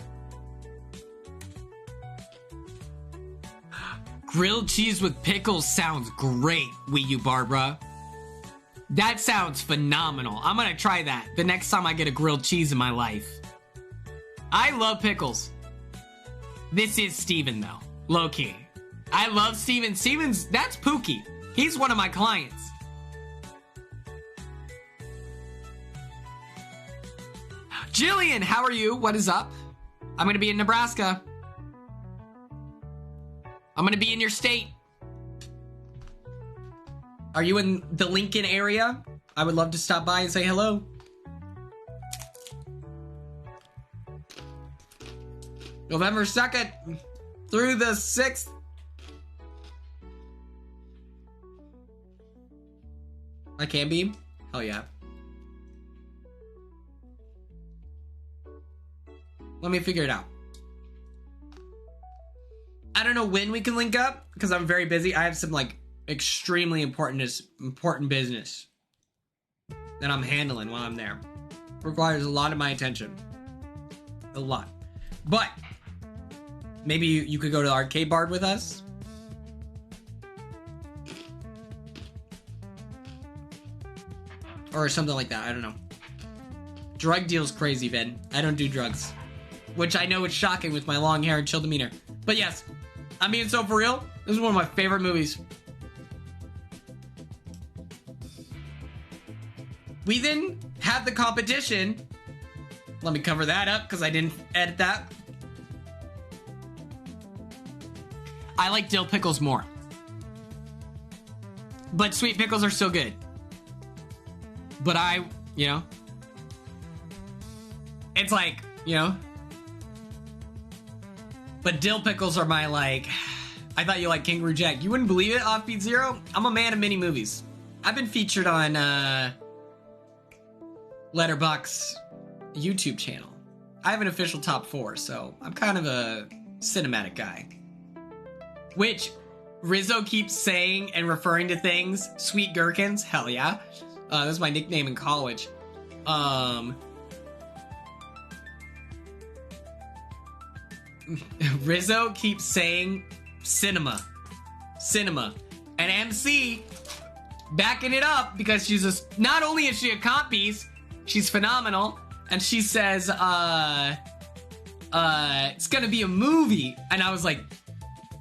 Grilled cheese with pickles sounds great, Wii U Barbara. That sounds phenomenal. I'm gonna try that the next time I get a grilled cheese in my life. I love pickles. This is Steven though, low-key. I love Steven. That's Pookie. He's one of my clients. Jillian, how are you? What is up? I'm gonna be in Nebraska. I'm gonna be in your state. Are you in the Lincoln area? I would love to stop by and say hello. November 2nd through the 6th. I can be? Hell yeah. Let me figure it out. I don't know when we can link up because I'm very busy. I have some like extremely important business that I'm handling while I'm there. Requires a lot of my attention. A lot. But maybe you could go to the arcade bar with us. Or something like that. I don't know. Drug deal's crazy, Vin. I don't do drugs. Which I know is shocking with my long hair and chill demeanor. But yes, I'm being so for real. This is one of my favorite movies. We then have the competition. Let me cover that up because I didn't edit that. I like dill pickles more. But sweet pickles are still good. But it's like, but dill pickles are my like, I thought you liked Kangaroo Jack. You wouldn't believe it, Offbeat Zero. I'm a man of many movies. I've been featured on Letterboxd YouTube channel. I have an official top 4, so I'm kind of a cinematic guy. Which Rizzo keeps saying and referring to things. Sweet gherkins, hell yeah. That was my nickname in college. Rizzo keeps saying cinema. And MC backing it up because she's not only is she a comp piece, she's phenomenal. And she says, it's gonna be a movie. And I was like,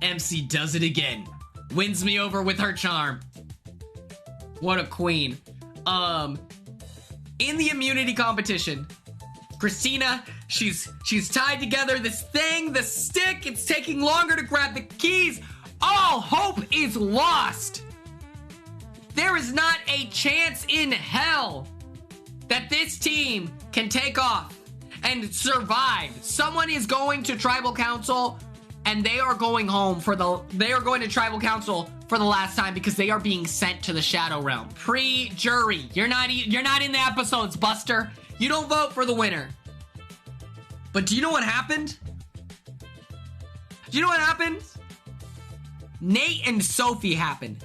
MC does it again. Wins me over with her charm. What a queen. In the immunity competition, Christina, she's tied together this thing, the stick. It's taking longer to grab the keys. All hope is lost. There is not a chance in hell that this team can take off and survive. Someone is going to tribal council, and they are going home they are going to tribal council for the last time because they are being sent to the Shadow Realm. Pre-jury. You're not in the episodes, Buster. You don't vote for the winner. But do you know what happened? Do you know what happened? Nate and Sophie happened.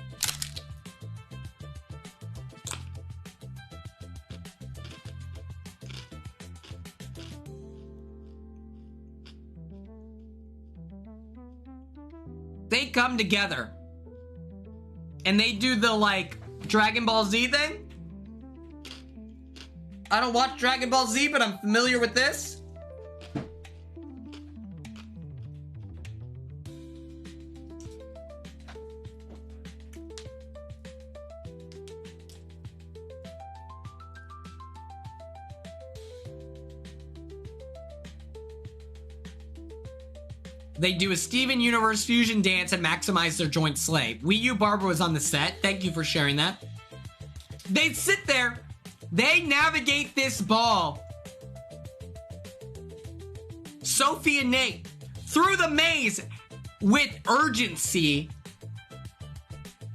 They come together and they do the like Dragon Ball Z thing. I don't watch Dragon Ball Z, but I'm familiar with this. They do a Steven Universe fusion dance and maximize their joint slay. Wii U Barbara was on the set. Thank you for sharing that. They sit there. They navigate this ball. Sophie and Nate through the maze with urgency.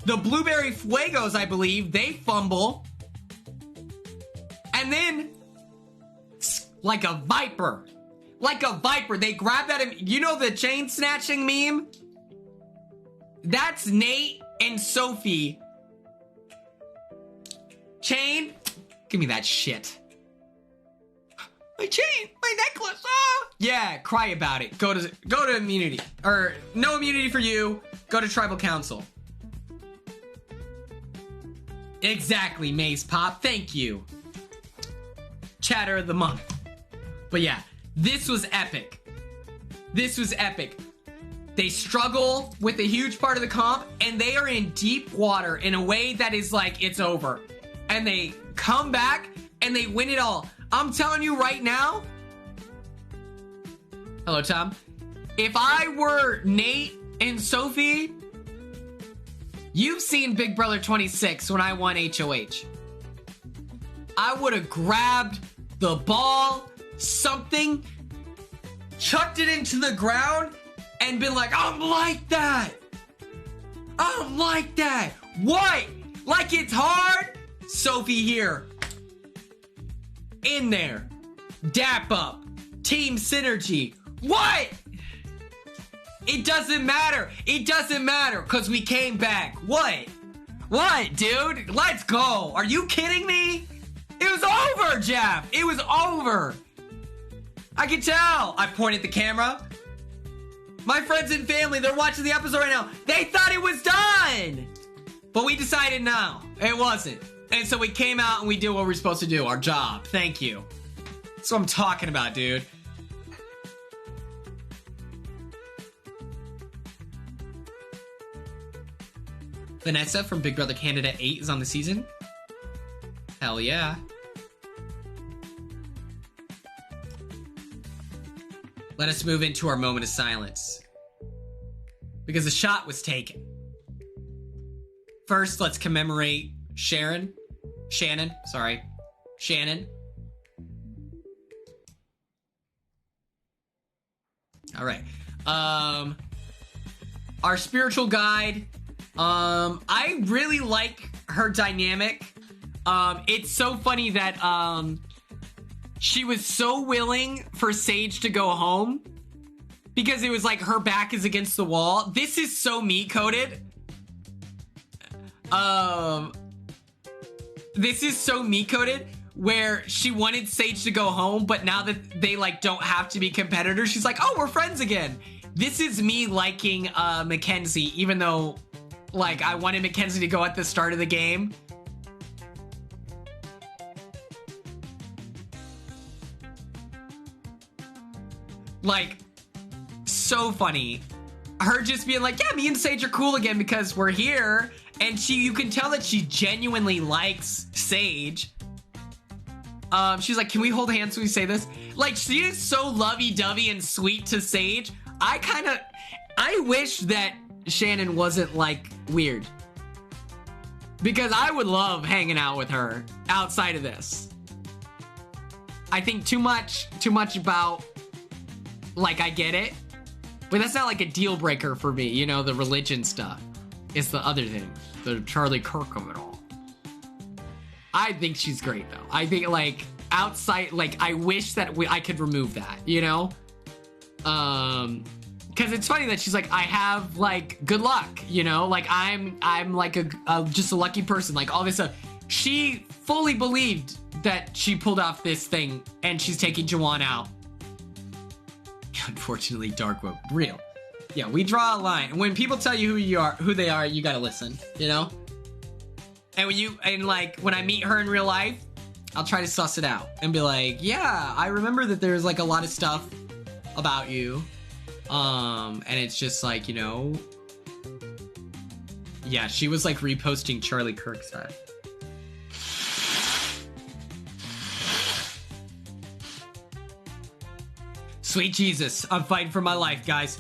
The Blueberry Fuegos, I believe, they fumble. And then, like a viper, they grab that. You know the chain snatching meme? That's Nate and Sophie. Chain? Give me that shit. My chain, my necklace. Ah! Yeah, cry about it. Go to immunity. Or no immunity for you. Go to tribal council. Exactly, Maze Pop. Thank you. Chatter of the month. But yeah, this was epic. This was epic. They struggle with a huge part of the comp, and they are in deep water in a way that is like, it's over. And they come back, and they win it all. I'm telling you right now. Hello, Tom. If I were Nate and Sophie, you've seen Big Brother 26 when I won HOH. I would have grabbed the ball, something, chucked it into the ground, and been like, I'm like that. I'm like that. What? Like it's hard? Sophie here. In there. Dap up. Team synergy. What? It doesn't matter. It doesn't matter because we came back. What? What, dude? Let's go. Are you kidding me? It was over, Jeff. It was over. I can tell. I pointed the camera. My friends and family, they're watching the episode right now. They thought it was done. But we decided no, it wasn't. And so we came out and we did what we're supposed to do, our job. Thank you. That's what I'm talking about, dude. Vanessa from Big Brother Canada 8 is on the season. Hell yeah. Let us move into our moment of silence. Because a shot was taken. First, let's commemorate Shannon. All right. Our spiritual guide. I really like her dynamic. It's so funny that she was so willing for Sage to go home because it was like her back is against the wall. This is so me-coded. This is so me-coded where she wanted Sage to go home, but now that they like don't have to be competitors, she's like, oh, we're friends again. This is me liking Mackenzie, even though like I wanted Mackenzie to go at the start of the game. Like, so funny. Her just being like, yeah, me and Sage are cool again because we're here. And you can tell that she genuinely likes Sage. She's like, can we hold hands when we say this? Like, she is so lovey-dovey and sweet to Sage. I wish that Shannon wasn't, like, weird. Because I would love hanging out with her outside of this. I think too much about, like, I get it. But that's not, like, a deal breaker for me, you know, the religion stuff. It's the other thing, the Charlie Kirk of it all. I think she's great, though. I think, like, outside, like, I wish that I could remove that, you know? Because it's funny that she's like, I have, like, good luck, you know? Like, I'm like, just a lucky person, like, all this stuff. She fully believed that she pulled off this thing, and she's taking Jawan out. Unfortunately, Dark Web, real. Yeah, we draw a line. When people tell you who they are, you gotta listen, you know? And like, when I meet her in real life, I'll try to suss it out and be like, yeah, I remember that there's, like, a lot of stuff about you. And it's just like, you know, yeah, she was, like, reposting Charlie Kirk stuff. Sweet Jesus, I'm fighting for my life, guys.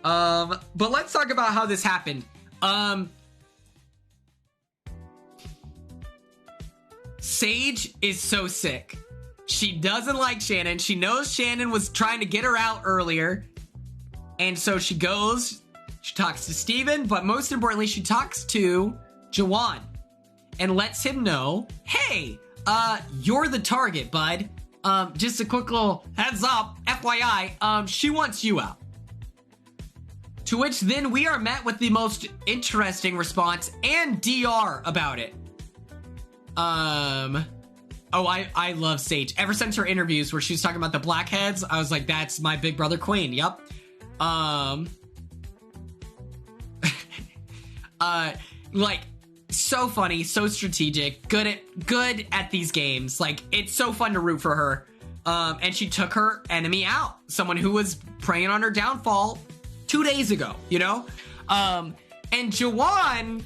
But let's talk about how this happened. Sage is so sick. She doesn't like Shannon. She knows Shannon was trying to get her out earlier. And so she goes, she talks to Steven, but most importantly, she talks to Jawan and lets him know, hey, you're the target, bud. Just a quick little heads up, FYI, she wants you out. To which then we are met with the most interesting response and DR about it. Oh, I love Sage. Ever since her interviews where she was talking about the blackheads, I was like, that's my big brother Queen. Yep. Like, so funny, so strategic, good at these games. Like, it's so fun to root for her. And she took her enemy out, someone who was preying on her downfall 2 days ago, you know? And Jawan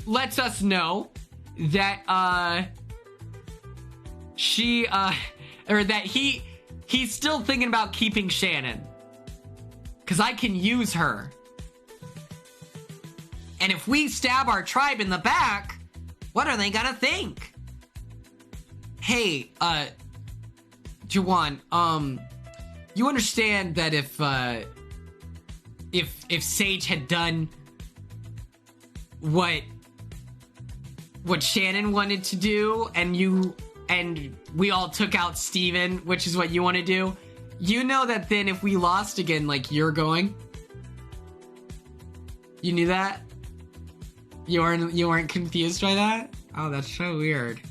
lets us know that he's still thinking about keeping Shannon, because I can use her, and if we stab our tribe in the back, what are they gonna think? Hey, Jawan, you understand that if Sage had done what Shannon wanted to do, and we all took out Steven, which is what you want to do, you know that then if we lost again, like, you're going? You knew that? You weren't confused by that? Oh, that's so weird.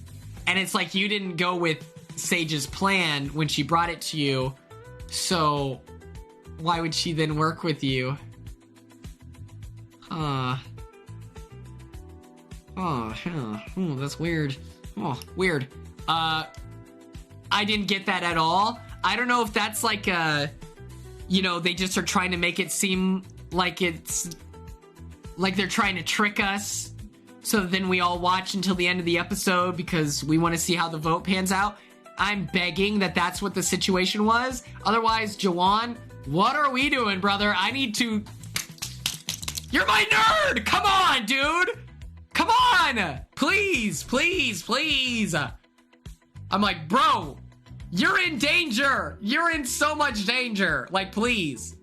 And it's like you didn't go with Sage's plan when she brought it to you, so why would she then work with you? Huh. Oh, yeah. Oh, that's weird. Oh, weird. I didn't get that at all. I don't know if that's like they just are trying to make it seem like it's like they're trying to trick us, so then we all watch until the end of the episode because we want to see how the vote pans out. I'm begging that that's what the situation was. Otherwise, Jawan, what are we doing, brother? I need to... You're my nerd! Come on, dude! Come on! Please, please, please! I'm like, bro, you're in danger! You're in so much danger! Like, please.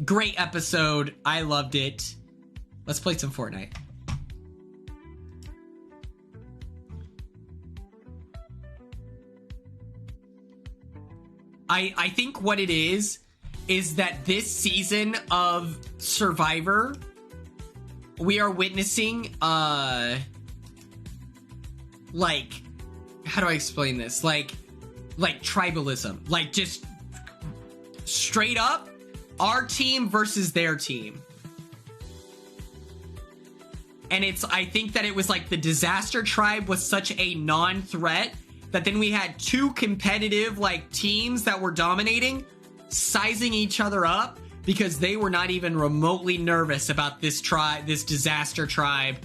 Great episode. I loved it. Let's play some Fortnite. I think what it is that this season of Survivor, we are witnessing, like, how do I explain this? Like tribalism. Like, just straight up, our team versus their team. And I think that it was like the Disaster Tribe was such a non-threat that then we had two competitive, like, teams that were dominating, sizing each other up, because they were not even remotely nervous about this disaster tribe,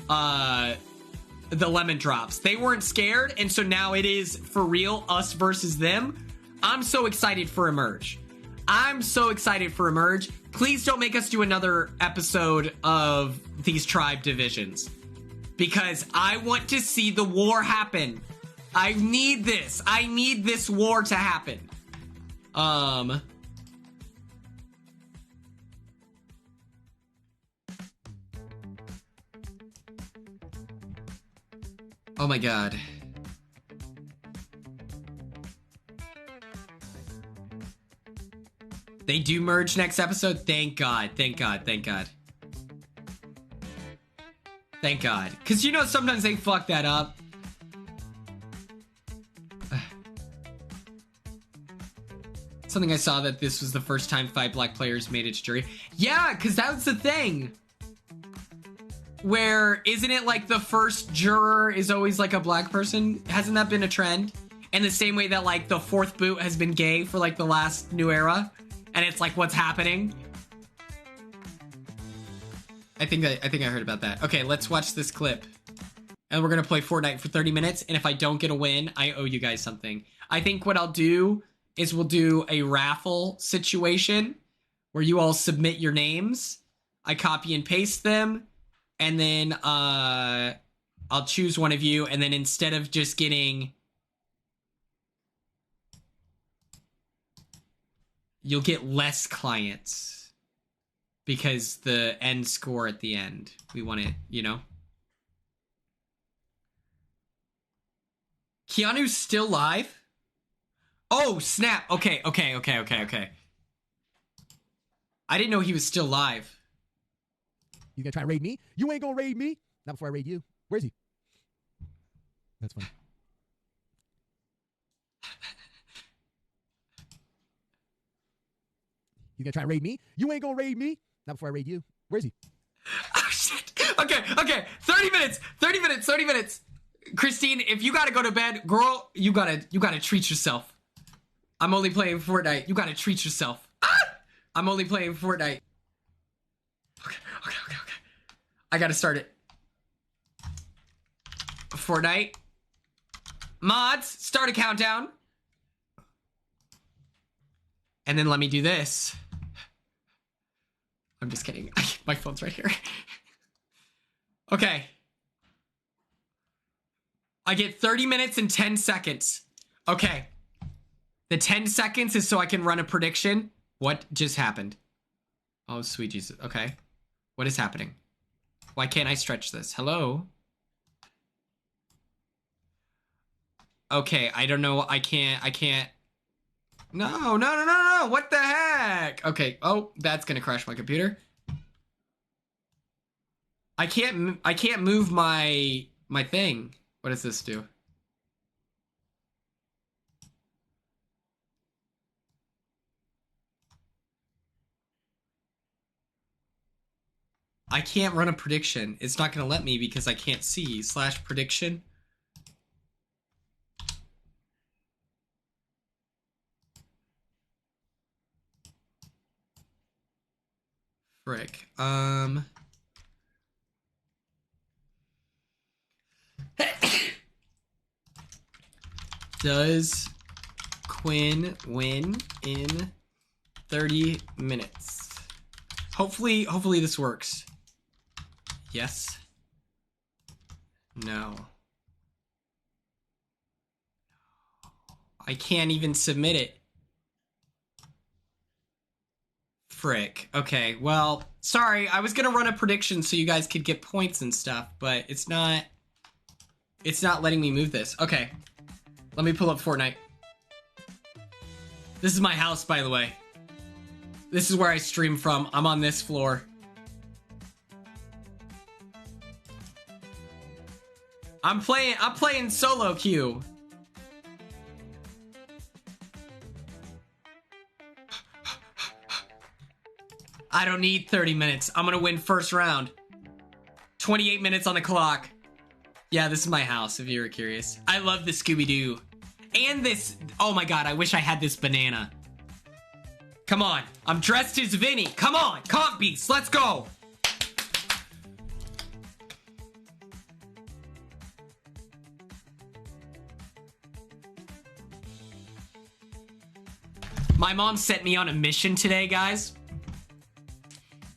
the lemon drops. They weren't scared, and so now it is for real, us versus them. I'm so excited for Emerge. I'm so excited for Emerge. Please don't make us do another episode of these tribe divisions, because I want to see the war happen. I need this. I need this war to happen. Oh my god. They do merge next episode? Thank God. Thank God. Thank God. Thank God. Because you know sometimes they fuck that up. Something I saw that this was the first time 5 black players made it to jury. Yeah, because that was the thing. Where, isn't it like the first juror is always like a black person? Hasn't that been a trend? In the same way that like the 4th boot has been gay for like the last new era? And it's like, what's happening? I think I heard about that. Okay, let's watch this clip. And we're gonna play Fortnite for 30 minutes. And if I don't get a win, I owe you guys something. I think what I'll do is we'll do a raffle situation where you all submit your names. I copy and paste them. And then I'll choose one of you. And then instead of just getting... You'll get less clients. Because the end score at the end. We want it, you know? Keanu's still live? Oh, snap. Okay. I didn't know he was still live. You gonna try and raid me? You ain't gonna raid me. Not before I raid you. Where's he? That's funny. You gonna try and raid me? You ain't gonna raid me. Not before I raid you. Where's he? Oh, shit. Okay. 30 minutes. Christine, if you gotta go to bed, girl, you gotta treat yourself. I'm only playing Fortnite. You gotta treat yourself. I'm only playing Fortnite. Okay. I gotta start it. Fortnite. Mods, start a countdown. And then let me do this. I'm just kidding. My phone's right here. Okay. I get 30 minutes and 10 seconds. Okay. The 10 seconds is so I can run a prediction. What just happened? Oh, sweet Jesus. Okay. What is happening? Why can't I stretch this? Hello? Okay, I don't know. I can't. No. What the heck? Okay. Oh, that's gonna crash my computer. I can't move my thing. What does this do? I can't run a prediction. It's not gonna let me because I can't see. / prediction. Frick. Does Quinn win in 30 minutes? Hopefully this works. Yes. No. I can't even submit it. Frick. Okay, well, sorry. I was gonna run a prediction so you guys could get points and stuff, but it's not letting me move this. Okay. Let me pull up Fortnite. This is my house, by the way. This is where I stream from. I'm on this floor. I'm playing solo queue. I don't need 30 minutes. I'm gonna win first round. 28 minutes on the clock. Yeah, this is my house, if you were curious. I love the Scooby-Doo. And this, oh my god, I wish I had this banana. Come on. I'm dressed as Vinny. Come on. Comp Beast. Let's go. My mom sent me on a mission today, guys.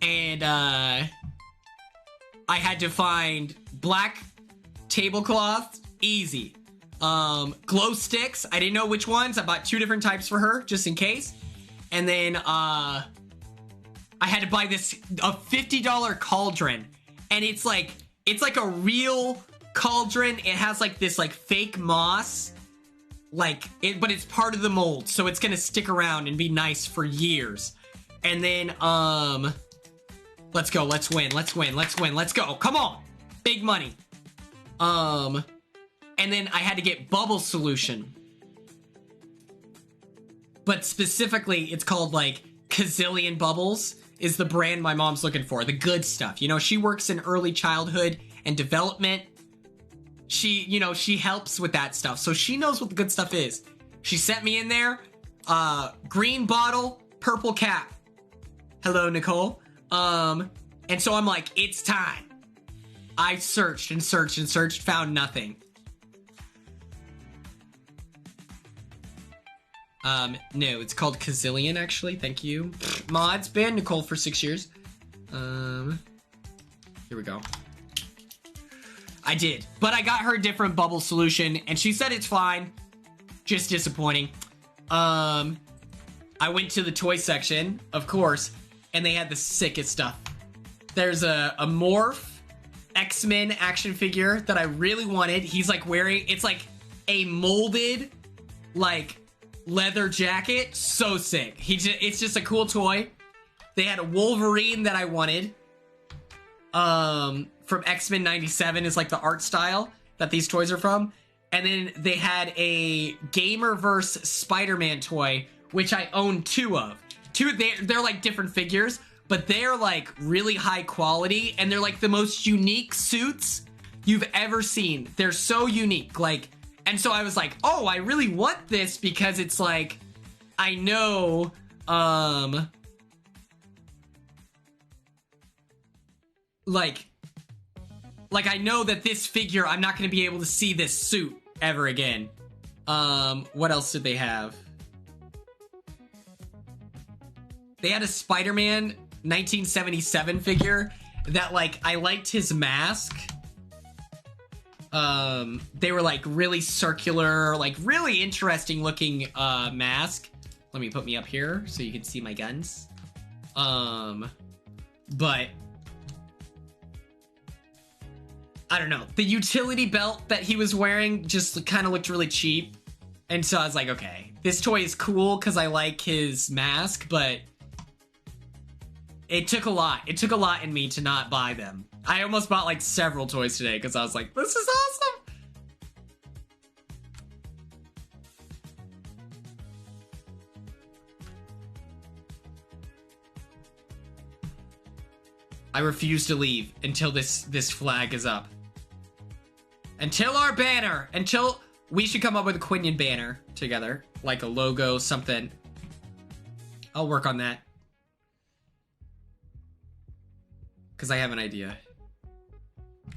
And I had to find black tablecloth, easy. Glow sticks, I didn't know which ones. I bought 2 different types for her, just in case. And then I had to buy this a $50 cauldron. And it's like a real cauldron. It has like this like fake moss. Like it, but it's part of the mold, so it's gonna stick around and be nice for years. And then let's go, let's win, let's win, let's win, let's go. Come on. Big money. And then I had to get bubble solution. But specifically, it's called like Gazillion Bubbles is the brand my mom's looking for. The good stuff. You know, she works in early childhood and development. She, you know, she helps with that stuff. So she knows what the good stuff is. She sent me in there. Green bottle, purple cap. Hello, Nicole. And so I'm like, it's time. I searched and searched and searched, found nothing. No, it's called Gazillion, actually. Thank you. Mods been Nicole for 6 years. Here we go. I did, but I got her a different bubble solution, and she said it's fine. Just disappointing. I went to the toy section, of course, and they had the sickest stuff. There's a Morph X-Men action figure that I really wanted. He's like wearing, it's like a molded, like, leather jacket. So sick. It's just a cool toy. They had a Wolverine that I wanted. From X-Men 97 is like the art style that these toys are from. And then they had a Gamerverse Spider-Man toy, which I own 2 of. They're like different figures, but they're like really high quality, and they're like the most unique suits you've ever seen. They're so unique, like, and so I was like, oh, I really want this because it's like, I know, like I know that this figure, I'm not going to be able to see this suit ever again. What else did they have? They had a Spider-Man 1977 figure that, like, I liked his mask. They were, like, really circular, like, really interesting looking, mask. Let me put me up here so you can see my guns. But I don't know. The utility belt that he was wearing just kind of looked really cheap. And so I was like, okay, this toy is cool because I like his mask, but it took a lot. It took a lot in me to not buy them. I almost bought like several toys today because I was like, this is awesome. I refuse to leave until this flag is up. Until our banner, until we should come up with a Quinion banner together, like a logo, something. I'll work on that. Because I have an idea.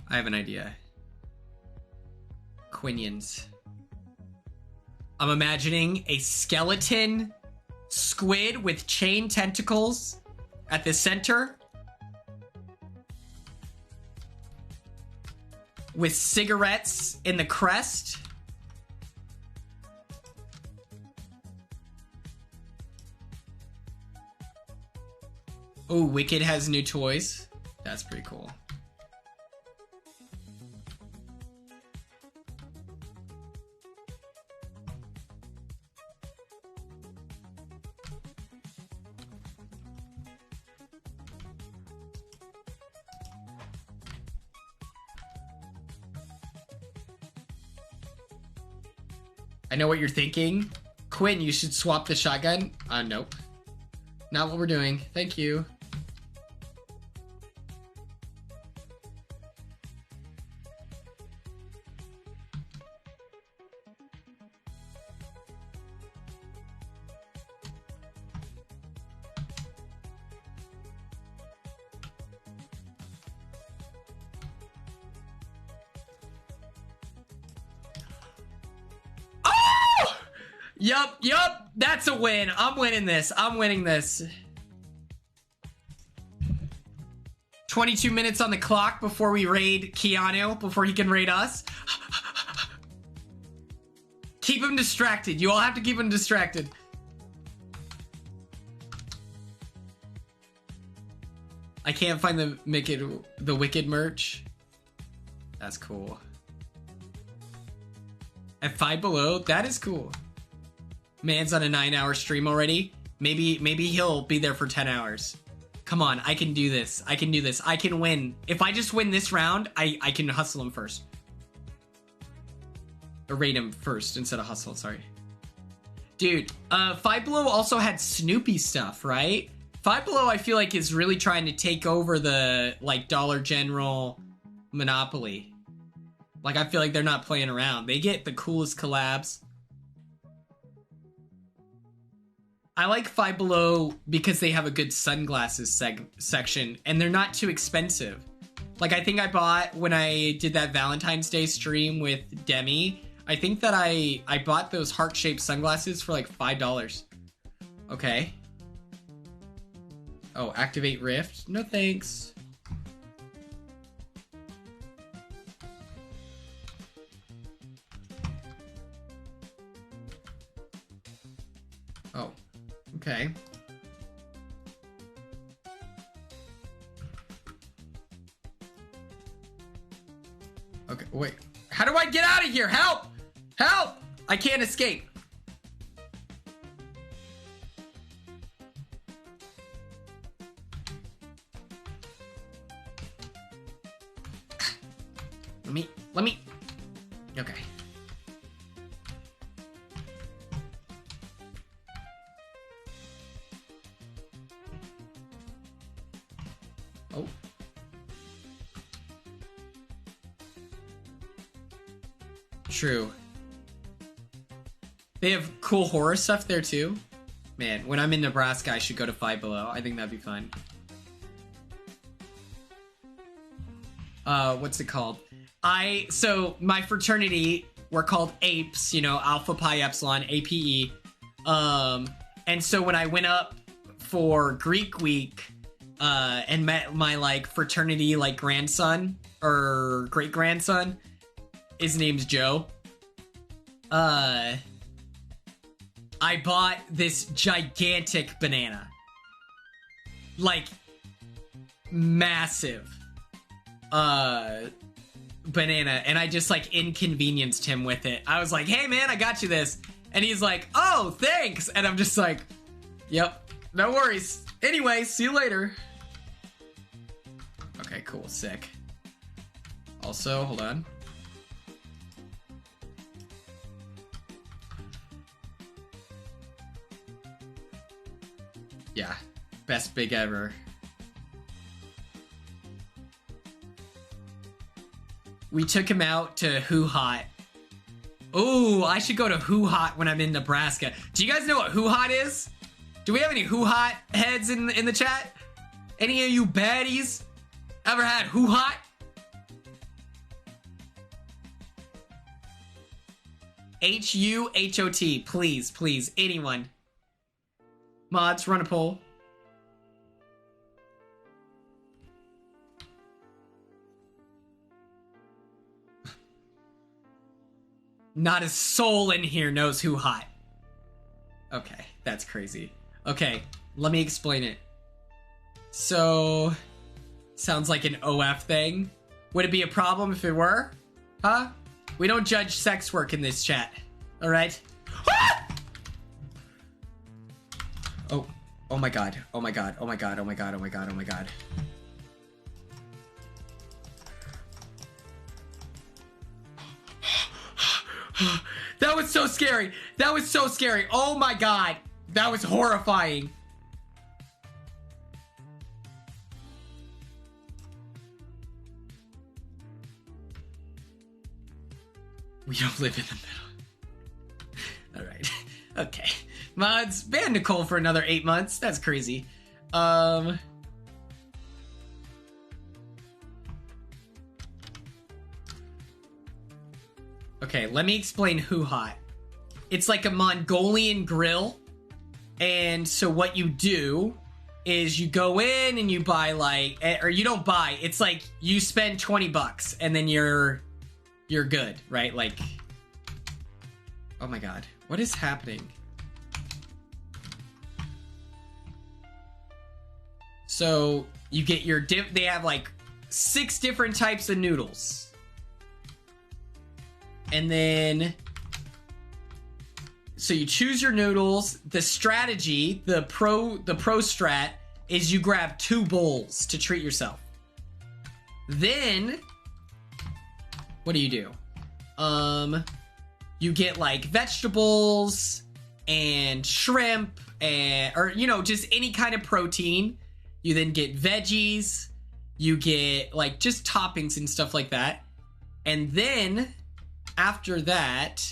I have an idea. Quinions. I'm imagining a skeleton squid with chain tentacles at the center. With cigarettes in the crest. Oh, Wicked has new toys. That's pretty cool. I know what you're thinking. Quinn, you should swap the shotgun. Nope. Not what we're doing. Thank you. Yup. That's a win. I'm winning this. I'm winning this. 22 minutes on the clock before we raid Keanu, before he can raid us. Keep him distracted. You all have to keep him distracted. I can't find the Wicked merch. That's cool. At 5 Below, that is cool. Man's on a 9-hour stream already. Maybe he'll be there for 10 hours. Come on, I can do this. I can do this. I can win. If I just win this round, I can hustle him first. Or raid him first instead of hustle, sorry. Dude, 5 Below also had Snoopy stuff, right? 5 Below, I feel like, is really trying to take over the, like, Dollar General monopoly. Like, I feel like they're not playing around. They get the coolest collabs. I like 5 Below because they have a good sunglasses section, and they're not too expensive. Like, I think I bought, when I did that Valentine's Day stream with Demi, I think that I bought those heart-shaped sunglasses for like $5. Okay. Oh, activate Rift? No thanks. Oh, okay. Okay, wait. How do I get out of here? Help! Help! I can't escape. Let me. Okay. Oh. True. They have cool horror stuff there too. Man, when I'm in Nebraska, I should go to 5 Below. I think that'd be fun. What's it called? So my fraternity, we're called APES, you know, Alpha Pi Epsilon, APE. And so when I went up for Greek week, and met my, like, fraternity, like, grandson, or great-grandson, his name's Joe. I bought this gigantic banana. Like, massive. Banana, and I just, like, inconvenienced him with it. I was like, hey man, I got you this. And he's like, oh, thanks. And I'm just like, yep, no worries. Anyway, see you later. Okay, cool, sick. Also, hold on. Yeah, best big ever. We took him out to Who Hot. Oh, I should go to Who Hot when I'm in Nebraska. Do you guys know what Who Hot is? Do we have any Who Hot heads in the chat? Any of you baddies ever had Who Hot? H-U-H-O-T. Please, please, anyone. Mods, run a poll. Not a soul in here knows Who Hot. Okay, that's crazy. Okay, let me explain it. So, sounds like an OF thing. Would it be a problem if it were? Huh? We don't judge sex work in this chat. Alright? Ah! Oh my god. Oh my god. Oh my god. Oh my god. Oh my god. Oh my god. That was so scary. That was so scary. Oh my god. That was horrifying. We don't live in the middle. Alright. Okay. Mods, ban Nicole for another 8 months. That's crazy. Okay, let me explain Who Hot. it's like a Mongolian grill. And so what you do is you go in and you buy like, or you don't buy, it's like you spend 20 bucks and then you're good, right? Like, oh my God, what is happening? So you get your they have like 6 different types of noodles. And then, so you choose your noodles. The strategy, the pro strat is you grab 2 bowls to treat yourself. Then, what do? You get like vegetables and shrimp and, or, you know, just any kind of protein. You then get veggies. You get like just toppings and stuff like that. And then after that,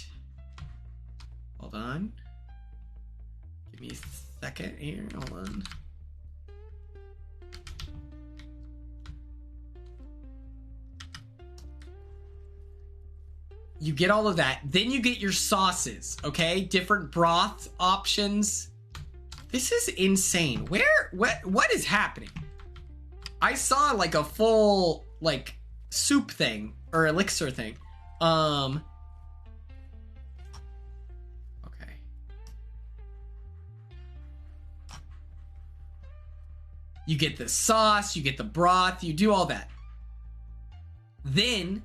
hold on. Give me a second here. Hold on. You get all of that. Then you get your sauces, okay? Different broth options. This is insane. What is happening? I saw like a full like soup thing or elixir thing. Okay. You get the sauce, you get the broth, you do all that. Then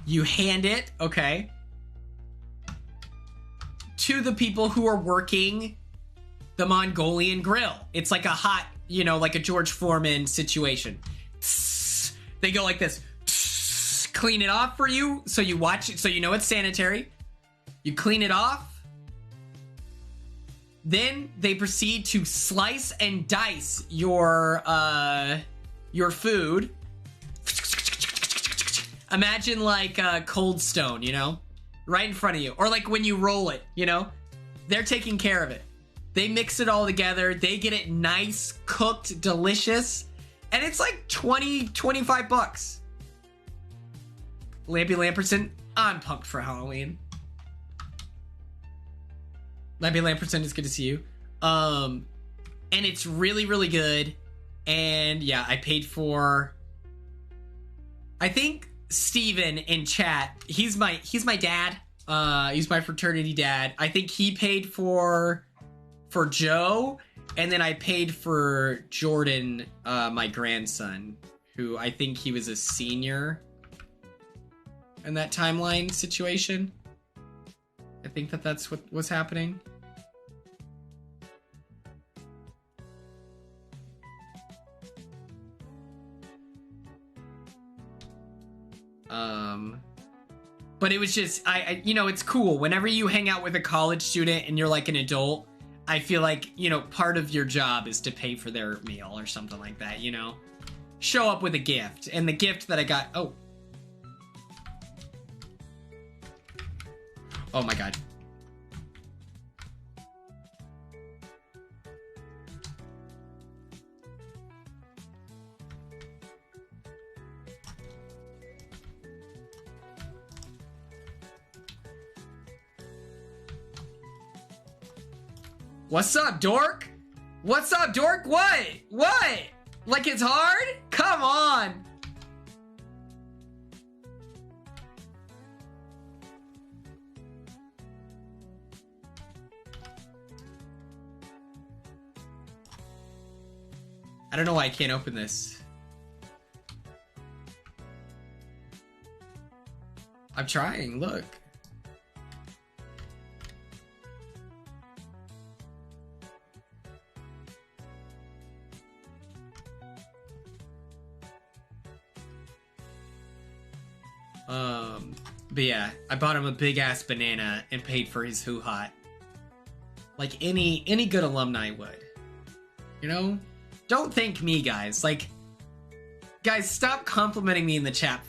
you hand it, okay, to the people who are working the Mongolian grill. It's like a hot, you know, like a George Foreman situation. They go like this, clean it off for you, so you watch it, so you know it's sanitary. You clean it off. Then they proceed to slice and dice your food. Imagine like Cold Stone, you know, right in front of you, or like when you roll it, you know, they're taking care of it. They mix it all together. They get it nice, cooked, delicious, and it's like 20, 25 bucks. Lampy Lamperson, I'm pumped for Halloween. Lampy Lamperson, it's good to see you. And it's really, really good. And yeah, I paid for, I think Steven in chat, he's my dad. He's my fraternity dad. I think he paid for Joe, and then I paid for Jordan, my grandson, who I think he was a senior in that timeline situation. I think that's what was happening. But it was just, I you know, it's cool. Whenever you hang out with a college student and you're like an adult, I feel like, you know, part of your job is to pay for their meal or something like that, you know? Show up with a gift. And the gift that I got, oh my God. What's up, dork? What's up, dork? What? Like it's hard? Come on. I don't know why I can't open this. I'm trying, look. But yeah, I bought him a big ass banana and paid for his hoo-hot. Like any good alumni would. You know? Don't thank me, guys. Like, guys, stop complimenting me in the chat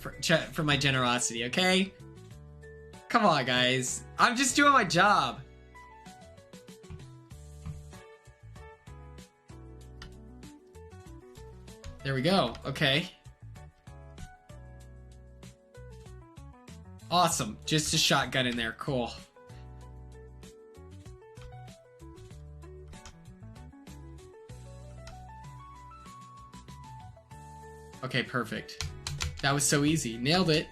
for my generosity, okay? Come on, guys. I'm just doing my job. There we go. Okay. Awesome. Just a shotgun in there. Cool. Okay, perfect. That was so easy. Nailed it.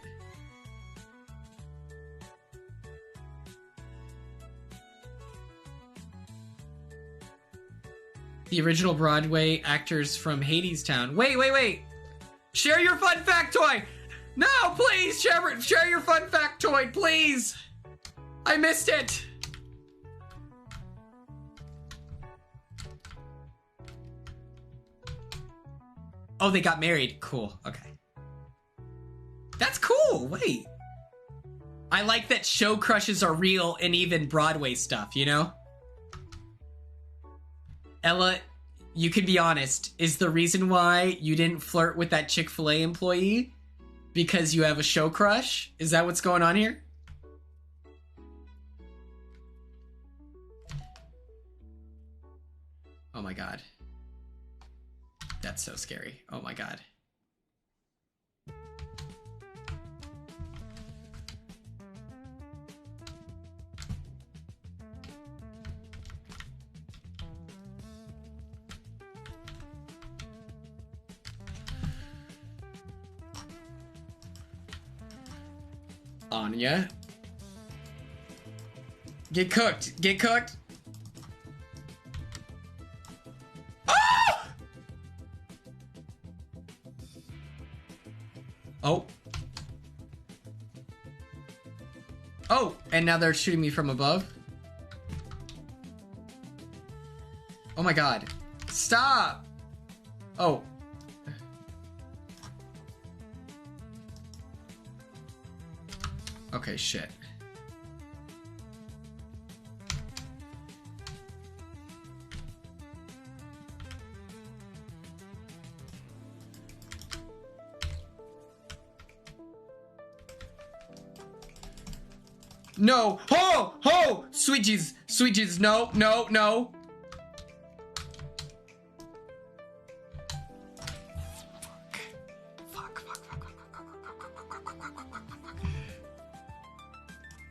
The original Broadway actors from Hadestown. Wait. Share your fun factoid. No, please share your fun factoid, please. I missed it. Oh, they got married. Cool. Okay. That's cool. Wait. I like that show crushes are real and even Broadway stuff, you know? Ella, you can be honest. Is the reason why you didn't flirt with that Chick-fil-A employee because you have a show crush? Is that what's going on here? Oh my god. That's so scary. Oh my god. Anya. Get cooked. Get cooked. Ah! Oh. Oh, and now they're shooting me from above. Oh my god. Stop. Oh. Okay, shit. No! Ho! Ho! Sweet Jesus, no, no, no.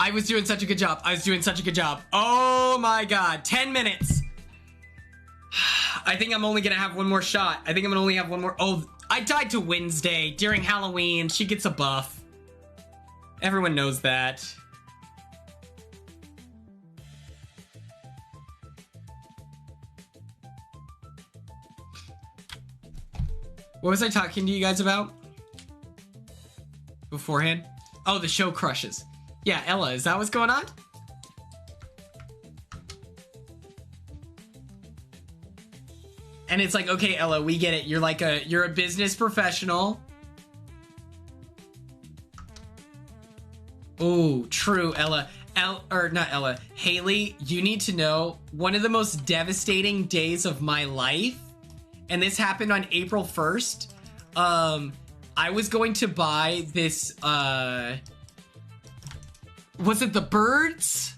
I was doing such a good job. Oh my god. 10 minutes. I think I'm only gonna have one more shot. I think I'm gonna only have one more. Oh, I died to Wednesday during Halloween. She gets a buff. Everyone knows that. What was I talking to you guys about beforehand? Oh, the show crushes. Yeah, Ella, is that what's going on? And it's like, okay, Ella, we get it. You're a business professional. Oh, true, Ella. Not Ella. Haley, you need to know one of the most devastating days of my life. And this happened on April 1st. I was going to buy this, was it the birds?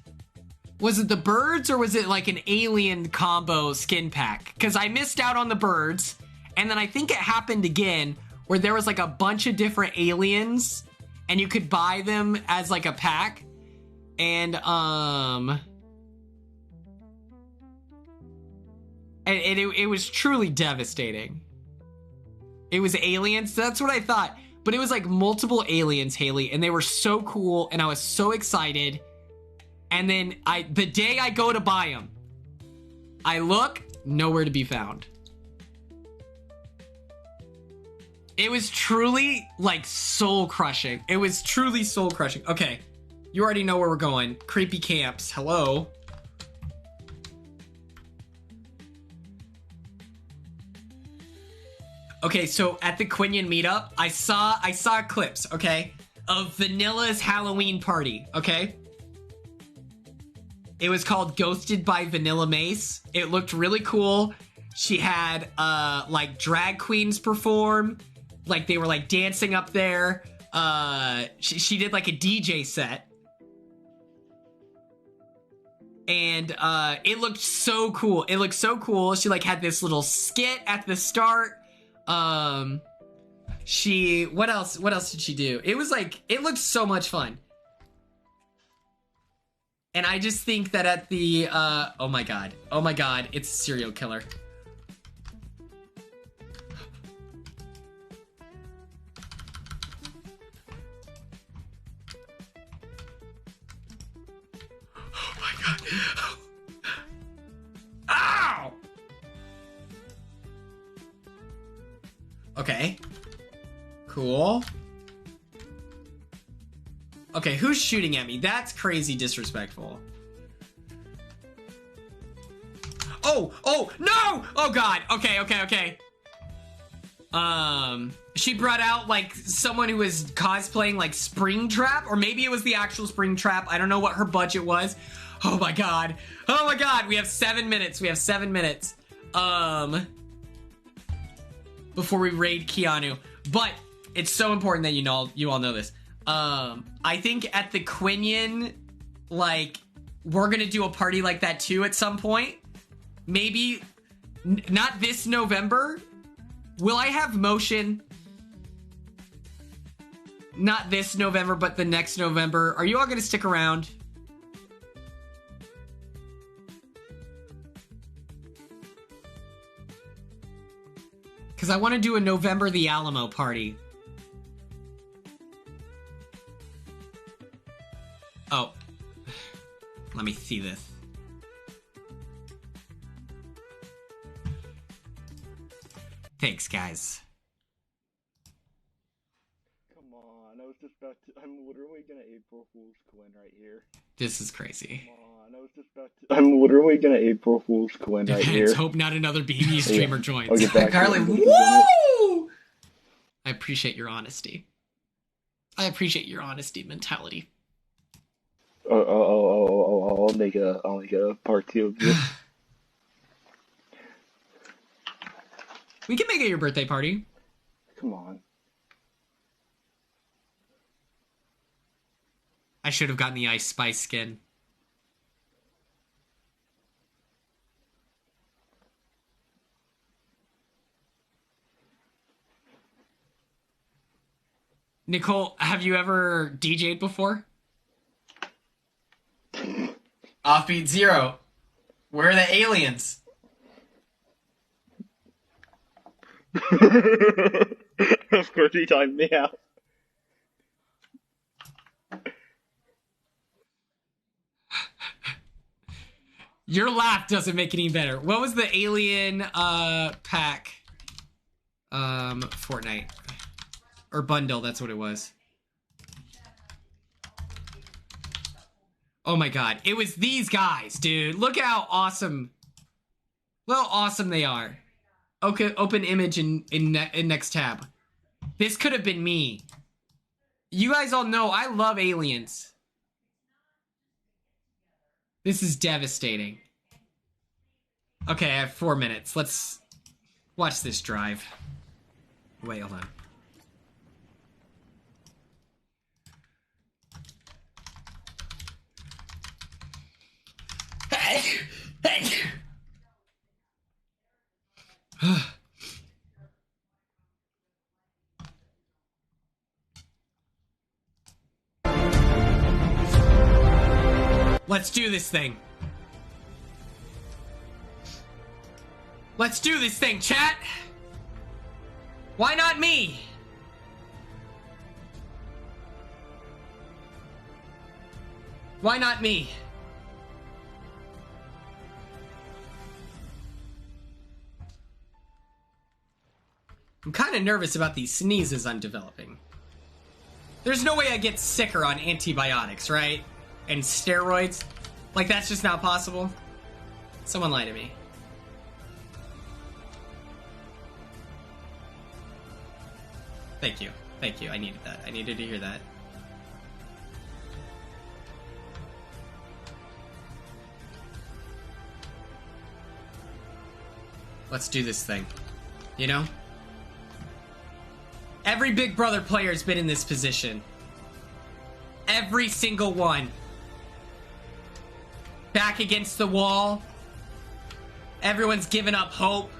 Was it the birds or was it like an alien combo skin pack? Because I missed out on the birds. And then I think it happened again where there was like a bunch of different aliens and you could buy them as like a pack. And, it was truly devastating. It was aliens. That's what I thought. But it was like multiple aliens, Haley, and they were so cool, and I was so excited. And then the day I go to buy them, I look, nowhere to be found. It was truly like soul crushing. It was truly soul crushing. Okay, you already know where we're going. Creepy camps. Hello. Okay, so at the Quinion meetup, I saw clips, okay, of Vanilla's Halloween party, okay? It was called Ghosted by Vanilla Mace. It looked really cool. She had, like, drag queens perform. Like, they were, like, dancing up there. She did, like, a DJ set. And, it looked so cool. It looked so cool. She, like, had this little skit at the start. What else did she do? It was like, it looked so much fun. And I just think that at the, oh my god, it's a serial killer. Oh my god. Ow! Okay. Cool. Okay, who's shooting at me? That's crazy disrespectful. Oh, no! Oh god, okay. She brought out like someone who was cosplaying like Springtrap, or maybe it was the actual Springtrap. I don't know what her budget was. Oh my god, we have 7 minutes. Before we raid Keanu. But it's so important that you all know this. I think at the Quinion, like, we're gonna do a party like that too at some point. Maybe not this November. Will I have motion? Not this November, but the next November. Are you all gonna stick around? Because I want to do a November the Alamo party. Oh. Let me see this. Thanks, guys. Come on, I was just about to. I'm literally gonna April Fool's Quinn right here. This is crazy. Come on, I was just about to. I'm literally gonna April Fool's Quinn right here. Let's hope not another BB streamer joins. I'll get back Carly, to it. woo! I appreciate your honesty. I appreciate your honesty mentality. I'll make a part 2 of this. We can make it your birthday party. Come on. I should have gotten the Ice Spice skin. Nicole, have you ever DJ'd before? Offbeat Zero. Where are the aliens? Of course he timed me out. Your laugh doesn't make it any better. What was the alien pack? Fortnite. Or bundle, that's what it was. Oh my god. It was these guys, dude. Look how awesome. Look how awesome they are. Okay, open image in next tab. This could have been me. You guys all know I love aliens. This is devastating. Okay, I have 4 minutes. Let's watch this drive. Wait, hold on. Hey! Let's do this thing. Let's do this thing, chat. Why not me? Why not me? I'm kind of nervous about these sneezes I'm developing. There's no way I get sicker on antibiotics, right? And steroids? Like, that's just not possible? Someone lie to me. Thank you. Thank you. I needed that. I needed to hear that. Let's do this thing. You know? Every Big Brother player's been in this position. Every single one. Back against the wall. Everyone's given up hope.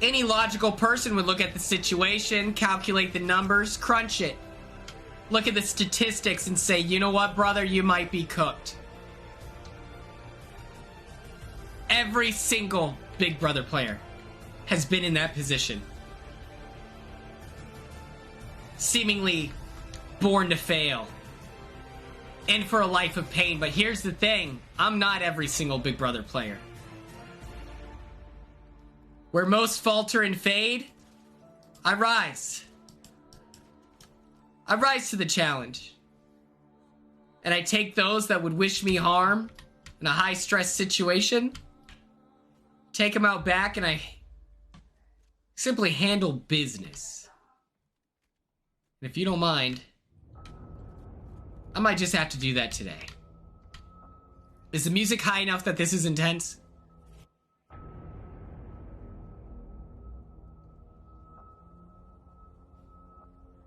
Any logical person would look at the situation, calculate the numbers, crunch it. look at the statistics and say, you know what, brother, you might be cooked. Every single Big Brother player has been in that position. Seemingly born to fail. And for a life of pain. But here's the thing. I'm not every single Big Brother player. Where most falter and fade, I rise. I rise to the challenge. And I take those that would wish me harm in a high-stress situation, take them out back, and I simply handle business. And if you don't mind, I might just have to do that today. Is the music high enough that this is intense?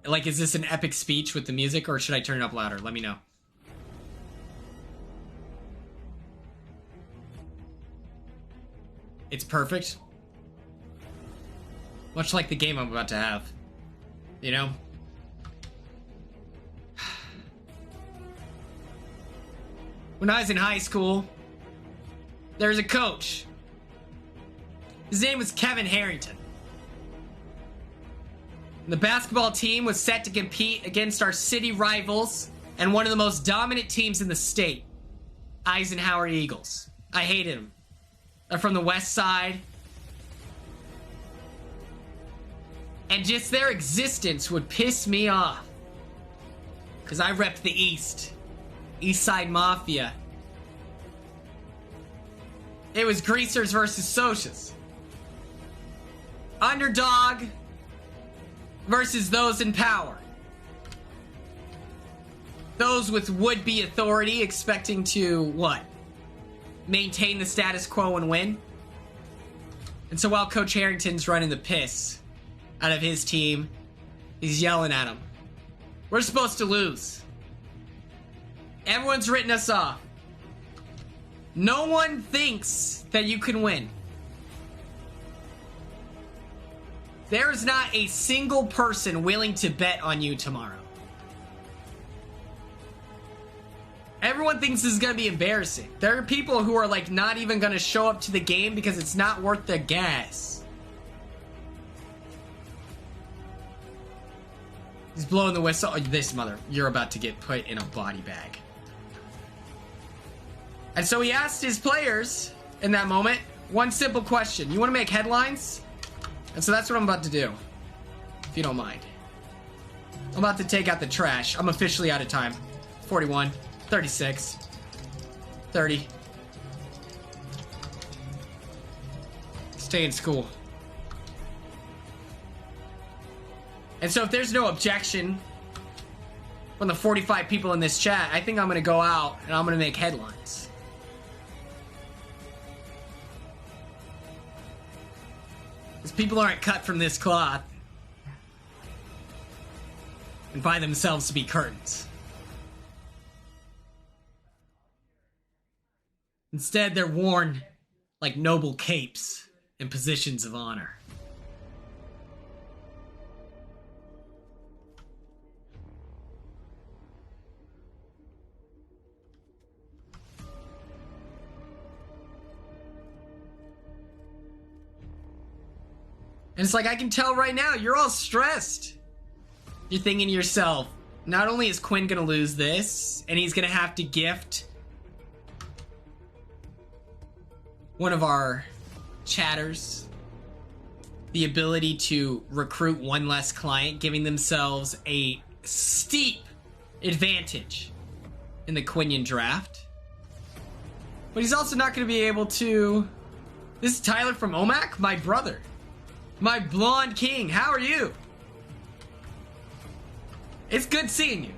Like, is this an epic speech with the music, or should I turn it up louder? Let me know. It's perfect. Much like the game I'm about to have. You know? When I was in high school, there was a coach. His name was Kevin Harrington. The basketball team was set to compete against our city rivals and one of the most dominant teams in the state, Eisenhower Eagles. I hated them. They're from the west side. And just their existence would piss me off. Because I repped the East. East Side Mafia. It was greasers versus socias. Underdog versus those in power. Those with would-be authority expecting to, what? Maintain the status quo and win? And so while Coach Harrington's running the piss out of his team, he's yelling at him. We're supposed to lose. Everyone's written us off. No one thinks that you can win. There's not a single person willing to bet on you tomorrow. Everyone thinks this is going to be embarrassing. There are people who are like not even going to show up to the game because it's not worth the gas. He's blowing the whistle. Oh, this mother, you're about to get put in a body bag. And so he asked his players in that moment one simple question. You want to make headlines? And so that's what I'm about to do, if you don't mind. I'm about to take out the trash. I'm officially out of time. 41, 36, 30. Stay in school. And so if there's no objection from the 45 people in this chat, I think I'm going to go out and I'm going to make headlines. Because people aren't cut from this cloth and by themselves to be curtains. Instead, they're worn like noble capes in positions of honor. And it's like, I can tell right now, you're all stressed. You're thinking to yourself, not only is Quinn gonna lose this, and he's gonna have to gift one of our chatters the ability to recruit one less client, giving themselves a steep advantage in the Quinian draft. But he's also not gonna be able to... This is Tyler from OMAC, my brother. My blonde king, how are you? It's good seeing you.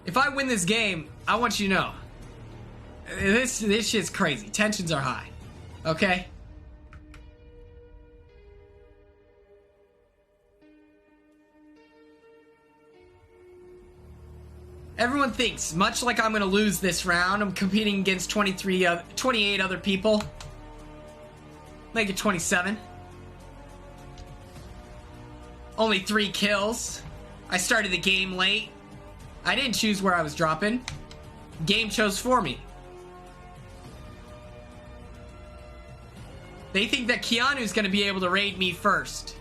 If I win this game, I want you to know. This shit's crazy. Tensions are high. Okay? Everyone thinks, much like I'm gonna lose this round, I'm competing against 28 other people. Make it 27. Only 3 kills. I started the game late. I didn't choose where I was dropping. Game chose for me. They think that Keanu's gonna be able to raid me first.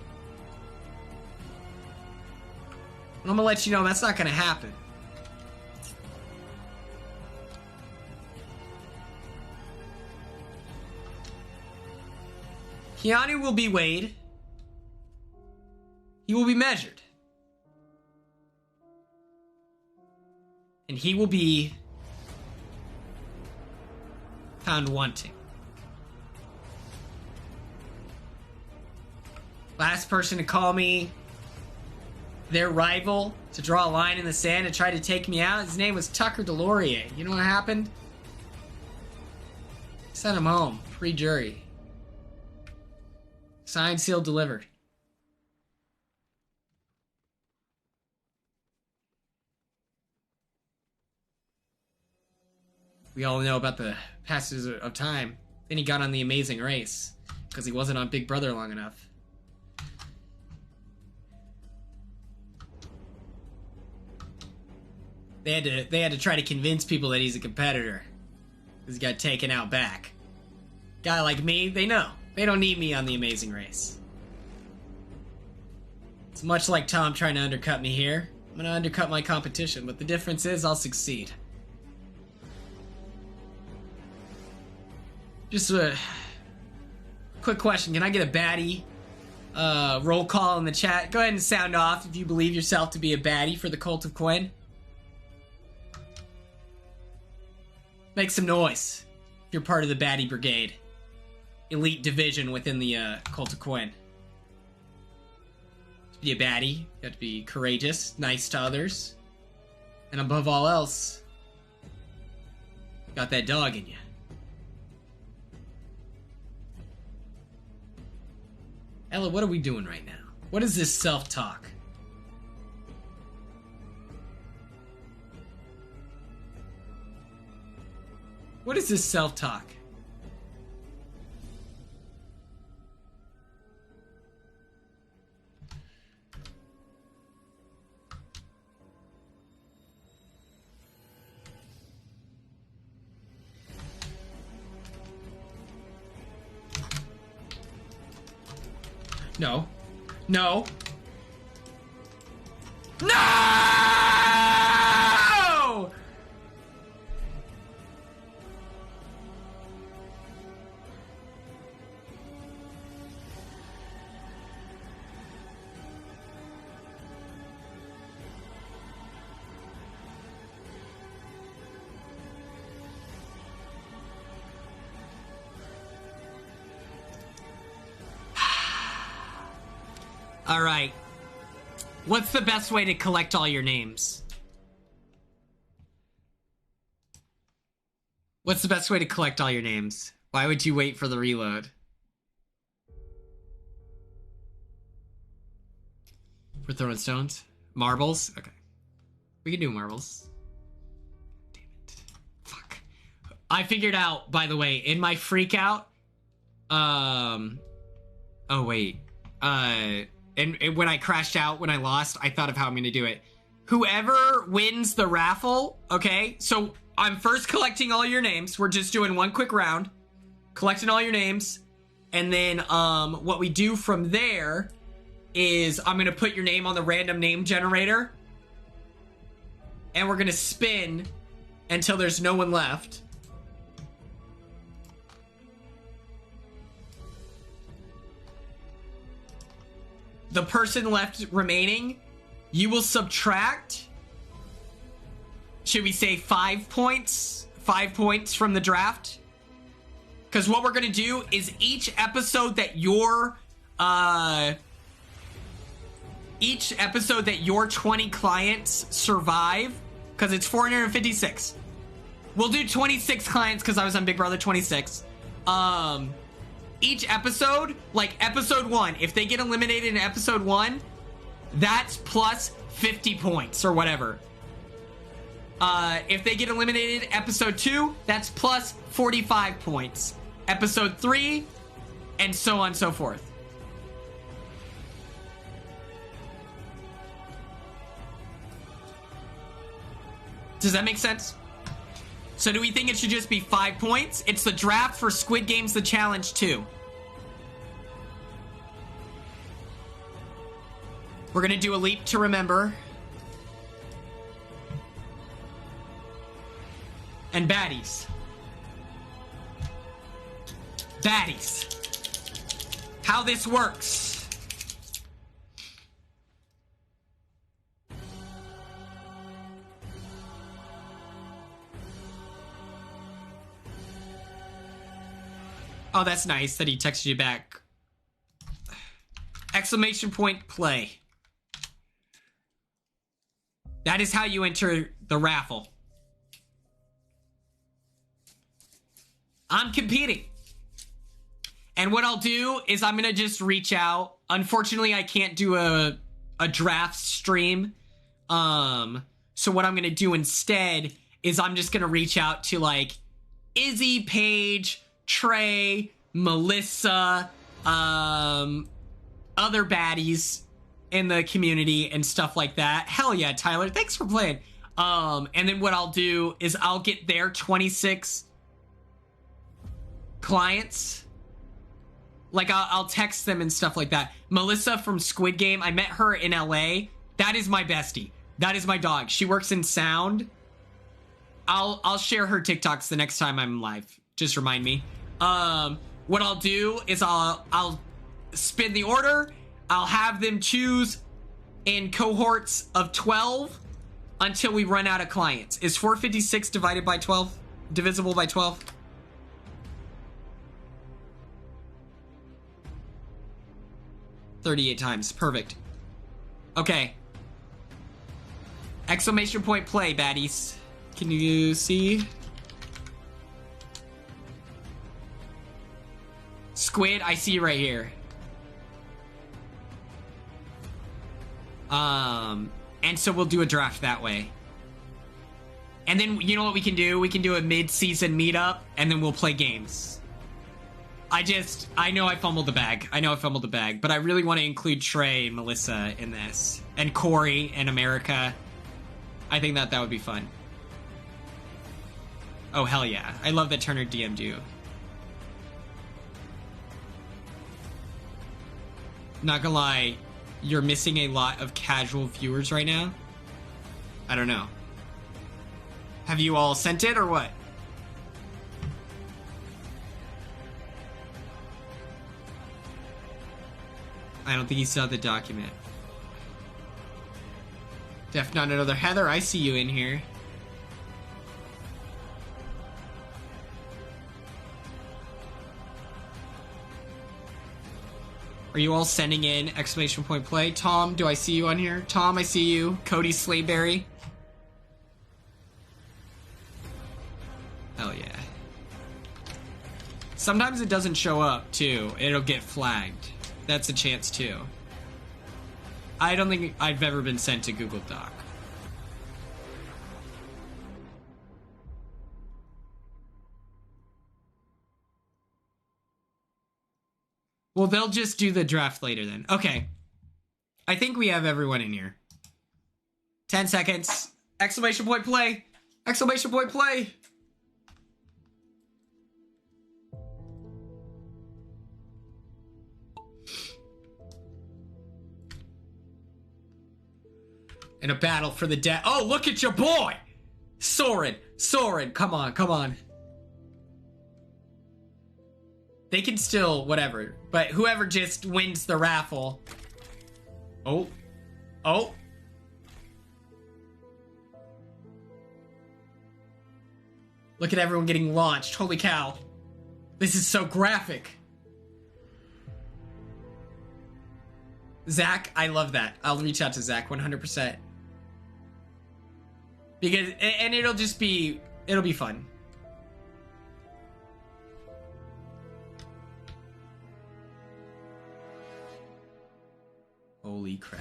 And I'm gonna let you know that's not gonna happen. Keanu will be weighed. He will be measured. And he will be found wanting. Last person to call me their rival, to draw a line in the sand and try to take me out, his name was Tucker Delorier. You know what happened? Sent him home, pre-jury. Signed, sealed, delivered. We all know about the passage of time. Then he got on The Amazing Race because he wasn't on Big Brother long enough. They had to try to convince people that he's a competitor because he got taken out back. Guy like me, they know. They don't need me on The Amazing Race. It's much like Tom trying to undercut me here. I'm gonna undercut my competition, but the difference is I'll succeed. Just a quick question. Can I get a baddie roll call in the chat? Go ahead and sound off if you believe yourself to be a baddie for the Cult of Quinn. Make some noise if you're part of the baddie brigade. Elite division within the Cult of Quinn. To be a baddie, you have to be courageous, nice to others, and above all else, got that dog in you. Ella, what are we doing right now? What is this self-talk? What is this self-talk? No. No. No! All right. What's the best way to collect all your names? What's the best way to collect all your names? Why would you wait for the reload? We're throwing stones? Marbles? Okay. We can do marbles. Damn it. Fuck. I figured out, by the way, in my freak out, oh wait. And when I crashed out, when I lost, I thought of how I'm going to do it. Whoever wins the raffle, okay? So I'm first collecting all your names. We're just doing one quick round. Collecting all your names. And then what we do from there is I'm going to put your name on the random name generator. And we're going to spin until there's no one left. The person left remaining, you will subtract, should we say 5 points? 5 points from the draft? Because what we're going to do is each episode that your 20 clients survive, because it's 456. We'll do 26 clients because I was on Big Brother 26. Each episode, like episode 1, if they get eliminated in episode 1, that's plus 50 points or whatever. If they get eliminated episode 2, that's plus 45 points. Episode 3, and so on and so forth. Does that make sense? So do we think it should just be 5 points? It's the draft for Squid Games The Challenge 2. We're gonna do a leap to remember. And baddies. Baddies. How this works. Oh, that's nice that he texted you back. Exclamation point play. That is how you enter the raffle. I'm competing. And what I'll do is I'm gonna just reach out. Unfortunately, I can't do a draft stream. So what I'm gonna do instead is I'm just gonna reach out to like Izzy, Paige, Trey, Melissa, other baddies in the community and stuff like that. Hell yeah, Tyler, thanks for playing. And then what I'll do is I'll get their 26 clients. Like I'll text them and stuff like that. Melissa from Squid Game, I met her in LA. That is my bestie. That is my dog. She works in sound. I'll share her TikToks the next time I'm live. Just remind me. What I'll do is I'll spin the order. I'll have them choose in cohorts of 12 until we run out of clients. Is 456 divided by 12? Divisible by 12? $38 times. Perfect. Okay. Exclamation point play, baddies. Can you see? Squid, I see you right here. And so we'll do a draft that way. And then, you know what we can do? We can do a mid-season meetup, and then we'll play games. I know I fumbled the bag. But I really want to include Trey and Melissa in this. And Corey and America. I think that would be fun. Oh, hell yeah. I love that Turner DM'd you. Not gonna lie, you're missing a lot of casual viewers right now. I don't know. Have you all sent it or what? I don't think he saw the document. Def not another Heather, I see you in here. Are you all sending in exclamation point play? Tom, do I see you on here? Tom, I see you. Cody Slayberry. Hell yeah. Sometimes it doesn't show up, too. It'll get flagged. That's a chance, too. I don't think I've ever been sent to Google Doc. Well, they'll just do the draft later then. Okay. I think we have everyone in here. 10 seconds. Exclamation point play. Exclamation point play. In a battle for the death. Oh, look at your boy. Soren. Soren. Come on. Come on. They can still, whatever. But whoever just wins the raffle. Oh. Oh. Look at everyone getting launched. Holy cow. This is so graphic. Zach, I love that. I'll reach out to Zach 100%. Because, and it'll just be, it'll be fun. Holy crap.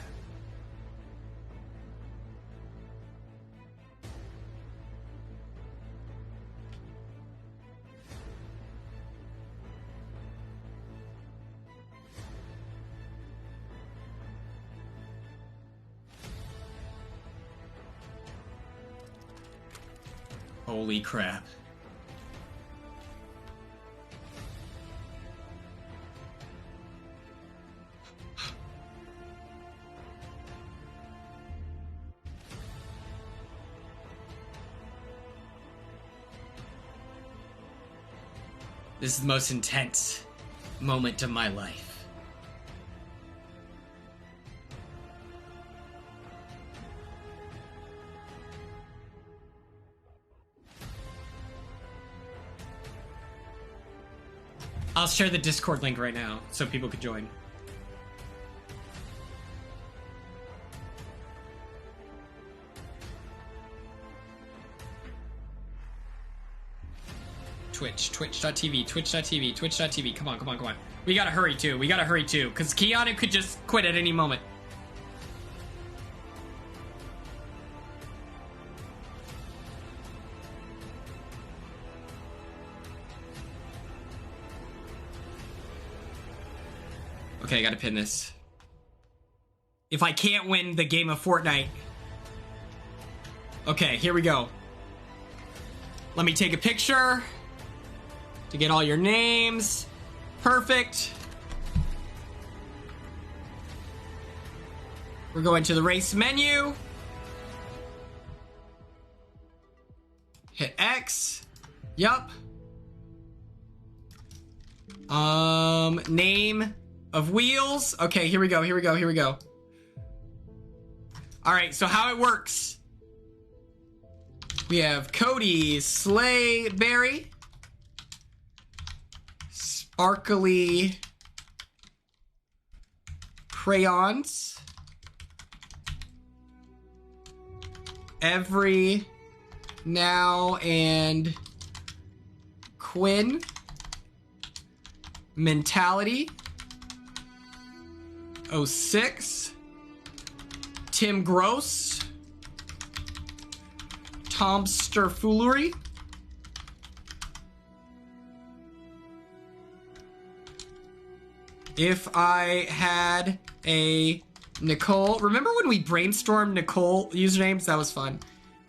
Holy crap. This is the most intense moment of my life. I'll share the Discord link right now so people can join. Twitch.tv, Twitch.tv. Come on. We gotta hurry too, because Keanu could just quit at any moment. Okay, I gotta pin this. If I can't win the game of Fortnite... Okay, here we go. Let me take a picture to get all your names. Perfect. We're going to the race menu. Hit X. Yup. Name of wheels. Okay, here we go. All right, so how it works. We have Cody Slayberry. Sparkly crayons. Every now and Quinn. Mentality. 06. Tim Gross. Tomster Foolery. If I had a Nicole, remember when we brainstormed Nicole usernames? That was fun.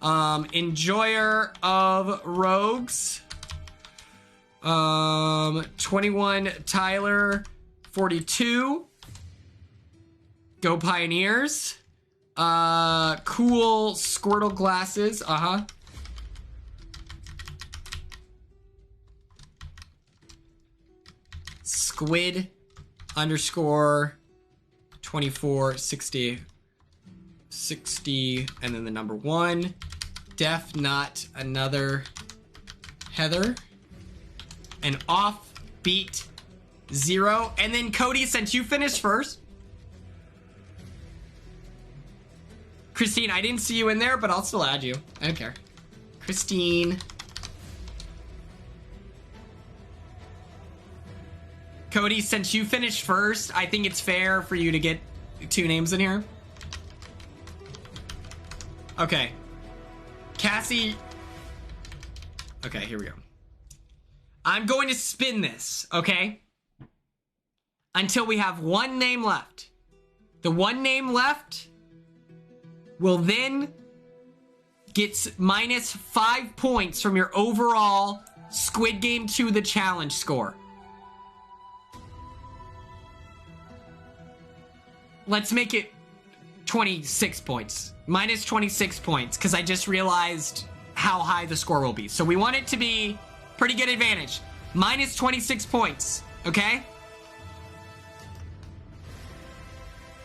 Enjoyer of Rogues. 21 Tyler 42. Go Pioneers. Cool Squirtle glasses. Squid underscore 2460 60 and then the number 1. Def not another Heather. And offbeat 0. And then Cody, since you finished first. Christine, I didn't see you in there, but I'll still add you. I don't care. Christine. Cody, since you finished first, I think it's fair for you to get 2 names in here. Okay. Cassie. Okay, here we go. I'm going to spin this, okay? Until we have 1 name left. The 1 name left will then get minus 5 points from your overall Squid Game 2 The Challenge score. Let's make it 26 points. Minus 26 points, because I just realized how high the score will be. So we want it to be pretty good advantage. Minus 26 points, okay?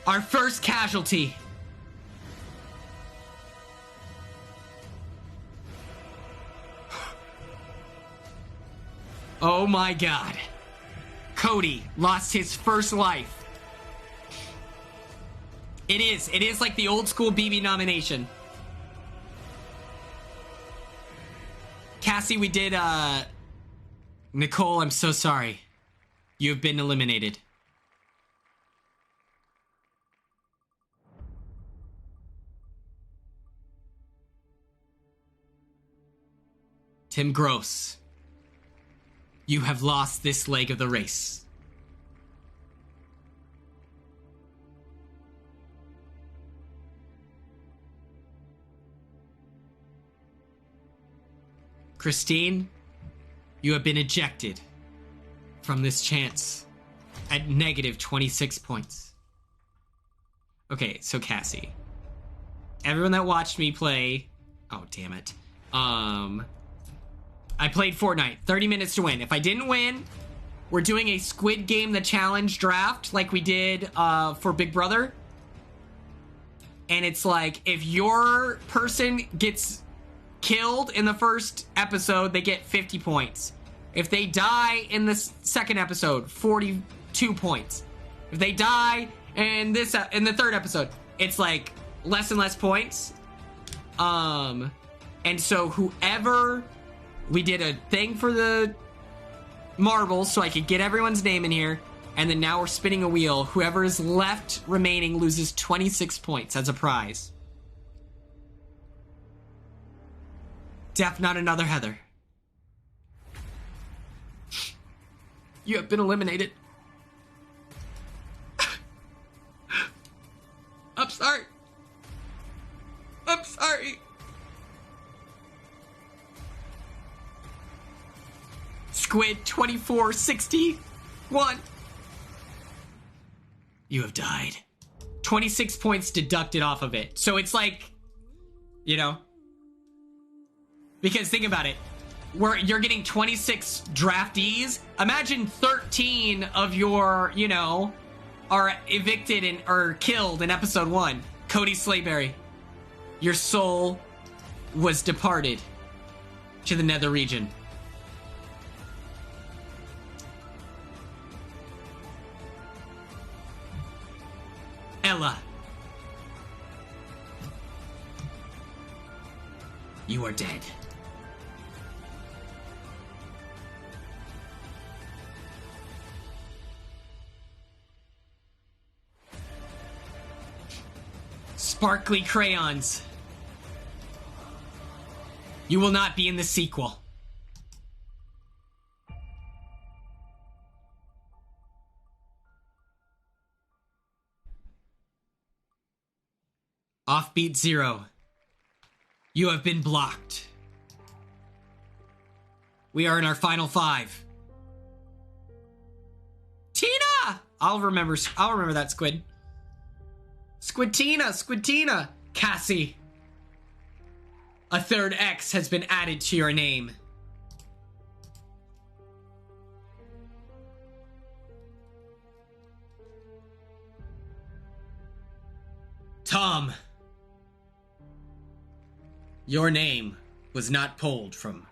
Our first casualty. Oh my god. Cody lost his first life. It is like the old school BB nomination. Cassie, we did, Nicole, I'm so sorry. You have been eliminated. Tim Gross, you have lost this leg of the race. Christine, you have been ejected from this chance at negative 26 points. Okay, so Cassie. Everyone that watched me play... Oh, damn it. I played Fortnite. 30 minutes to win. If I didn't win, we're doing a Squid Game the Challenge draft like we did for Big Brother. And it's like, if your person gets killed in the first episode, they get 50 points. If they die in the second episode, 42 points. If they die in the third episode, it's like less and less points. And so whoever, we did a thing for the marbles so I could get everyone's name in here, and then now we're spinning a wheel. Whoever is left remaining loses 26 points as a prize. Def, not another Heather. You have been eliminated. I'm sorry. I'm sorry. Squid 2461. You have died. 26 points deducted off of it. So it's like, you know, because think about it. You're getting 26 draftees. Imagine 13 of your, you know, are evicted or killed in episode 1. Cody Slayberry, your soul was departed to the nether region. Ella, you are dead. Sparkly crayons. You will not be in the sequel. Offbeat 0. You have been blocked. We are in our final 5. Tina! I'll remember that, Squid. Squidtina. Cassie. A third X has been added to your name. Tom. Your name was not pulled from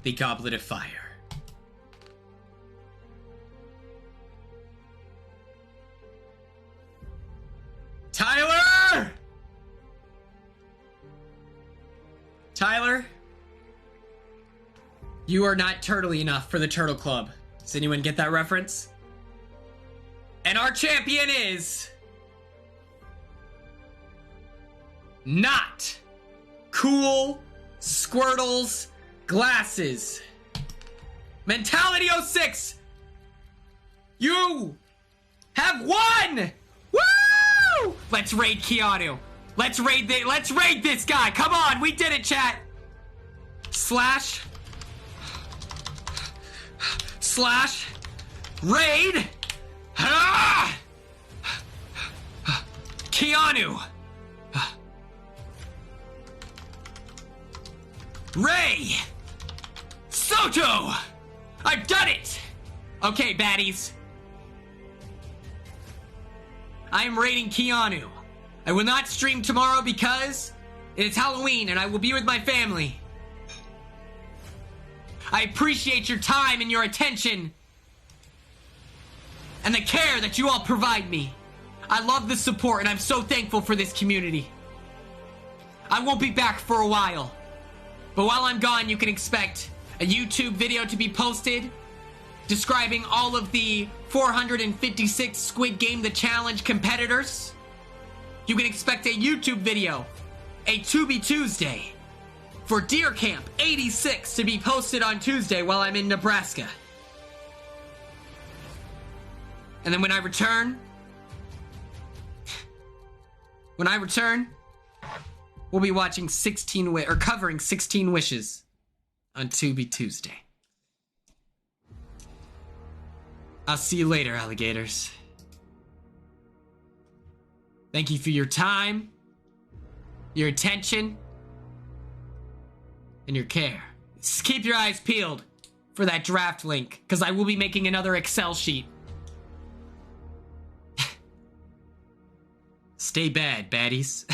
the Goblet of Fire. Tyler! Tyler? You are not turtly enough for the Turtle Club. Does anyone get that reference? And our champion is... not Cool Squirtle's Glasses. Mentality 06! You have won! Woo! Let's raid Keanu. Let's raid this guy. Come on, we did it, chat. Slash raid Keanu. Ray Soto. I've done it. Okay, baddies. I am raiding Keanu. I will not stream tomorrow because it is Halloween and I will be with my family. I appreciate your time and your attention and the care that you all provide me. I love the support and I'm so thankful for this community. I won't be back for a while, but while I'm gone, you can expect a YouTube video to be posted describing all of the 456 Squid Game the Challenge competitors. You can expect a YouTube video, a 2B Tuesday, for Deer Camp 86 to be posted on Tuesday while I'm in Nebraska. And then when I return, we'll be watching covering 16 Wishes. on Tubi Tuesday. I'll see you later, alligators. Thank you for your time, your attention, and your care. Just keep your eyes peeled for that draft link, because I will be making another Excel sheet. Stay bad, baddies.